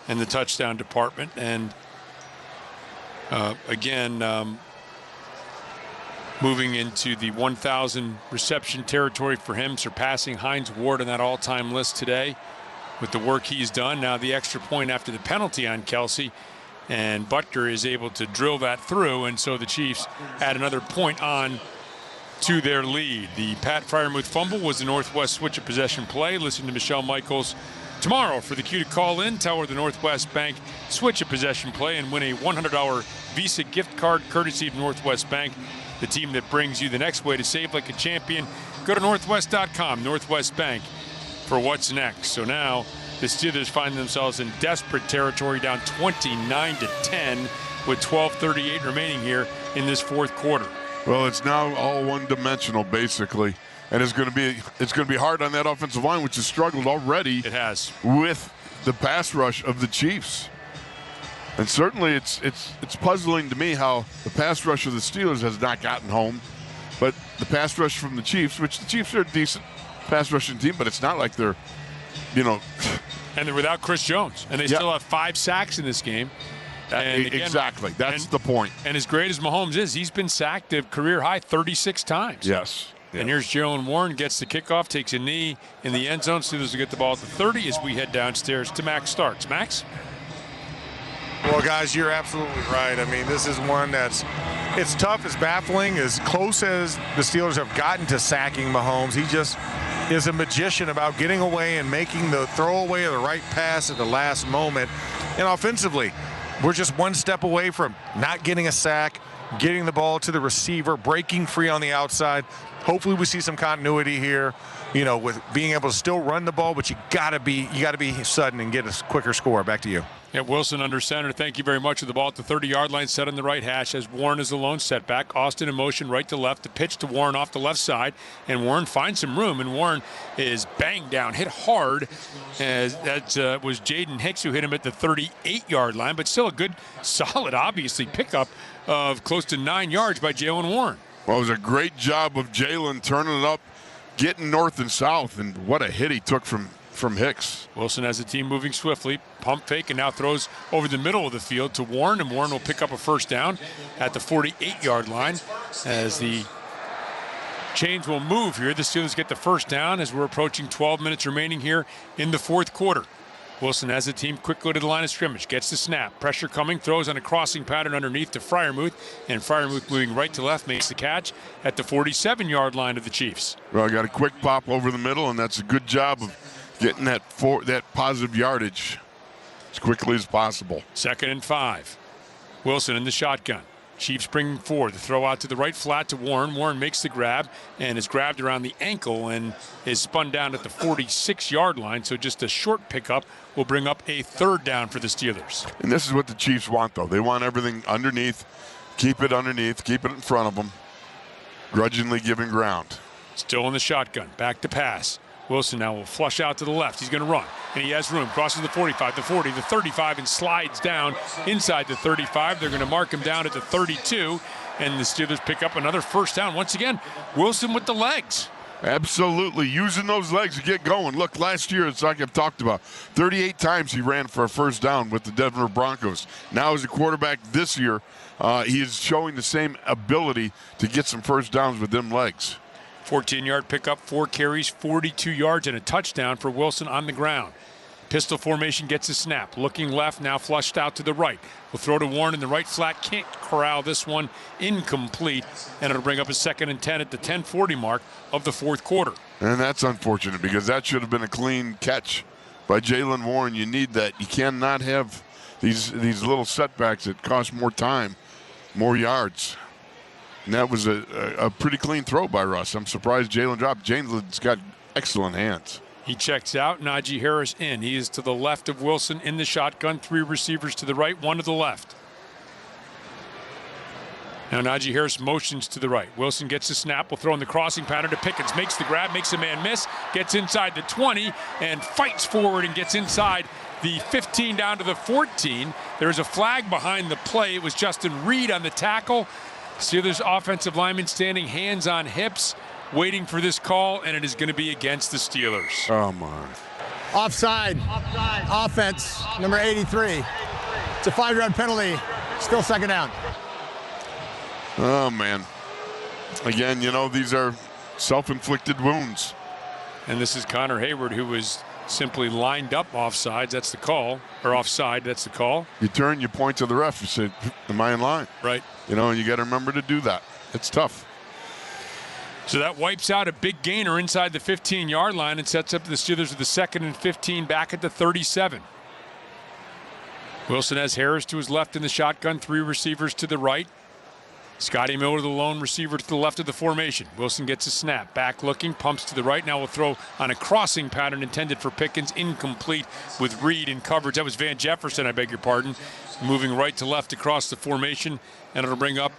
in the touchdown department. And moving into the 1,000 reception territory for him, surpassing Hines Ward on that all-time list today. With the work he's done, now the extra point after the penalty on Kelsey, and Butker is able to drill that through, and so the Chiefs add another point on to their lead. The Pat Freiermuth fumble was the Northwest switch of possession play. Listen to Michelle Michaels tomorrow for the cue to call in, tell her the Northwest Bank switch of possession play, and win a $100 Visa gift card courtesy of Northwest Bank, the team that brings you the next way to save like a champion. Go to northwest.com, Northwest Bank, for what's next. So now the Steelers find themselves in desperate territory, down 29-10 with 12:38 remaining here in this fourth quarter. Well, it's now all one-dimensional basically, and it's going to be hard on that offensive line, which has struggled already. It has, with the pass rush of the Chiefs. And certainly it's puzzling to me how the pass rush of the Steelers has not gotten home, but the pass rush from the Chiefs, which the Chiefs are a decent pass rushing team, but it's not like they're, and they're without Chris Jones, and they still have 5 sacks in this game. And again, exactly, that's the point. And as great as Mahomes is, he's been sacked a career high 36 times. Yes, And here's Jalen Warren, gets the kickoff, takes a knee in the end zone. Steelers will get the ball at the 30 as we head downstairs to Max Starks. Max? Well, guys, you're absolutely right. I mean, this is one it's tough, it's baffling. As close as the Steelers have gotten to sacking Mahomes, he just is a magician about getting away and making the throwaway of the right pass at the last moment. And offensively, we're just one step away from not getting a sack, getting the ball to the receiver, breaking free on the outside. Hopefully we see some continuity here, with being able to still run the ball, but you gotta be sudden and get a quicker score. Back to you. Yeah, Wilson under center. Thank you very much. With the ball at the 30-yard line, set on the right hash as Warren is the lone setback. Austin in motion right to left. The pitch to Warren off the left side, and Warren finds some room, and Warren is banged down, hit hard. As that was Jaden Hicks who hit him at the 38-yard line, but still a good, solid, obviously, pickup of close to 9 yards by Jalen Warren. Well, it was a great job of Jalen turning it up, getting north and south, and what a hit he took from Hicks. Wilson has the team moving swiftly. Pump fake and now throws over the middle of the field to Warren, and Warren will pick up a first down at the 48-yard line as the chains will move here. The Steelers get the first down as we're approaching 12 minutes remaining here in the fourth quarter. Wilson has the team quickly to the line of scrimmage, gets the snap, pressure coming, throws on a crossing pattern underneath to Freiermuth, and Freiermuth moving right to left makes the catch at the 47-yard line of the Chiefs. Well, got a quick pop over the middle, and that's a good job of getting that positive yardage as quickly as possible. 2nd and 5. Wilson in the shotgun. Chiefs bringing forward. The throw out to the right flat to Warren. Warren makes the grab and is grabbed around the ankle and is spun down at the 46-yard line. So just a short pickup will bring up a third down for the Steelers. And this is what the Chiefs want, though. They want everything underneath. Keep it underneath. Keep it in front of them. Grudgingly giving ground. Still in the shotgun. Back to pass. Wilson now will flush out to the left. He's going to run, and he has room. Crosses the 45, the 40, the 35, and slides down inside the 35. They're going to mark him down at the 32, and the Steelers pick up another first down. Once again, Wilson with the legs. Absolutely, using those legs to get going. Look, last year, it's like I've talked about, 38 times he ran for a first down with the Denver Broncos. Now as a quarterback this year, he is showing the same ability to get some first downs with them legs. 14-yard pickup, 4 carries, 42 yards, and a touchdown for Wilson on the ground. Pistol formation gets a snap. Looking left, now flushed out to the right. Will throw to Warren in the right flat. Can't corral this one. Incomplete. And it'll bring up a 2nd and 10 at the 10:40 mark of the fourth quarter. And that's unfortunate because that should have been a clean catch by Jalen Warren. You need that. You cannot have these little setbacks that cost more time, more yards. And that was a pretty clean throw by Russ. I'm surprised Jalen dropped. Jalen's got excellent hands. He checks out. Najee Harris in. He is to the left of Wilson in the shotgun. 3 receivers to the right, 1 to the left. Now Najee Harris motions to the right. Wilson gets the snap. Will throw in the crossing pattern to Pickens. Makes the grab, makes a man miss. Gets inside the 20 and fights forward and gets inside the 15 down to the 14. There's a flag behind the play. It was Justin Reed on the tackle. Steelers offensive lineman standing hands on hips, waiting for this call, and it is going to be against the Steelers. Oh, my. Offside. Offense, number 83. It's a 5-yard penalty. Still 2nd down. Oh, man. Again, these are self-inflicted wounds. And this is Connor Hayward, who was simply lined up offsides. That's the call. Or offside, that's the call. You turn, you point to the ref. You say, am I in line? Right. And you got to remember to do that. It's tough. So that wipes out a big gainer inside the 15-yard line and sets up the Steelers with the 2nd and 15 back at the 37. Wilson has Harris to his left in the shotgun, 3 receivers to the right. Scotty Miller, the lone receiver, to the left of the formation. Wilson gets a snap. Back looking, pumps to the right. Now will throw on a crossing pattern intended for Pickens. Incomplete with Reed in coverage. That was Van Jefferson, I beg your pardon. Moving right to left across the formation. And it'll bring up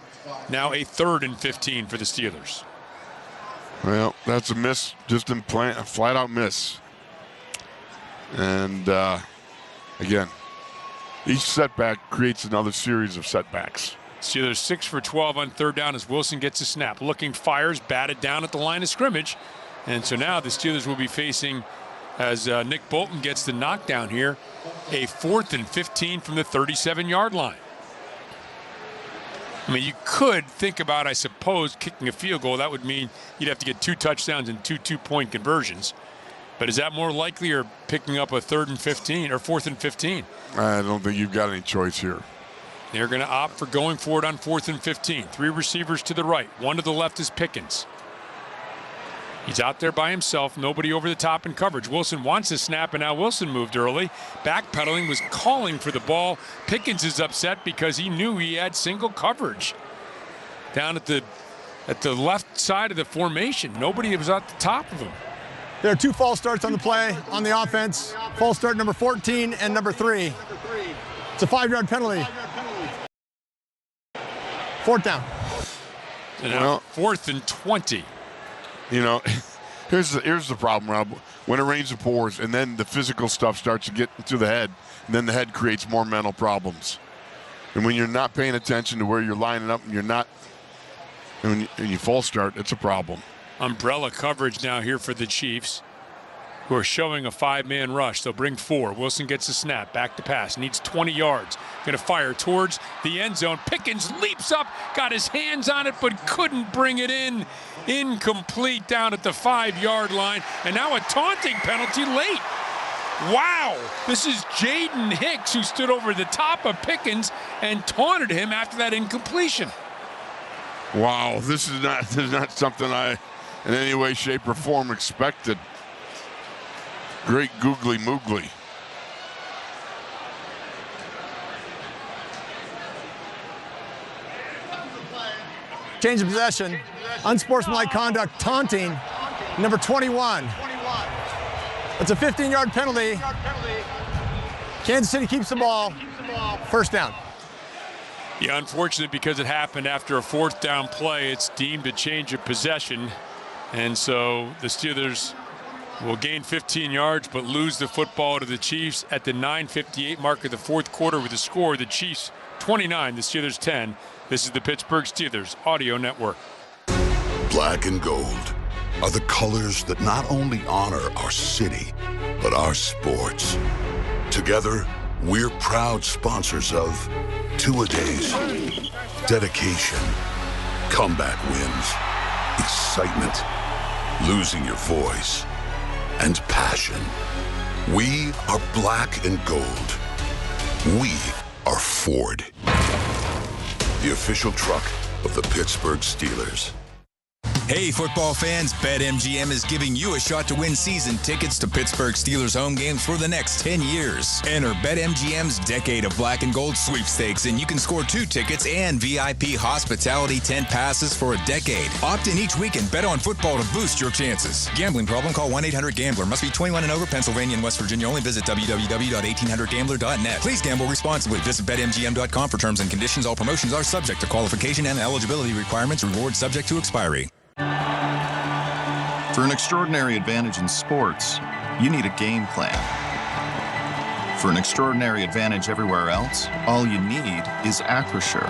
now a 3rd and 15 for the Steelers. Well, that's a miss. Just a flat-out miss. And, again, each setback creates another series of setbacks. Steelers 6 for 12 on 3rd down as Wilson gets a snap. Looking, fires, batted down at the line of scrimmage. And so now the Steelers will be facing, as Nick Bolton gets the knockdown here, a 4th and 15 from the 37-yard line. I mean, you could think about, I suppose, kicking a field goal. That would mean you'd have to get 2 touchdowns and 2 two-point conversions. But is that more likely, or picking up a 3rd and 15 or 4th and 15? I don't think you've got any choice here. They're going to opt for going for it on 4th and 15. 3 receivers to the right. 1 to the left is Pickens. He's out there by himself, nobody over the top in coverage. Wilson wants a snap, and now Wilson moved early. Backpedaling, was calling for the ball. Pickens is upset because he knew he had single coverage down at the left side of the formation. Nobody was at the top of him. There are 2 false starts on the play on the offense. False start number 14 and number 3. It's a 5-yard penalty. 4th down. And now 4th and 20. You know, here's the problem, Rob. When it rains, it pours, and then the physical stuff starts to get to the head, and then the head creates more mental problems. And when you're not paying attention to where you're lining up, and when you false start, it's a problem. Umbrella coverage now here for the Chiefs, who are showing a 5-man rush. They'll bring 4. Wilson gets a snap, back to pass, needs 20 yards. Going to fire towards the end zone. Pickens leaps up, got his hands on it, but couldn't bring it in. Incomplete down at the 5-yard line. And now a taunting penalty late. Wow. This is Jaden Hicks, who stood over the top of Pickens and taunted him after that incompletion. Wow, this is not something I, in any way, shape, or form, expected. Great googly moogly. Change of possession. Unsportsmanlike conduct, taunting. Number 21. It's a 15-yard penalty. Kansas City keeps the ball. 1st down. Yeah, unfortunate because it happened after a 4th down play. It's deemed a change of possession. And so the Steelers will gain 15 yards but lose the football to the Chiefs at the 9:58 mark of the 4th quarter with a score. The Chiefs 29, the Steelers 10. This is the Pittsburgh Steelers Audio Network. Black and gold are the colors that not only honor our city, but our sports. Together, we're proud sponsors of two-a-days, dedication, comeback wins, excitement, losing your voice, and passion. We are black and gold. We are Ford, the official truck of the Pittsburgh Steelers. Hey, football fans, BetMGM is giving you a shot to win season tickets to Pittsburgh Steelers home games for the next 10 years. Enter BetMGM's Decade of Black and Gold sweepstakes, and you can score 2 tickets and VIP hospitality tent passes for a decade. Opt in each week and bet on football to boost your chances. Gambling problem? Call 1-800-GAMBLER. Must be 21 and over, Pennsylvania and West Virginia only. Visit www.1800gambler.net. Please gamble responsibly. Visit BetMGM.com for terms and conditions. All promotions are subject to qualification and eligibility requirements. Rewards subject to expiry. For an extraordinary advantage in sports, you need a game plan. For an extraordinary advantage everywhere else, all you need is Acrisure.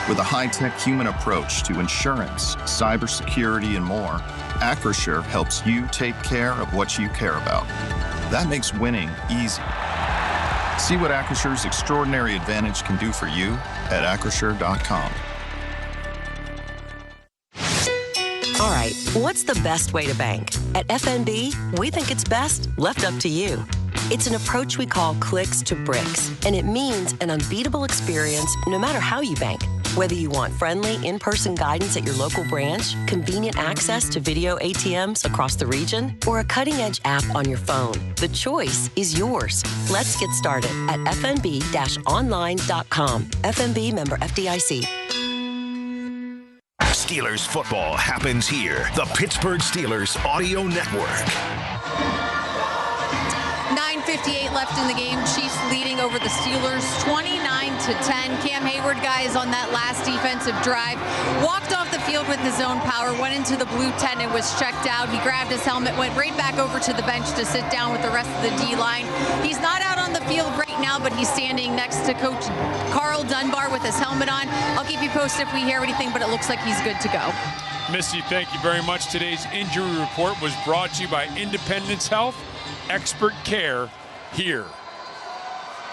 With a high-tech human approach to insurance, cybersecurity, and more, Acrisure helps you take care of what you care about. That makes winning easy. See what Acrisure's extraordinary advantage can do for you at acrisure.com. All right, what's the best way to bank? At FNB, we think it's best left up to you. It's an approach we call clicks to bricks, and it means an unbeatable experience no matter how you bank. Whether you want friendly, in-person guidance at your local branch, convenient access to video ATMs across the region, or a cutting-edge app on your phone, the choice is yours. Let's get started at fnb-online.com. FNB member FDIC. Steelers football happens here. The Pittsburgh Steelers Audio Network. 9:58 left in the game. Chiefs leading over the Steelers 29-10. Cam Hayward, guys, on that last defensive drive, walked off the field with his own power, went into the blue tent and was checked out. He grabbed his helmet, went right back over to the bench to sit down with the rest of the D-line. He's not out on the field right now, but he's standing next to Coach Carl Dunbar with his helmet on. I'll keep you posted if we hear anything, but it looks like he's good to go. Missy, thank you very much. Today's injury report was brought to you by Independence Health. Expert care here.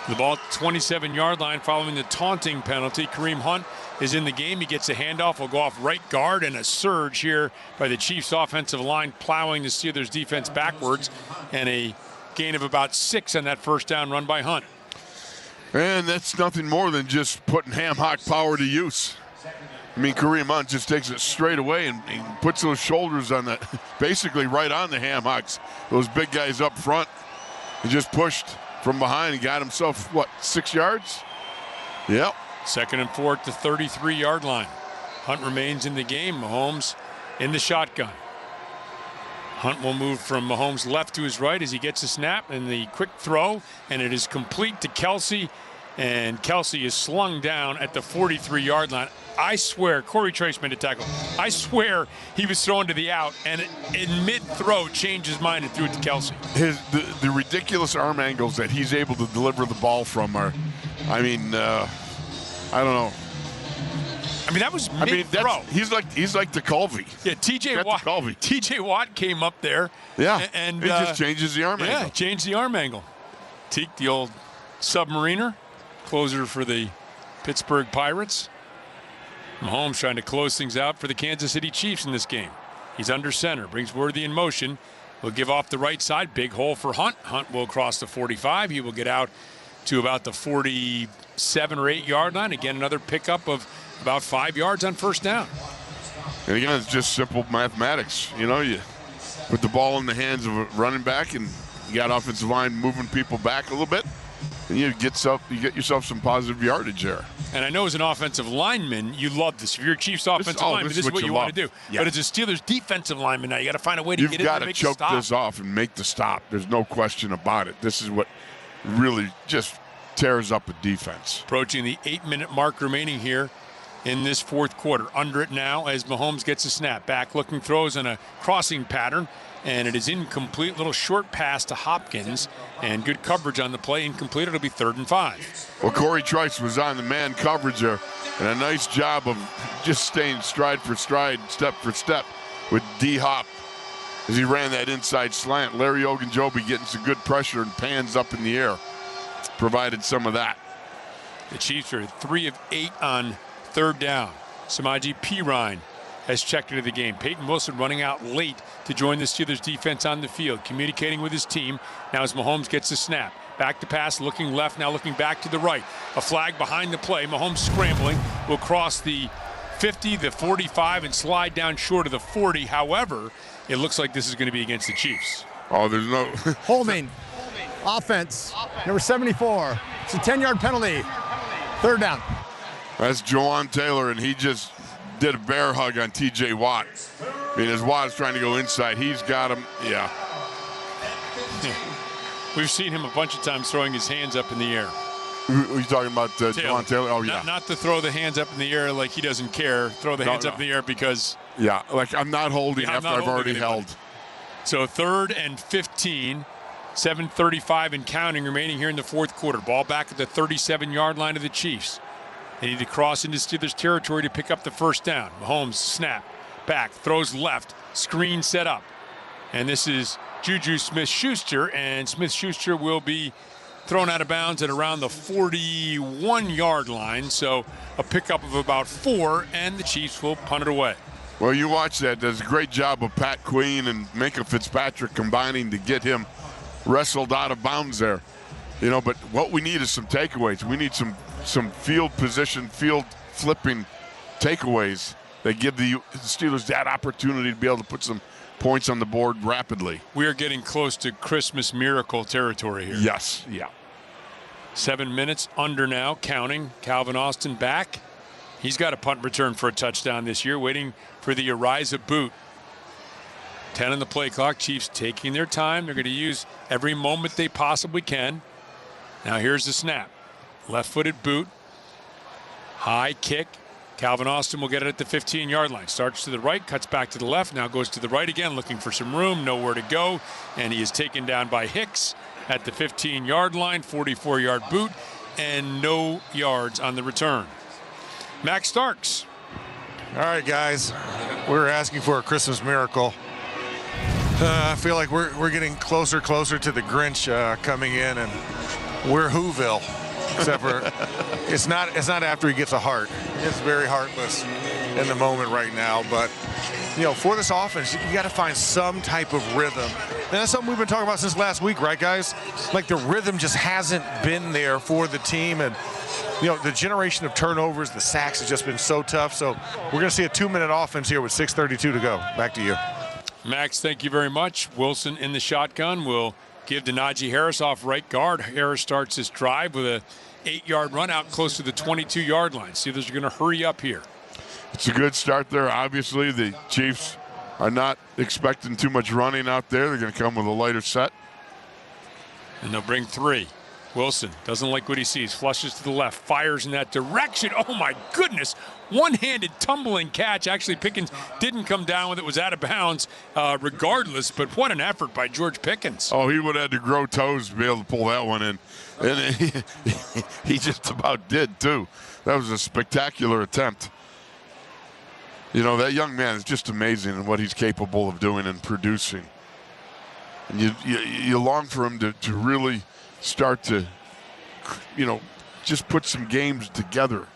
The ball at the 27-yard line following the taunting penalty. Kareem Hunt is in the game. He gets a handoff. Will go off right guard, and a surge here by the Chiefs offensive line plowing the Steelers defense backwards, and a gain of about 6 on that first down run by Hunt. And that's nothing more than just putting ham-hock power to use. I mean, Kareem Hunt just takes it straight away and puts those shoulders on that, basically right on the ham-hocks. Those big guys up front. He just pushed from behind and got himself, what, 6 yards? Yep. 2nd and 4 at the 33-yard line. Hunt remains in the game. Mahomes in the shotgun. Hunt will move from Mahomes' left to his right as he gets a snap and the quick throw, and it is complete to Kelsey, and Kelsey is slung down at the 43-yard line. I swear, Corey Trice made a tackle. I swear he was thrown to the out, and in mid-throw changed his mind and threw it to Kelsey. The ridiculous arm angles that he's able to deliver the ball from are, I mean, I don't know. I mean, that was mid-throw. He's like the Colby. Yeah, TJ Watt came up there. Yeah, and he just changes the arm angle. Yeah, changed the arm angle. Teak, the old submariner, closer for the Pittsburgh Pirates. Mahomes trying to close things out for the Kansas City Chiefs in this game. He's under center, brings Worthy in motion. Will give off the right side, big hole for Hunt. Hunt will cross the 45. He will get out to about the 47 or 8-yard line. Again, another pickup of about 5 yards on first down. And again, it's just simple mathematics. You know, you put the ball in the hands of a running back, and you got offensive line moving people back a little bit, and you get yourself some positive yardage there. And I know as an offensive lineman, you love this. If you're a Chiefs offensive lineman, this is what you want to do. Yeah. But as a Steelers defensive lineman now, you got to find a way to get in there and make the stop. You've got to choke this off and make the stop. There's no question about it. This is what really just tears up a defense. Approaching the 8-minute mark remaining here in this fourth quarter. Under it now as Mahomes gets a snap. Back looking, throws in a crossing pattern, and it is incomplete. Little short pass to Hopkins, and good coverage on the play. Incomplete. It'll be 3rd and 5. Well, Corey Trice was on the man coverage there, and a nice job of just staying stride for stride, step for step with D-Hop as he ran that inside slant. Larry Ogunjobi getting some good pressure and pans up in the air. Provided some of that. The Chiefs are 3 of 8 on 3rd down. Samaje Perine has checked into the game. Peyton Wilson running out late to join the Steelers defense on the field, communicating with his team. Now as Mahomes gets the snap. Back to pass, looking left, now looking back to the right. A flag behind the play. Mahomes scrambling, will cross the 50, the 45, and slide down short of the 40. However, it looks like this is going to be against the Chiefs. Oh, there's no... Holding. Offense. Number 74. It's a 10-yard penalty. 3rd down. That's Jawan Taylor, and he just did a bear hug on TJ Watt. I mean, as Watt is trying to go inside, he's got him. Yeah. We've seen him a bunch of times throwing his hands up in the air. Are you talking about Jawan Taylor? Oh, yeah. Not to throw the hands up in the air like he doesn't care. Throw the hands up in the air because... Yeah, like I'm not holding after I've already held. So 3rd and 15. 7:35 and counting remaining here in the fourth quarter. Ball back at the 37-yard line of the Chiefs. They need to cross into Steelers territory to pick up the first down. Mahomes snap, back, throws left, screen set up. And this is Juju Smith-Schuster, and Smith-Schuster will be thrown out of bounds at around the 41-yard line. So a pickup of about 4, and the Chiefs will punt it away. Well, you watch that. Does a great job of Pat Queen and Minkah Fitzpatrick combining to get him wrestled out of bounds there. You know, but what we need is some takeaways. We need some field position, field flipping takeaways that give the Steelers that opportunity to be able to put some points on the board rapidly. We are getting close to Christmas miracle territory here. Yes, yeah. 7 minutes under now, counting. Calvin Austin back. He's got a punt return for a touchdown this year, waiting for the Ariza boot. 10 on the play clock. Chiefs taking their time. They're going to use every moment they possibly can. Now here's the snap. Left-footed boot. High kick. Calvin Austin will get it at the 15-yard line. Starts to the right, cuts back to the left, now goes to the right again, looking for some room, nowhere to go. And he is taken down by Hicks at the 15-yard line, 44-yard boot, and no yards on the return. Max Starks. All right, guys. We're asking for a Christmas miracle. I feel like we're getting closer to the Grinch coming in, and we're Whoville, except for it's not after he gets a heart. It's very heartless in the moment right now. But for this offense, you got to find some type of rhythm. And that's something we've been talking about since last week, right, guys? Like the rhythm just hasn't been there for the team. And the generation of turnovers, the sacks has just been so tough. So we're going to see a 2-minute offense here with 6:32 to go. Back to you. Max, thank you very much. Wilson in the shotgun will give to Najee Harris off right guard. Harris starts his drive with a 8-yard run out close to the 22-yard line. Steelers are going to hurry up here. It's a good start there. Obviously, the Chiefs are not expecting too much running out there. They're going to come with a lighter set. And they'll bring 3. Wilson doesn't like what he sees, flushes to the left, fires in that direction. Oh my goodness, one-handed tumbling catch. Actually, Pickens didn't come down with it, was out of bounds regardless, but what an effort by George Pickens. Oh, he would have had to grow toes to be able to pull that one in. And he just about did too. That was a spectacular attempt. That young man is just amazing in what he's capable of doing and producing. And you long for him to really start to, just put some games together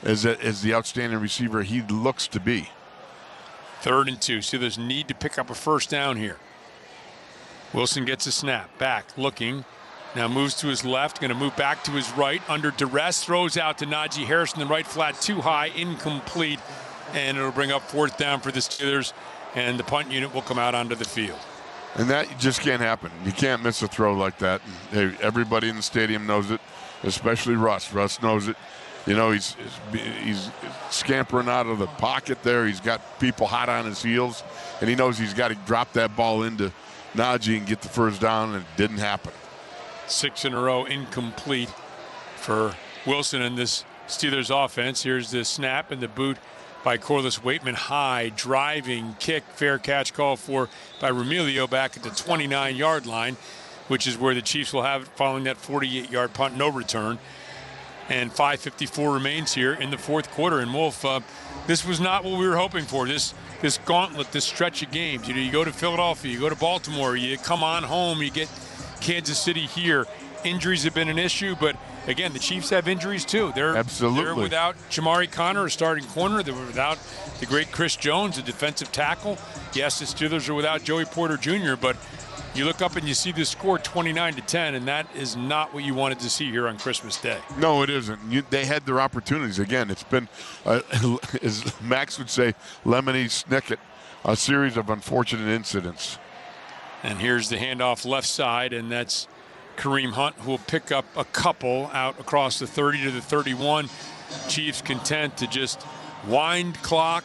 as the outstanding receiver he looks to be. 3rd and 2. Steelers need to pick up a first down here. Wilson gets a snap, back, looking. Now moves to his left, going to move back to his right, under duress, throws out to Najee Harris in the right flat, too high, incomplete, and it'll bring up 4th down for the Steelers, and the punt unit will come out onto the field. And that just can't happen. You can't miss a throw like that. Hey, everybody in the stadium knows it, especially Russ. Russ knows it. He's scampering out of the pocket there. He's got people hot on his heels, and he knows he's got to drop that ball into Najee and get the first down, and it didn't happen. 6 in a row incomplete for Wilson in this Steelers offense. Here's the snap and the boot by Corliss Waitman. High driving kick, fair catch called for by Remilio back at the 29-yard line, which is where the Chiefs will have it following that 48-yard punt, no return. And 5:54 remains here in the 4th quarter. And Wolf, this was not what we were hoping for. This gauntlet, this stretch of games. You go to Philadelphia, you go to Baltimore, you come on home, you get Kansas City here. Injuries have been an issue, but again, the Chiefs have injuries too. They're without Jamari Conner, a starting corner. They're without the great Chris Jones, a defensive tackle. Yes, the Steelers are without Joey Porter Jr., but you look up and you see the score 29-10, and that is not what you wanted to see here on Christmas Day. No, it isn't. They had their opportunities. Again, it's been, as Max would say, lemony snicket, a series of unfortunate incidents. And here's the handoff left side, and that's Kareem Hunt, who will pick up a couple out across the 30 to the 31. Chiefs content to just wind clock,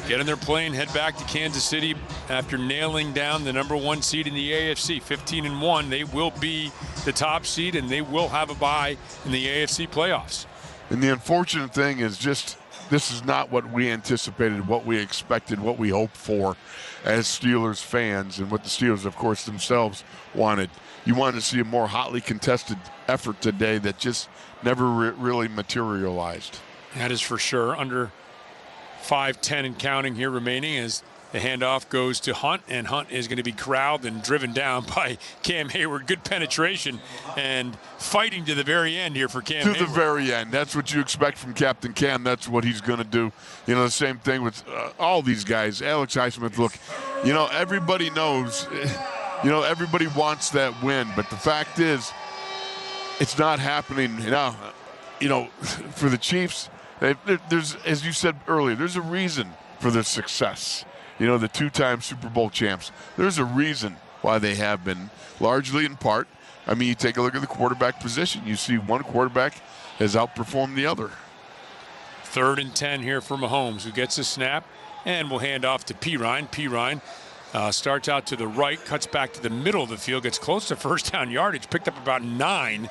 get in their plane, head back to Kansas City after nailing down the #1 seed in the AFC. 15-1, they will be the top seed, and they will have a bye in the AFC playoffs. And the unfortunate thing is just this is not what we anticipated, what we expected, what we hoped for as Steelers fans, and what the Steelers, of course, themselves wanted. You wanted to see a more hotly contested effort today that just never really materialized. That is for sure. Under 5:10 and counting here remaining as the handoff goes to Hunt, and Hunt is going to be corralled and driven down by Cam Hayward. Good penetration and fighting to the very end here for Cam Hayward. To the very end. That's what you expect from Captain Cam. That's what he's going to do. The same thing with all these guys. Alex Highsmith, look, everybody knows, everybody wants that win, but the fact is it's not happening now. For the Chiefs, there's, as you said earlier, there's a reason for their success. The 2-time Super Bowl champs. There's a reason why they have been, largely in part. I mean, you take a look at the quarterback position. You see one quarterback has outperformed the other. 3rd and 10 here for Mahomes, who gets a snap and will hand off to Pirine. Pirine starts out to the right, cuts back to the middle of the field, gets close to first down yardage, picked up about 9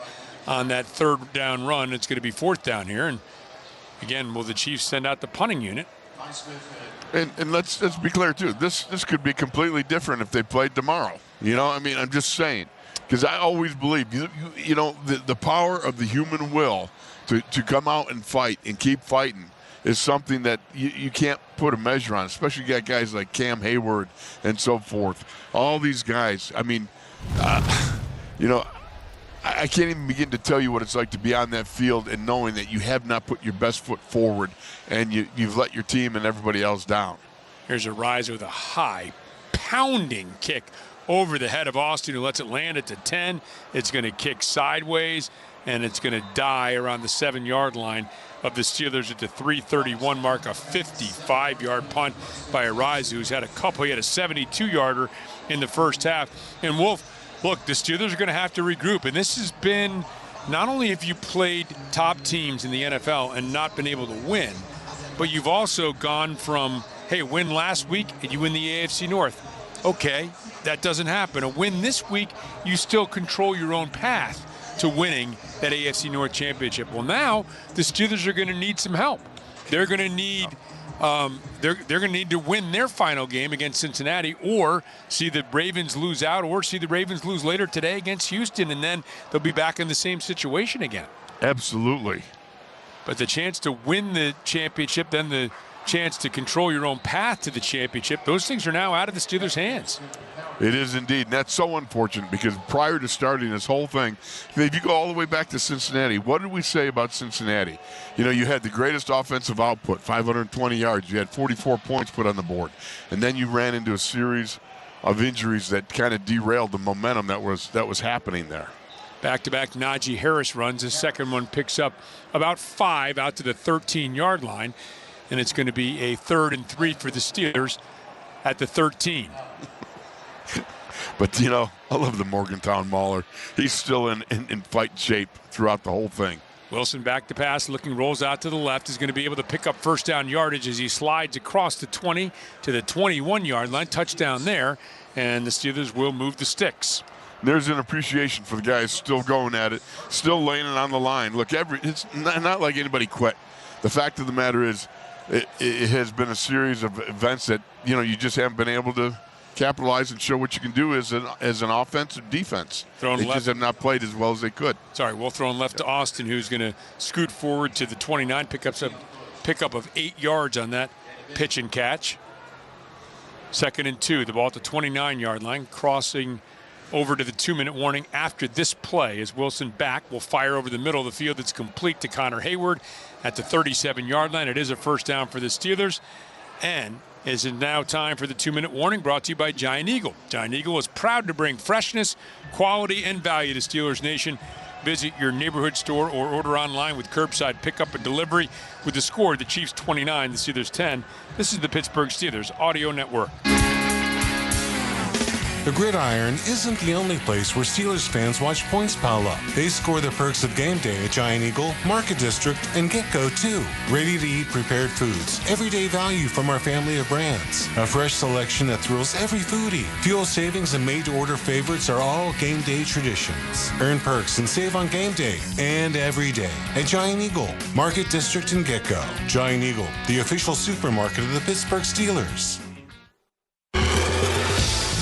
on that 3rd down run. It's going to be 4th down here. And again, will the Chiefs send out the punting unit? And let's be clear too. This could be completely different if they played tomorrow. I'm just saying, because I always believe the power of the human will to come out and fight and keep fighting is something that you can't put a measure on. Especially you got guys like Cam Hayward and so forth. All these guys. I mean, I can't even begin to tell you what it's like to be on that field and knowing that you have not put your best foot forward and you've let your team and everybody else down. Here's a rise with a high, pounding kick over the head of Austin, who lets it land at the 10. It's going to kick sideways, and it's going to die around the 7-yard line of the Steelers at the 3:31 mark. A 55-yard punt by Arizu, who's had a couple. He had a 72-yarder in the first half. And Wolf, look, the Steelers are going to have to regroup. And this has been, not only have you played top teams in the NFL and not been able to win, but you've also gone from, hey, win last week and you win the AFC North. Okay, that doesn't happen. A win this week, you still control your own path to winning that AFC North championship. Well, now the Steelers are going to need some help. They're going to need they're going to need to win their final game against Cincinnati, or see the Ravens lose out, or see the Ravens lose later today against Houston, and then they'll be back in the same situation again. Absolutely. But the chance to win the championship, then the chance to control your own path to the championship, those things are now out of the Steelers' hands. It is indeed, and that's so unfortunate because prior to starting this whole thing, if you go all the way back to Cincinnati, what did we say about Cincinnati? You know, you had the greatest offensive output, 520 yards. You had 44 points put on the board, and then you ran into a series of injuries that kind of derailed the momentum that was happening there. Back-to-back Najee Harris runs. His second one picks up about 5 out to the 13-yard line, and it's going to be a 3rd and 3 for the Steelers at the 13. But, you know, I love the Morgantown Mauler. He's still in fight shape throughout the whole thing. Wilson back to pass, looking, rolls out to the left. Is going to be able to pick up first down yardage as he slides across the 20 to the 21-yard line. Touchdown there, and the Steelers will move the sticks. There's an appreciation for the guys still going at it, still laying it on the line. Look, it's not like anybody quit. The fact of the matter is it has been a series of events that, you know, you just haven't been able to capitalize and show what you can do as an offensive defense. They just have not played as well as they could. Sorry, we'll throw left to Austin, who's going to scoot forward to the 29, pickup of 8 yards on that pitch and catch. 2nd and 2, the ball at the 29-yard line, crossing over to the 2-minute warning after this play as Wilson back will fire over the middle of the field. It's complete to Connor Hayward at the 37-yard line. It is a first down for the Steelers. And is it now time for the 2-minute warning, brought to you by Giant Eagle. Giant Eagle is proud to bring freshness, quality, and value to Steelers Nation. Visit your neighborhood store or order online with curbside pickup and delivery. With the score, the Chiefs 29, the Steelers 10. This is the Pittsburgh Steelers Audio Network. The Gridiron isn't the only place where Steelers fans watch points pile up. They score the perks of game day at Giant Eagle, Market District, and Get-Go too. Ready-to-eat prepared foods, everyday value from our family of brands. A fresh selection that thrills every foodie. Fuel savings and made-to-order favorites are all game day traditions. Earn perks and save on game day and every day at Giant Eagle, Market District, and Get-Go. Giant Eagle, the official supermarket of the Pittsburgh Steelers.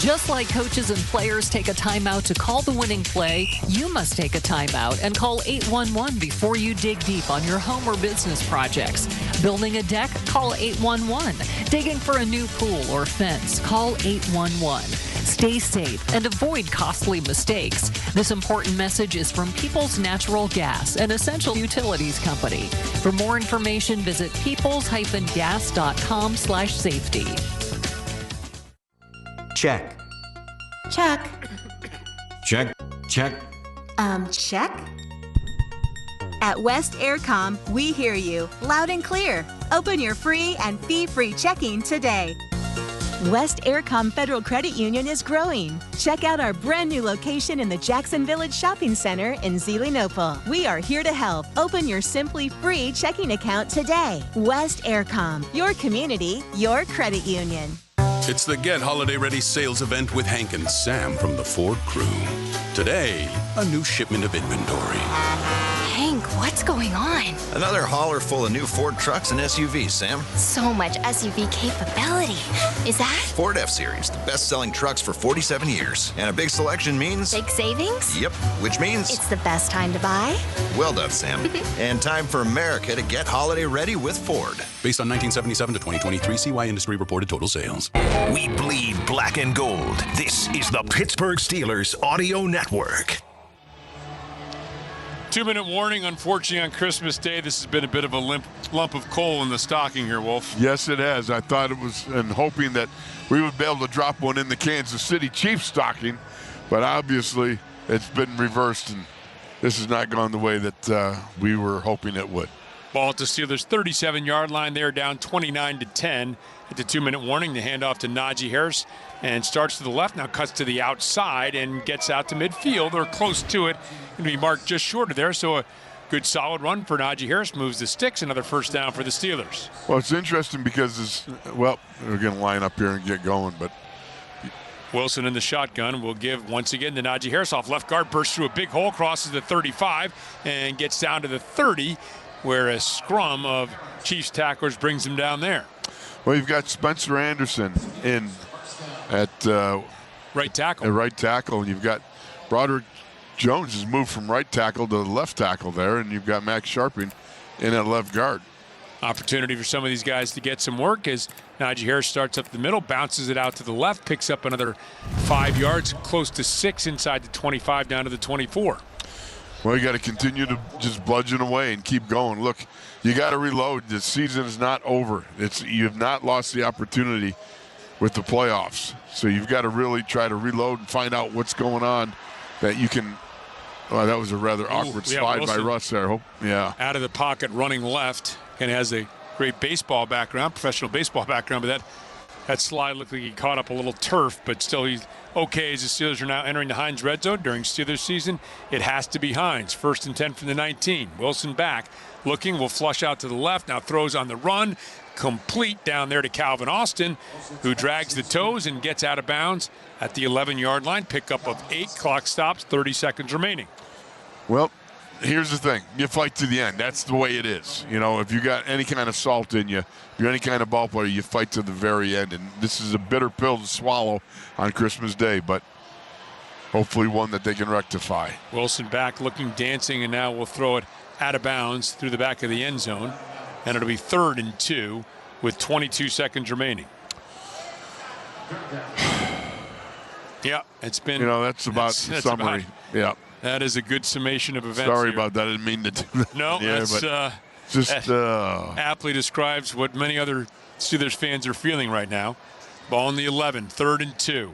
Just like coaches and players take a timeout to call the winning play, you must take a timeout and call 811 before you dig deep on your home or business projects. Building a deck? Call 811. Digging for a new pool or fence? Call 811. Stay safe and avoid costly mistakes. This important message is from Peoples Natural Gas, an essential utilities company. For more information, visit peoples-gas.com/safety. Check. Check. Check. Check. Check? At West Aircom, we hear you loud and clear. Open your free and fee-free checking today. West Aircom Federal Credit Union is growing. Check out our brand new location in the Jackson Village Shopping Center in Zelienople. We are here to help. Open your simply free checking account today. West Aircom, your community, your credit union. It's the Get Holiday Ready sales event with Hank and Sam from the Ford crew. Today, a new shipment of inventory. Hank, what's going on? Another hauler full of new Ford trucks and SUVs, Sam. So much SUV capability. Is that? Ford F-Series, the best-selling trucks for 47 years. And a big selection means... big savings? Yep, which means... it's the best time to buy? Well done, Sam. And time for America to get holiday ready with Ford. Based on 1977 to 2023 CY Industry reported total sales. We bleed black and gold. This is the Pittsburgh Steelers Audio Network. 2-minute warning, unfortunately, on Christmas Day. This has been a bit of a lump of coal in the stocking here, Wolf. Yes, it has. I thought it was, and hoping that we would be able to drop one in the Kansas City Chiefs stocking, but obviously it's been reversed, and this has not gone the way that we were hoping it would. Ball at the Steelers' 37-yard line. They're down 29-10 at the 2-minute warning. The handoff to Najee Harris and starts to the left, now cuts to the outside and gets out to midfield or close to it. Going to be marked just short of there, so a good solid run for Najee Harris. Moves the sticks, another first down for the Steelers. Well, it's interesting because, we're going to line up here and get going, but Wilson in the shotgun will give once again to Najee Harris off left guard, bursts through a big hole, crosses the 35 and gets down to the 30, where a scrum of Chiefs tacklers brings him down there. Well, you've got Spencer Anderson in at right tackle. At right tackle, and you've got Broderick Jones has moved from right tackle to left tackle there, and you've got Max Sharping in at left guard. Opportunity for some of these guys to get some work as Najee Harris starts up the middle, bounces it out to the left, picks up another 5 yards, close to 6 inside the 25 down to the 24. Well, you got to continue to just bludgeon away and keep going. Look, you got to reload. The season is not over. You have not lost the opportunity with the playoffs. So you've got to really try to reload and find out what's going on that you can. Well, that was a rather awkward slide by Russ there. Yeah. Out of the pocket, running left, and has a great baseball background, professional baseball background, but that slide looked like he caught up a little turf, but still he's okay as the Steelers are now entering the Heinz red zone. During Steelers season, it has to be Heinz. 1st and 10 from the 19. Wilson back, looking, will flush out to the left, now throws on the run, complete down there to Calvin Austin, who drags the toes and gets out of bounds at the 11-yard line. Pickup of 8, clock stops, 30 seconds remaining. Well, here's the thing. You fight to the end. That's the way it is. You know, if you got any kind of salt in you, if you're any kind of ball player, you fight to the very end. And this is a bitter pill to swallow on Christmas Day, but hopefully one that they can rectify. Wilson back, looking, dancing, and now we'll throw it out of bounds through the back of the end zone. And it'll be 3rd and 2 with 22 seconds remaining. Yeah, it's been. You know, that's about the summary. Yeah. That is a good summation of events. Sorry here. about that. I didn't mean to do that. No, yeah, that's just aptly describes what many other Steelers fans are feeling right now. Ball on the 11, 3rd and 2.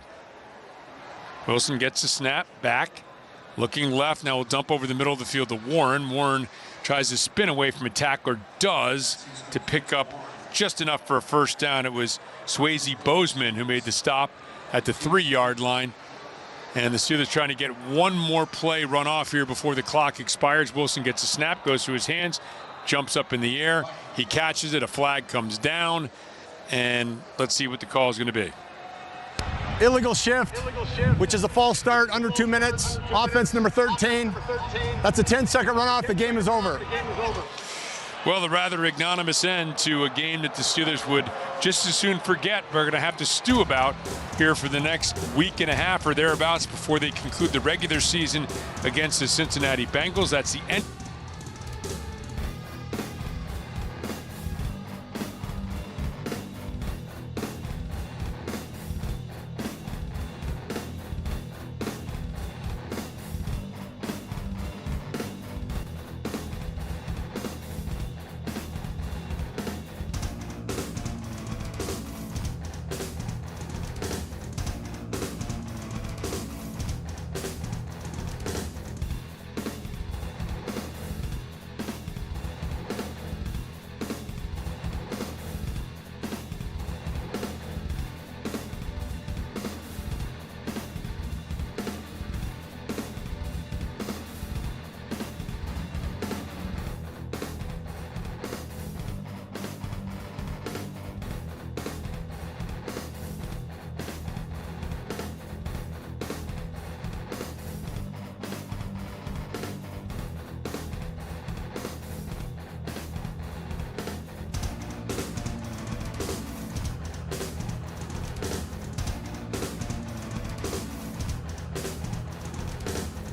Wilson gets the snap, back, looking left. Now will dump over the middle of the field to Warren. Warren tries to spin away from a tackler, does, to pick up just enough for a first down. It was Swayze Bozeman who made the stop at the 3-yard line. And the Steelers trying to get one more play run off here before the clock expires. Wilson gets a snap, goes to his hands, jumps up in the air. He catches it. A flag comes down. And let's see what the call is going to be. Illegal shift, which is a false start under 2 minutes. Offense number 13. That's a 10-second runoff. The game is over. Well, the rather ignominious end to a game that the Steelers would just as soon forget. We're going to have to stew about here for the next week and a half or thereabouts before they conclude the regular season against the Cincinnati Bengals. That's the end.